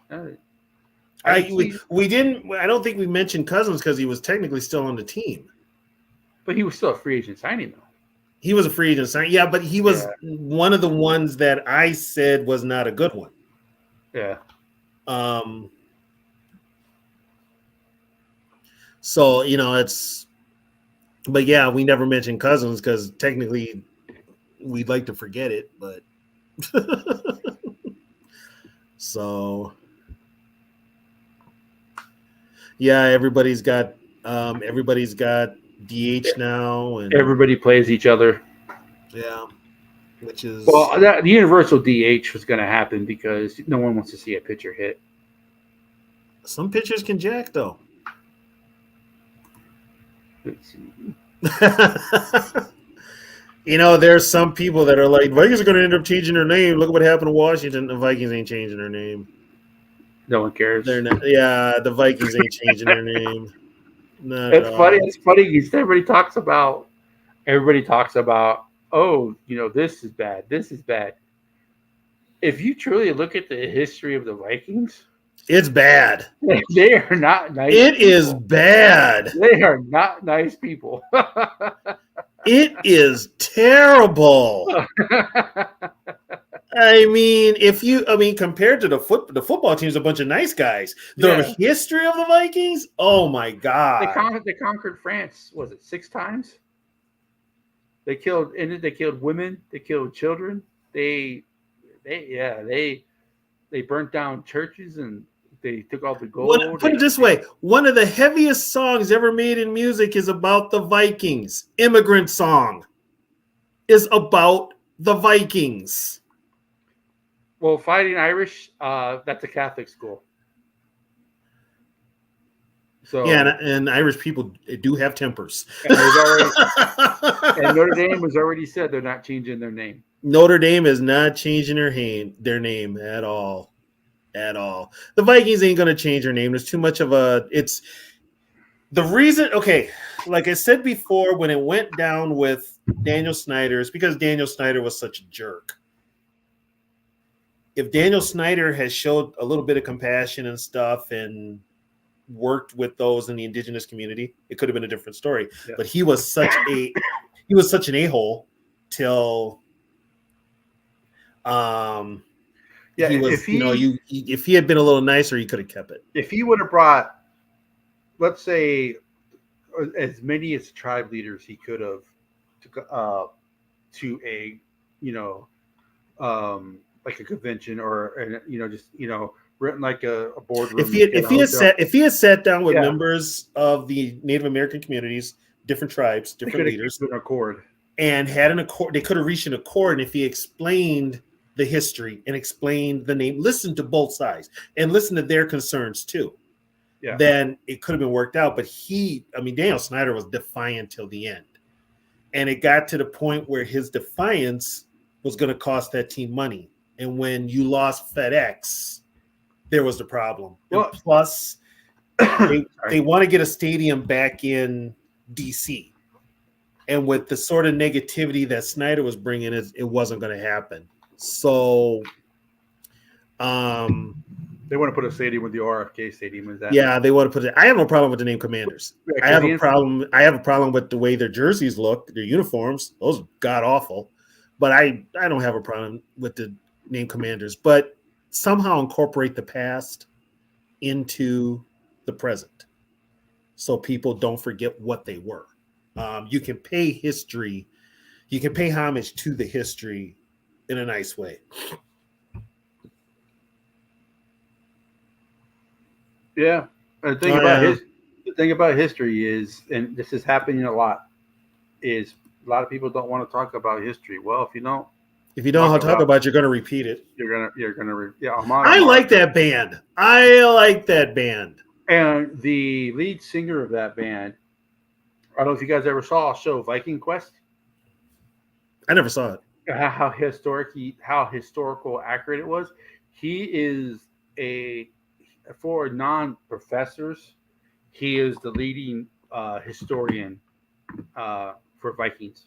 We didn't. I don't think we mentioned Cousins because he was technically still on the team. But he was still a free agent signing though. He was a free agent signing. Yeah, but he was one of the ones that I said was not a good one. Yeah. So it's. But yeah, we never mentioned Cousins because technically we'd like to forget it, but so yeah, everybody's got DH now, and everybody plays each other. Yeah, which is the universal DH was going to happen because no one wants to see a pitcher hit. Some pitchers can jack though. There's some people that are like, Vikings are going to end up changing their name. Look at what happened to Washington. The Vikings ain't changing their name. No one cares. They're not. Yeah, the Vikings ain't changing their name. It's funny. It's funny because everybody talks about. Oh, this is bad. This is bad. If you truly look at the history of the Vikings, it's bad. They are not nice. It is bad. They are not nice people. It is terrible. I mean, compared to the football team's a bunch of nice guys. The history of the Vikings, oh my God. They conquered France, was it 6 times? They killed women, they killed children. They burnt down churches and they took all the gold. Put it this way, one of the heaviest songs ever made in music is about the Vikings. Immigrant Song is about the Vikings. Well, Fighting Irish, that's a Catholic school. So yeah, and Irish people do have tempers. And Notre Dame has already said they're not changing their name. Notre Dame is not changing their name at all. At all. The Vikings ain't going to change their name. There's too much of it's the reason. Okay, like I said before, when it went down with Daniel Snyder, it's because Daniel Snyder was such a jerk. If Daniel Snyder has showed a little bit of compassion and stuff and worked with those in the indigenous community, it could have been a different story. Yeah. But he was such an a-hole till yeah, he was, if he had been a little nicer, he could have kept it. If he would have brought, let's say, as many as tribe leaders he could have to a, like a convention or written like a boardroom. If he had sat down with members of the Native American communities, different tribes, different leaders, an accord, and had an accord, they could have reached an accord. And if he explained the history and explained the name, listen to both sides and listen to their concerns too, then it could have been worked out. But Daniel Snyder was defiant till the end. And it got to the point where his defiance was going to cost that team money. And when you lost FedEx, there was the problem. Well, and plus, they want to get a stadium back in D.C. And with the sort of negativity that Snyder was bringing, it wasn't going to happen. So, they want to put a stadium with the RFK stadium. Is that? Yeah, they want to put it. I have no problem with the name Commanders. I have a problem with the way their jerseys look, their uniforms. Those are god awful. But I don't have a problem with the name Commanders. But somehow incorporate the past into the present, so people don't forget what they were. You can pay history. You can pay homage to the history in a nice way. Yeah, and think about The thing about history is, and this is happening a lot, is a lot of people don't want to talk about history. Well, if you don't talk about, you're going to repeat it. Yeah. I like that band. And the lead singer of that band, I don't know if you guys ever saw a show, Viking Quest. I never saw it. How historical accurate it was. He is for non-professors, he is the leading historian for Vikings.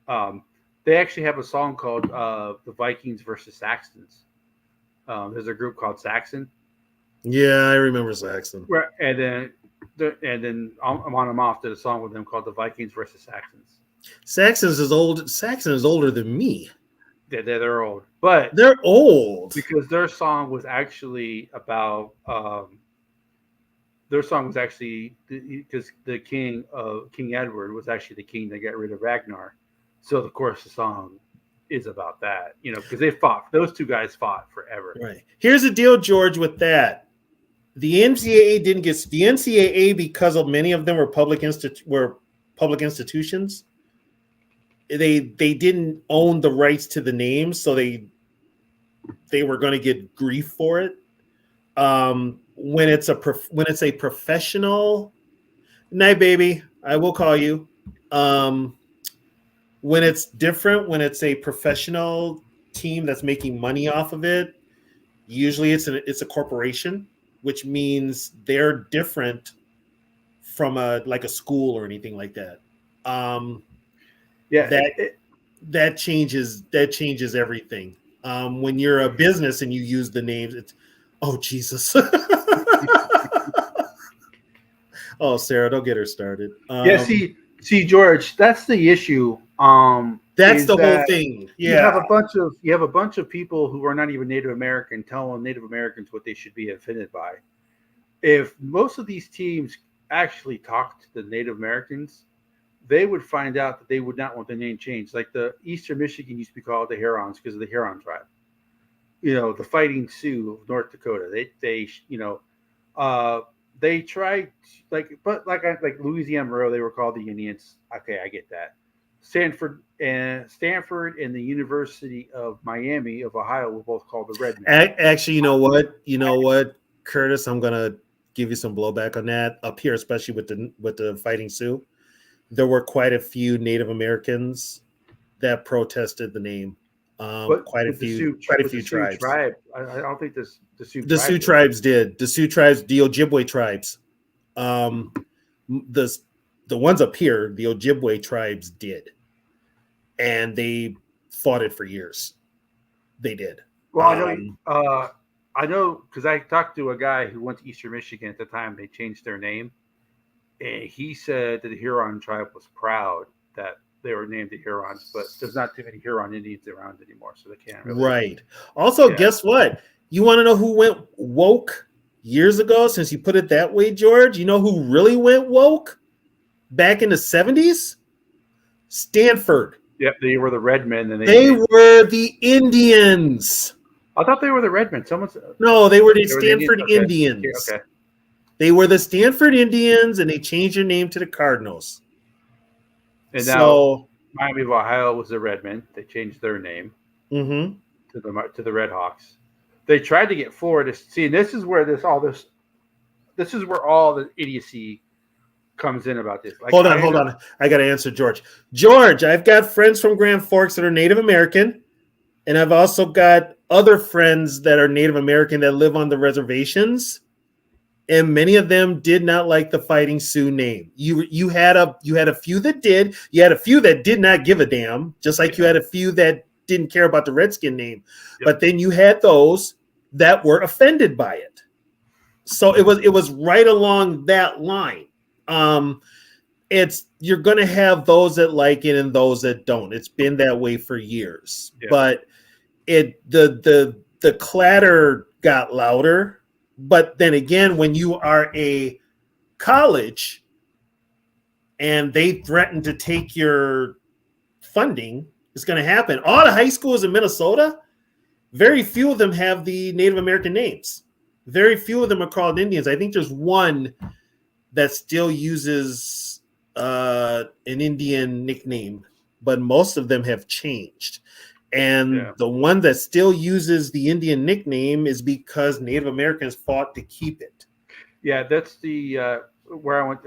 They actually have a song called "The Vikings versus Saxons." There's a group called Saxon. Yeah, I remember Saxon. And then I'm on them off to the song with them called "The Vikings versus Saxons." Saxon is older than me. They're old, but they're old because their song was actually about. Their song was actually because the King Edward was actually the king that got rid of Ragnar, so of course the song is about that, because those two guys fought forever. Right. Here's the deal, George, with that. The NCAA didn't get the NCAA because of many of them were public institutions. They didn't own the rights to the names, so they were going to get grief for it. When it's a professional night, baby, I will call you. When it's different, when it's a professional team that's making money off of it, usually it's a corporation, which means they're different from a school or anything like that. That changes everything. When you're a business and you use the names, it's Jesus. Oh, Sarah, don't get her started. See, George, that's the issue. That's the whole thing. Yeah, you have a bunch of people who are not even Native American telling Native Americans what they should be offended by. If most of these teams actually talked to the Native Americans, they would find out that they would not want the name changed. Like the Eastern Michigan used to be called the Hurons because of the Huron tribe. The Fighting Sioux of North Dakota. They tried like Louisiana Monroe, they were called the Indians. Okay, I get that. Stanford and the University of Miami of Ohio were both called the Redmen. Actually, you know what, Curtis, I'm gonna give you some blowback on that. Up here, especially with the Fighting Sioux, there were quite a few Native Americans that protested the name. Quite a few tribes. I don't think the Sioux. The Sioux tribes did. The Sioux tribes, the Ojibwe tribes. The ones up here, the Ojibwe tribes did, and they fought it for years. They did. Well, I know because I talked to a guy who went to Eastern Michigan at the time. They changed their name, and he said that the Huron tribe was proud that they were named the Hurons, but there's not too many Huron Indians around anymore, so they can't really. Right. Also, Guess what? You want to know who went woke years ago, since you put it that way, George? You know who really went woke back in the 70s? Stanford. Yep, they were the Redmen. And they were the Indians. I thought they were the Redmen. No, they were the Stanford Indians. Okay. They were the Stanford Indians, and they changed their name to the Cardinals. And now Miami of Ohio was the Redmen. They changed their name to the Red Hawks. They tried to get Florida. See, and this is where all the idiocy comes in about this. Hold on. I got to answer George. George, I've got friends from Grand Forks that are Native American, and I've also got other friends that are Native American that live on the reservations. And many of them did not like the Fighting Sioux name. You had a few that did. You had a few that did not give a damn, just like you had a few that didn't care about the Redskin name. Yep. But then you had those that were offended by it. So it was right along that line. You're going to have those that like it and those that don't. It's been that way for years. Yeah. But the clatter got louder. But then again, when you are a college and they threaten to take your funding, it's going to happen. All the high schools in Minnesota, very few of them have the Native American names. Very few of them are called Indians. I think there's one that still uses an Indian nickname, but most of them have changed. And Yeah. the one that still uses the Indian nickname is because Native Americans fought to keep it. Yeah, that's the where I went.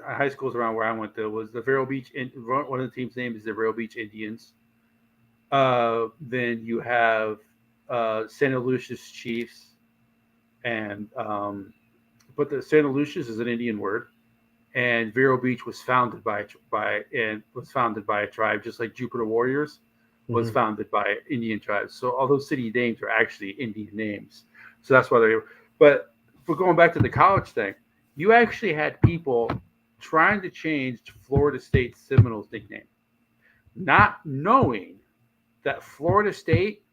High schools around where I went to was the Vero Beach. One of the team's name is the Vero Beach Indians. Then you have Santa Lucia's Chiefs, and but the Santa Lucia's is an Indian word, and Vero Beach was founded by a tribe, just like Jupiter Warriors was Mhm. founded by Indian tribes. So all those city names are actually Indian names. So that's why they. But for going back to the college thing, you actually had people trying to change Florida State Seminoles nickname, not knowing that Florida State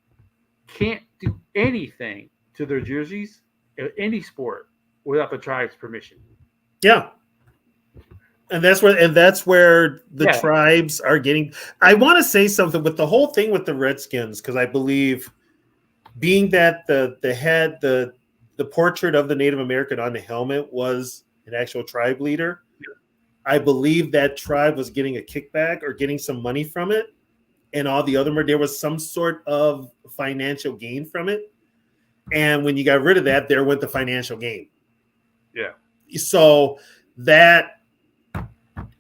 can't do anything to their jerseys in any sport without the tribe's permission. Yeah. And that's where the Yeah, tribes are getting. I want to say something with the whole thing with the Redskins, because I believe being that the portrait of the Native American on the helmet was an actual tribe leader, I believe that tribe was getting a kickback or getting some money from it, and all the other there was some sort of financial gain from it. And when you got rid of that, there went the financial gain. yeah. So that,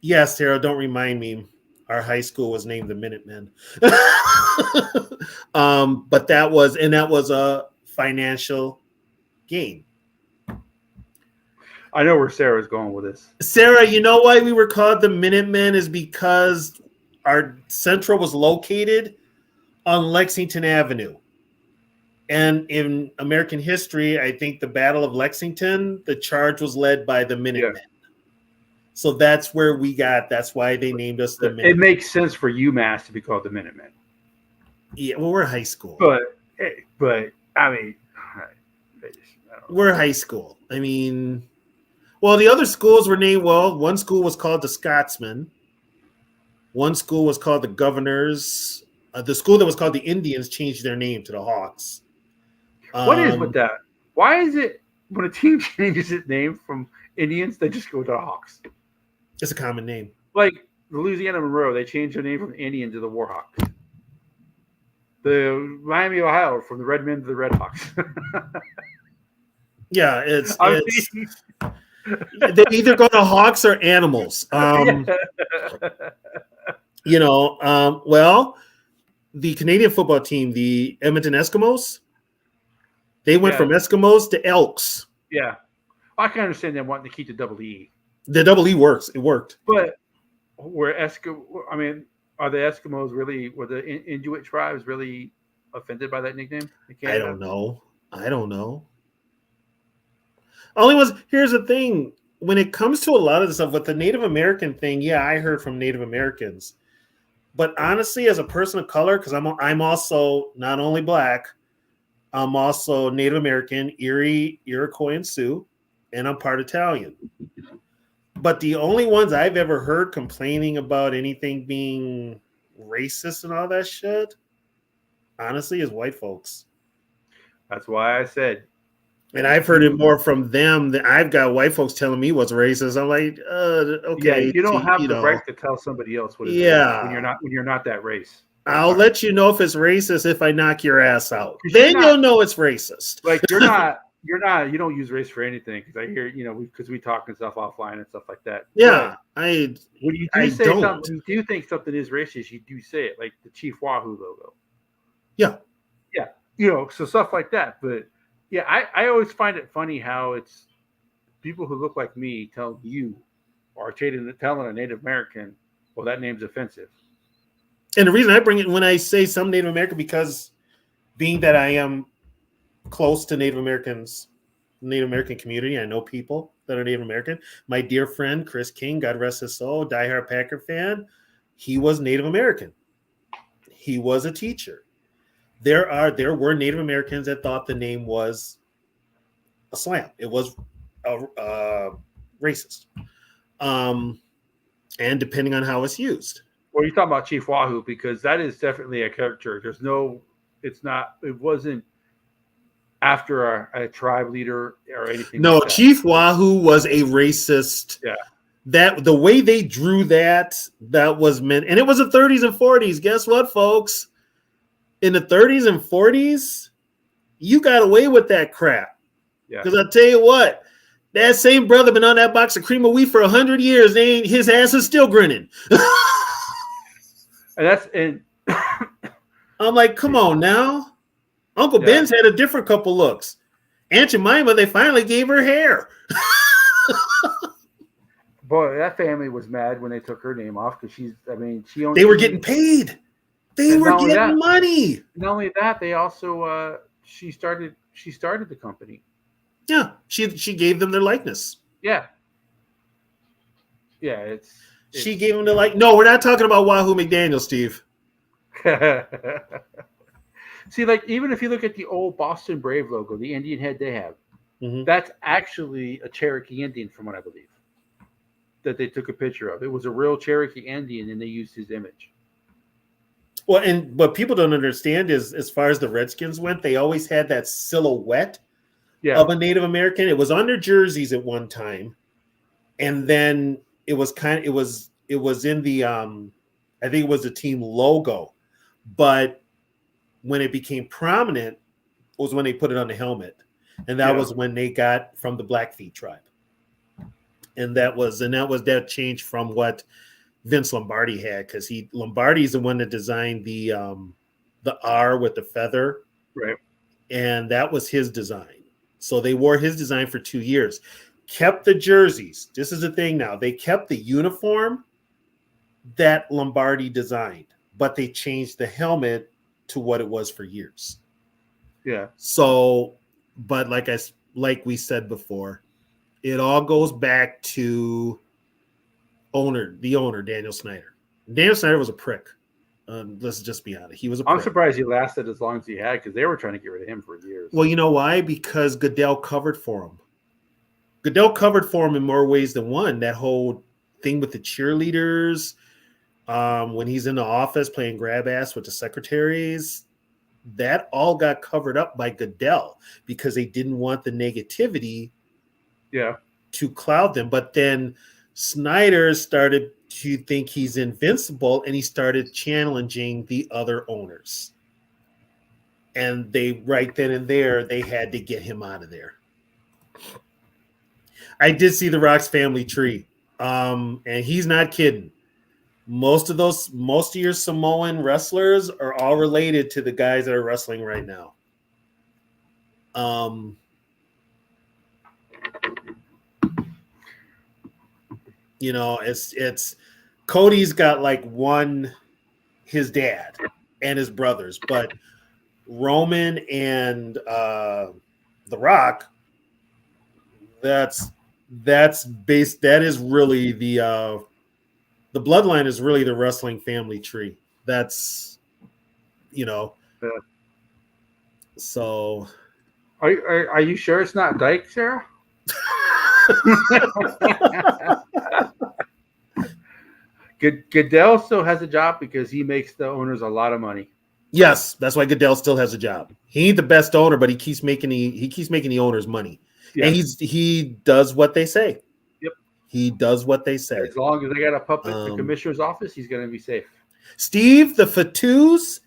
yes, Sarah, don't remind me. Our high school was named the Minutemen. But that was a financial gain. I know where Sarah's going with this. Sarah, you know why we were called the Minutemen is because our central was located on Lexington Avenue. And in American history, I think the Battle of Lexington, the charge was led by the Yeah, Minutemen. So that's where that's why they named us the it Minutemen. makes sense for UMass to be called the Minutemen, Yeah, well, we're high school. but I mean, We're high school. I mean, well, the other schools were named, one school was called the Scotsmen. One school was called the Governors. The school that was called the Indians changed their name to the Hawks. what is with that? Why is it when a team changes its name from Indians, they just go to the Hawks? It's a common name. Like the Louisiana Monroe, they changed their name from the Indians to the Warhawks. The Miami, Ohio, from the Redmen to the Redhawks. Yeah, it's I mean, they either go to Hawks or Animals. yeah. Well, the Canadian football team, the Edmonton Eskimos, they went from Eskimos to Elks. Yeah. I can understand them wanting to keep the double E. The double E works. It worked. But were are the Eskimos really, were the Inuit tribes really offended by that nickname? I don't know. Here's the thing. When it comes to a lot of the stuff with the Native American thing, yeah, I heard from Native Americans. But honestly, as a person of color, because I'm also not only Black, I'm also Native American, Erie, Iroquois, and Sioux, and I'm part Italian. But the only ones I've ever heard complaining about anything being racist and all that shit, honestly, is white folks. That's why I said. And I've heard it more from them than I've got white folks telling me what's racist. I'm like, okay. Yeah, you don't have the right to tell somebody else what it is when you're not that race. I'll let you know if it's racist if I knock your ass out. Then you'll know it's racist. Like you don't use race for anything, because I hear, because we talk and stuff offline and stuff like that. Yeah, when you do think something is racist, you do say it, like the Chief Wahoo logo. Yeah. So stuff like that. But yeah, I always find it funny how it's people who look like me telling you or telling a Native American, well, that name's offensive. And the reason I bring it when I say some Native American, because being that I am close to Native American community, I know people that are Native American. My dear friend Chris King, God rest his soul, diehard Packer fan, he was Native American. He was a teacher. There were Native Americans that thought the name was a slam. It was racist, and depending on how it's used. Well, you're talking about Chief Wahoo, because that is definitely a caricature. It after a tribe leader or anything No, like that. Chief Wahoo was a racist. Yeah. That the way they drew that was meant, and it was the 30s and 40s. Guess what, folks? In the 30s and 40s, you got away with that crap. Yeah. Because I tell you what, that same brother been on that box of cream of wheat for 100 years. His ass is still grinning. And I'm like, come on now. Uncle Ben's had a different couple looks. Aunt Jemima, they finally gave her hair. boy, that family was mad when they took her name off because she They were getting paid. They were getting money. Not only that, they also she started the company. Yeah, she gave them their likeness. Yeah. Yeah, she gave them the No, we're not talking about Wahoo McDaniel, Steve. See, like even if you look at the old Boston Brave logo, the Indian head they have, that's actually a Cherokee Indian, from what I believe, that they took a picture of. It was a real Cherokee Indian, and they used his image. Well, and what people don't understand is, as far as the Redskins went, they always had that silhouette of a Native American. It was on their jerseys at one time, and then it was in the I think it was the team logo, but when it became prominent was when they put it on the helmet, and that was when they got from the Blackfeet tribe, and that changed from what Vince Lombardi had, because Lombardi's the one that designed the R with the feather, right? And that was his design. So they wore his design for 2 years, kept the jerseys. This is the thing now. They kept the uniform that Lombardi designed, but they changed the helmet to what it was for years. Yeah. So, but like we said before, it all goes back to the owner, Daniel Snyder. Daniel Snyder was a prick. Let's just be honest. He was a prick. I'm surprised he lasted as long as he had, because they were trying to get rid of him for years. Well, you know why? Because Goodell covered for him. Goodell covered for him in more ways than one. That whole thing with the cheerleaders, when he's in the office playing grab ass with the secretaries, that all got covered up by Goodell because they didn't want the negativity to cloud them. But then Snyder started to think he's invincible, and he started challenging the other owners. And they, right then and there, they had to get him out of there. I did see the Rock's family tree, and he's not kidding. Most of your Samoan wrestlers are all related to the guys that are wrestling right now. You know, it's Cody's got like his dad and his brothers, but Roman and The Rock, that is really the bloodline is really the wrestling family tree. That's, so. Are you sure it's not Dyke, Sarah? Goodell still has a job because he makes the owners a lot of money. Yes, that's why Goodell still has a job. He ain't the best owner, but he keeps making the owners money. Yeah. And he does what they say. Yep. He does what they say. As long as they got a puppet in the commissioner's office, he's going to be safe. Steve, the Fatus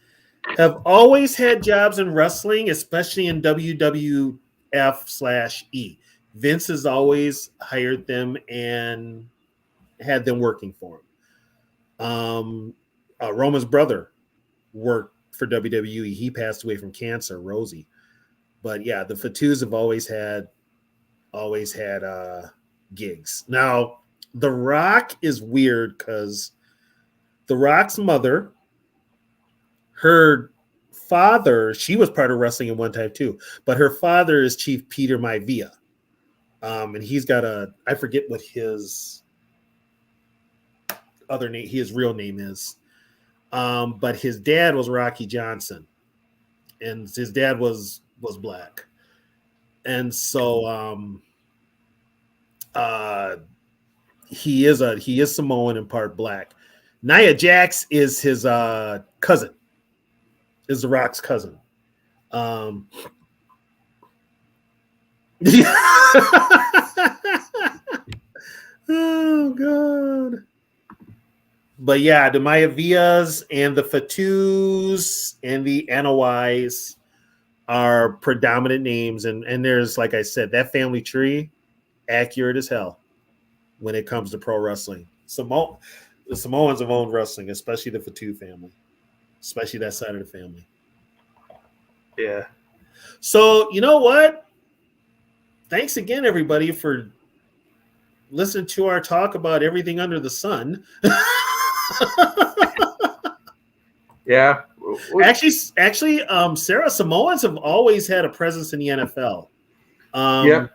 have always had jobs in wrestling, especially in WWF/E. Vince has always hired them and had them working for him. Roman's brother worked for WWE. He passed away from cancer, Rosie. But yeah, the Fatus have always had gigs. Now, The Rock is weird because The Rock's mother, her father, she was part of wrestling at one time too, but her father is Chief Peter Maivia. And he's got I forget what his other name, his real name is. But his dad was Rocky Johnson, and his dad was black. And so he is Samoan and part black. Nia Jax is his cousin, is The Rock's cousin. Oh God. But yeah, the Mayavillas and the Fatus and the Anois are predominant names, and there's, like I said, that family tree accurate as hell when it comes to pro wrestling. The Samoans have owned wrestling, especially the Fatu family, especially that side of the family. Yeah. So you know what? Thanks again, everybody, for listening to our talk about everything under the sun. Yeah. Actually, Sarah, Samoans have always had a presence in the NFL. Yep.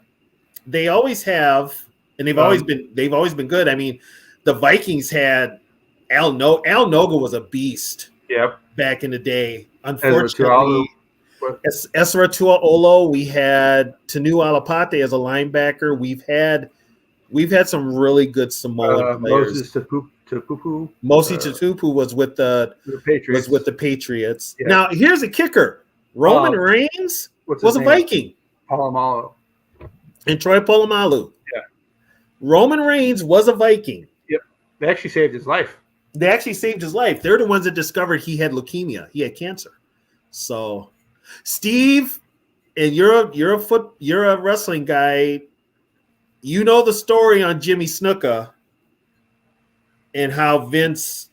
They always have, and they've always been good. I mean, the Vikings had Al Noga was a beast. Yep. Back in the day. Ezra Unfortunately, Esra Tuaolo, we had Tanu Alapate as a linebacker. We've had some really good Samoan players. Moses Tupupu. Mosi Tutupu was with the Patriots. Yeah. Now here's a kicker: Roman Reigns was a Viking. Polamalu. And Troy Polamalu. Yeah. Roman Reigns was a Viking. Yep. They actually saved his life. They're the ones that discovered he had leukemia. He had cancer. So, Steve, and you're a wrestling guy. You know the story on Jimmy Snuka and how Vince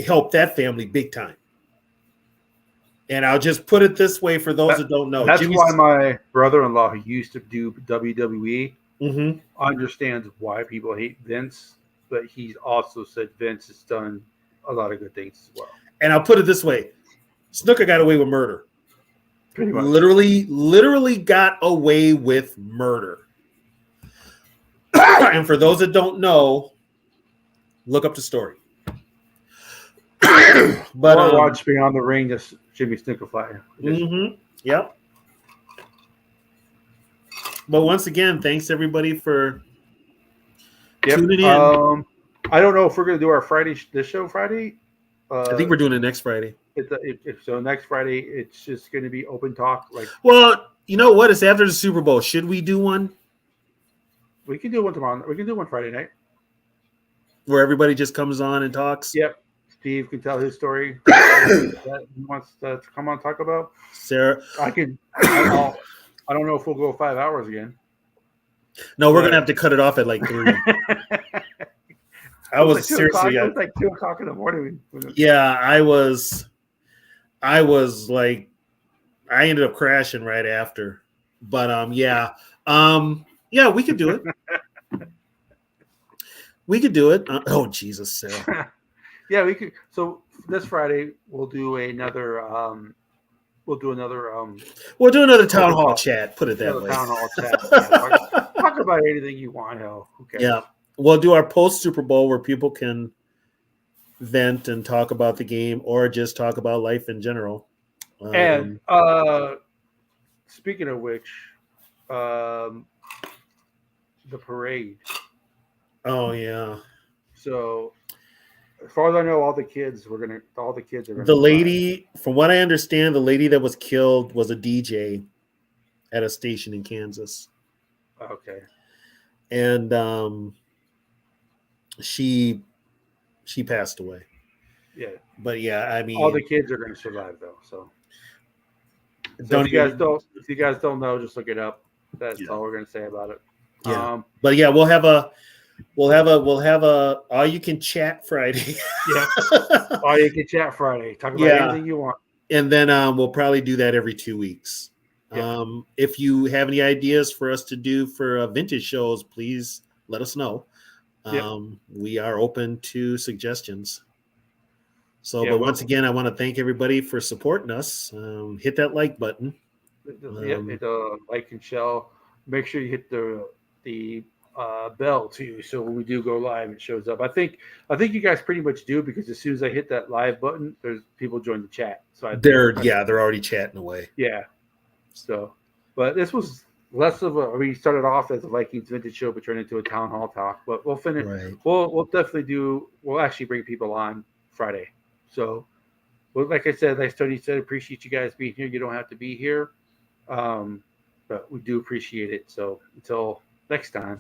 helped that family big time. And I'll just put it this way for those that don't know. That's why my brother-in-law, who used to do WWE, understands why people hate Vince, but he's also said Vince has done a lot of good things as well. And I'll put it this way. Snuka got away with murder. Pretty much. Literally got away with murder. And for those that don't know, look up the story. But watch Beyond the Ring, this Jimmy Snuka fight. Yep. But once again, thanks everybody for tuning in. I don't know if we're going to do our this show Friday. I think we're doing it next Friday. So next Friday, it's just going to be open talk. Well, you know what? It's after the Super Bowl. Should we do one? We can do one tomorrow. We can do one Friday night. Where everybody just comes on and talks? Yep. Steve can tell his story that he wants to come on and talk about. Sarah. I don't know if we'll go 5 hours again. No, we're going to have to cut it off at like 3. I was seriously. It was like 2 o'clock in the morning. Yeah, I was like, I ended up crashing right after. But yeah, we could do it. We could do it. Oh Jesus, Sarah. Yeah, we could. So this Friday we'll do another. We'll do another town hall chat. Put it that way. Town hall chat. Talk about anything you want. Hell, okay. Yeah. We'll do our post Super Bowl where people can vent and talk about the game or just talk about life in general. And speaking of which, the parade. Oh yeah. So as far as I know, all the kids are going to. The lady, from what I understand, the lady that was killed was a DJ at a station in Kansas. Okay. And she passed away. Yeah. But yeah, I mean, all the kids are going to survive though. So if you guys don't know, just look it up. That's all we're going to say about it. Yeah. But yeah, we'll have a all you can chat Friday. Yeah. All you can chat Friday. Talk about anything you want. And then we'll probably do that every 2 weeks. Yeah. If you have any ideas for us to do for vintage shows, please let us know. We are open to suggestions. So, but once again, I want to thank everybody for supporting us. Hit that like button. Hit like and share. Make sure you hit the bell too, so when we do go live, it shows up. I think you guys pretty much do, because as soon as I hit that live button, there's people join the chat. So they're already chatting away. Yeah. So, but this was less of we started off as a Vikings vintage show, but turned into a town hall talk. But we'll finish. Right. We'll definitely we'll actually bring people on Friday. So, like I said, like Tony said, appreciate you guys being here. You don't have to be here. but we do appreciate it. So until next time.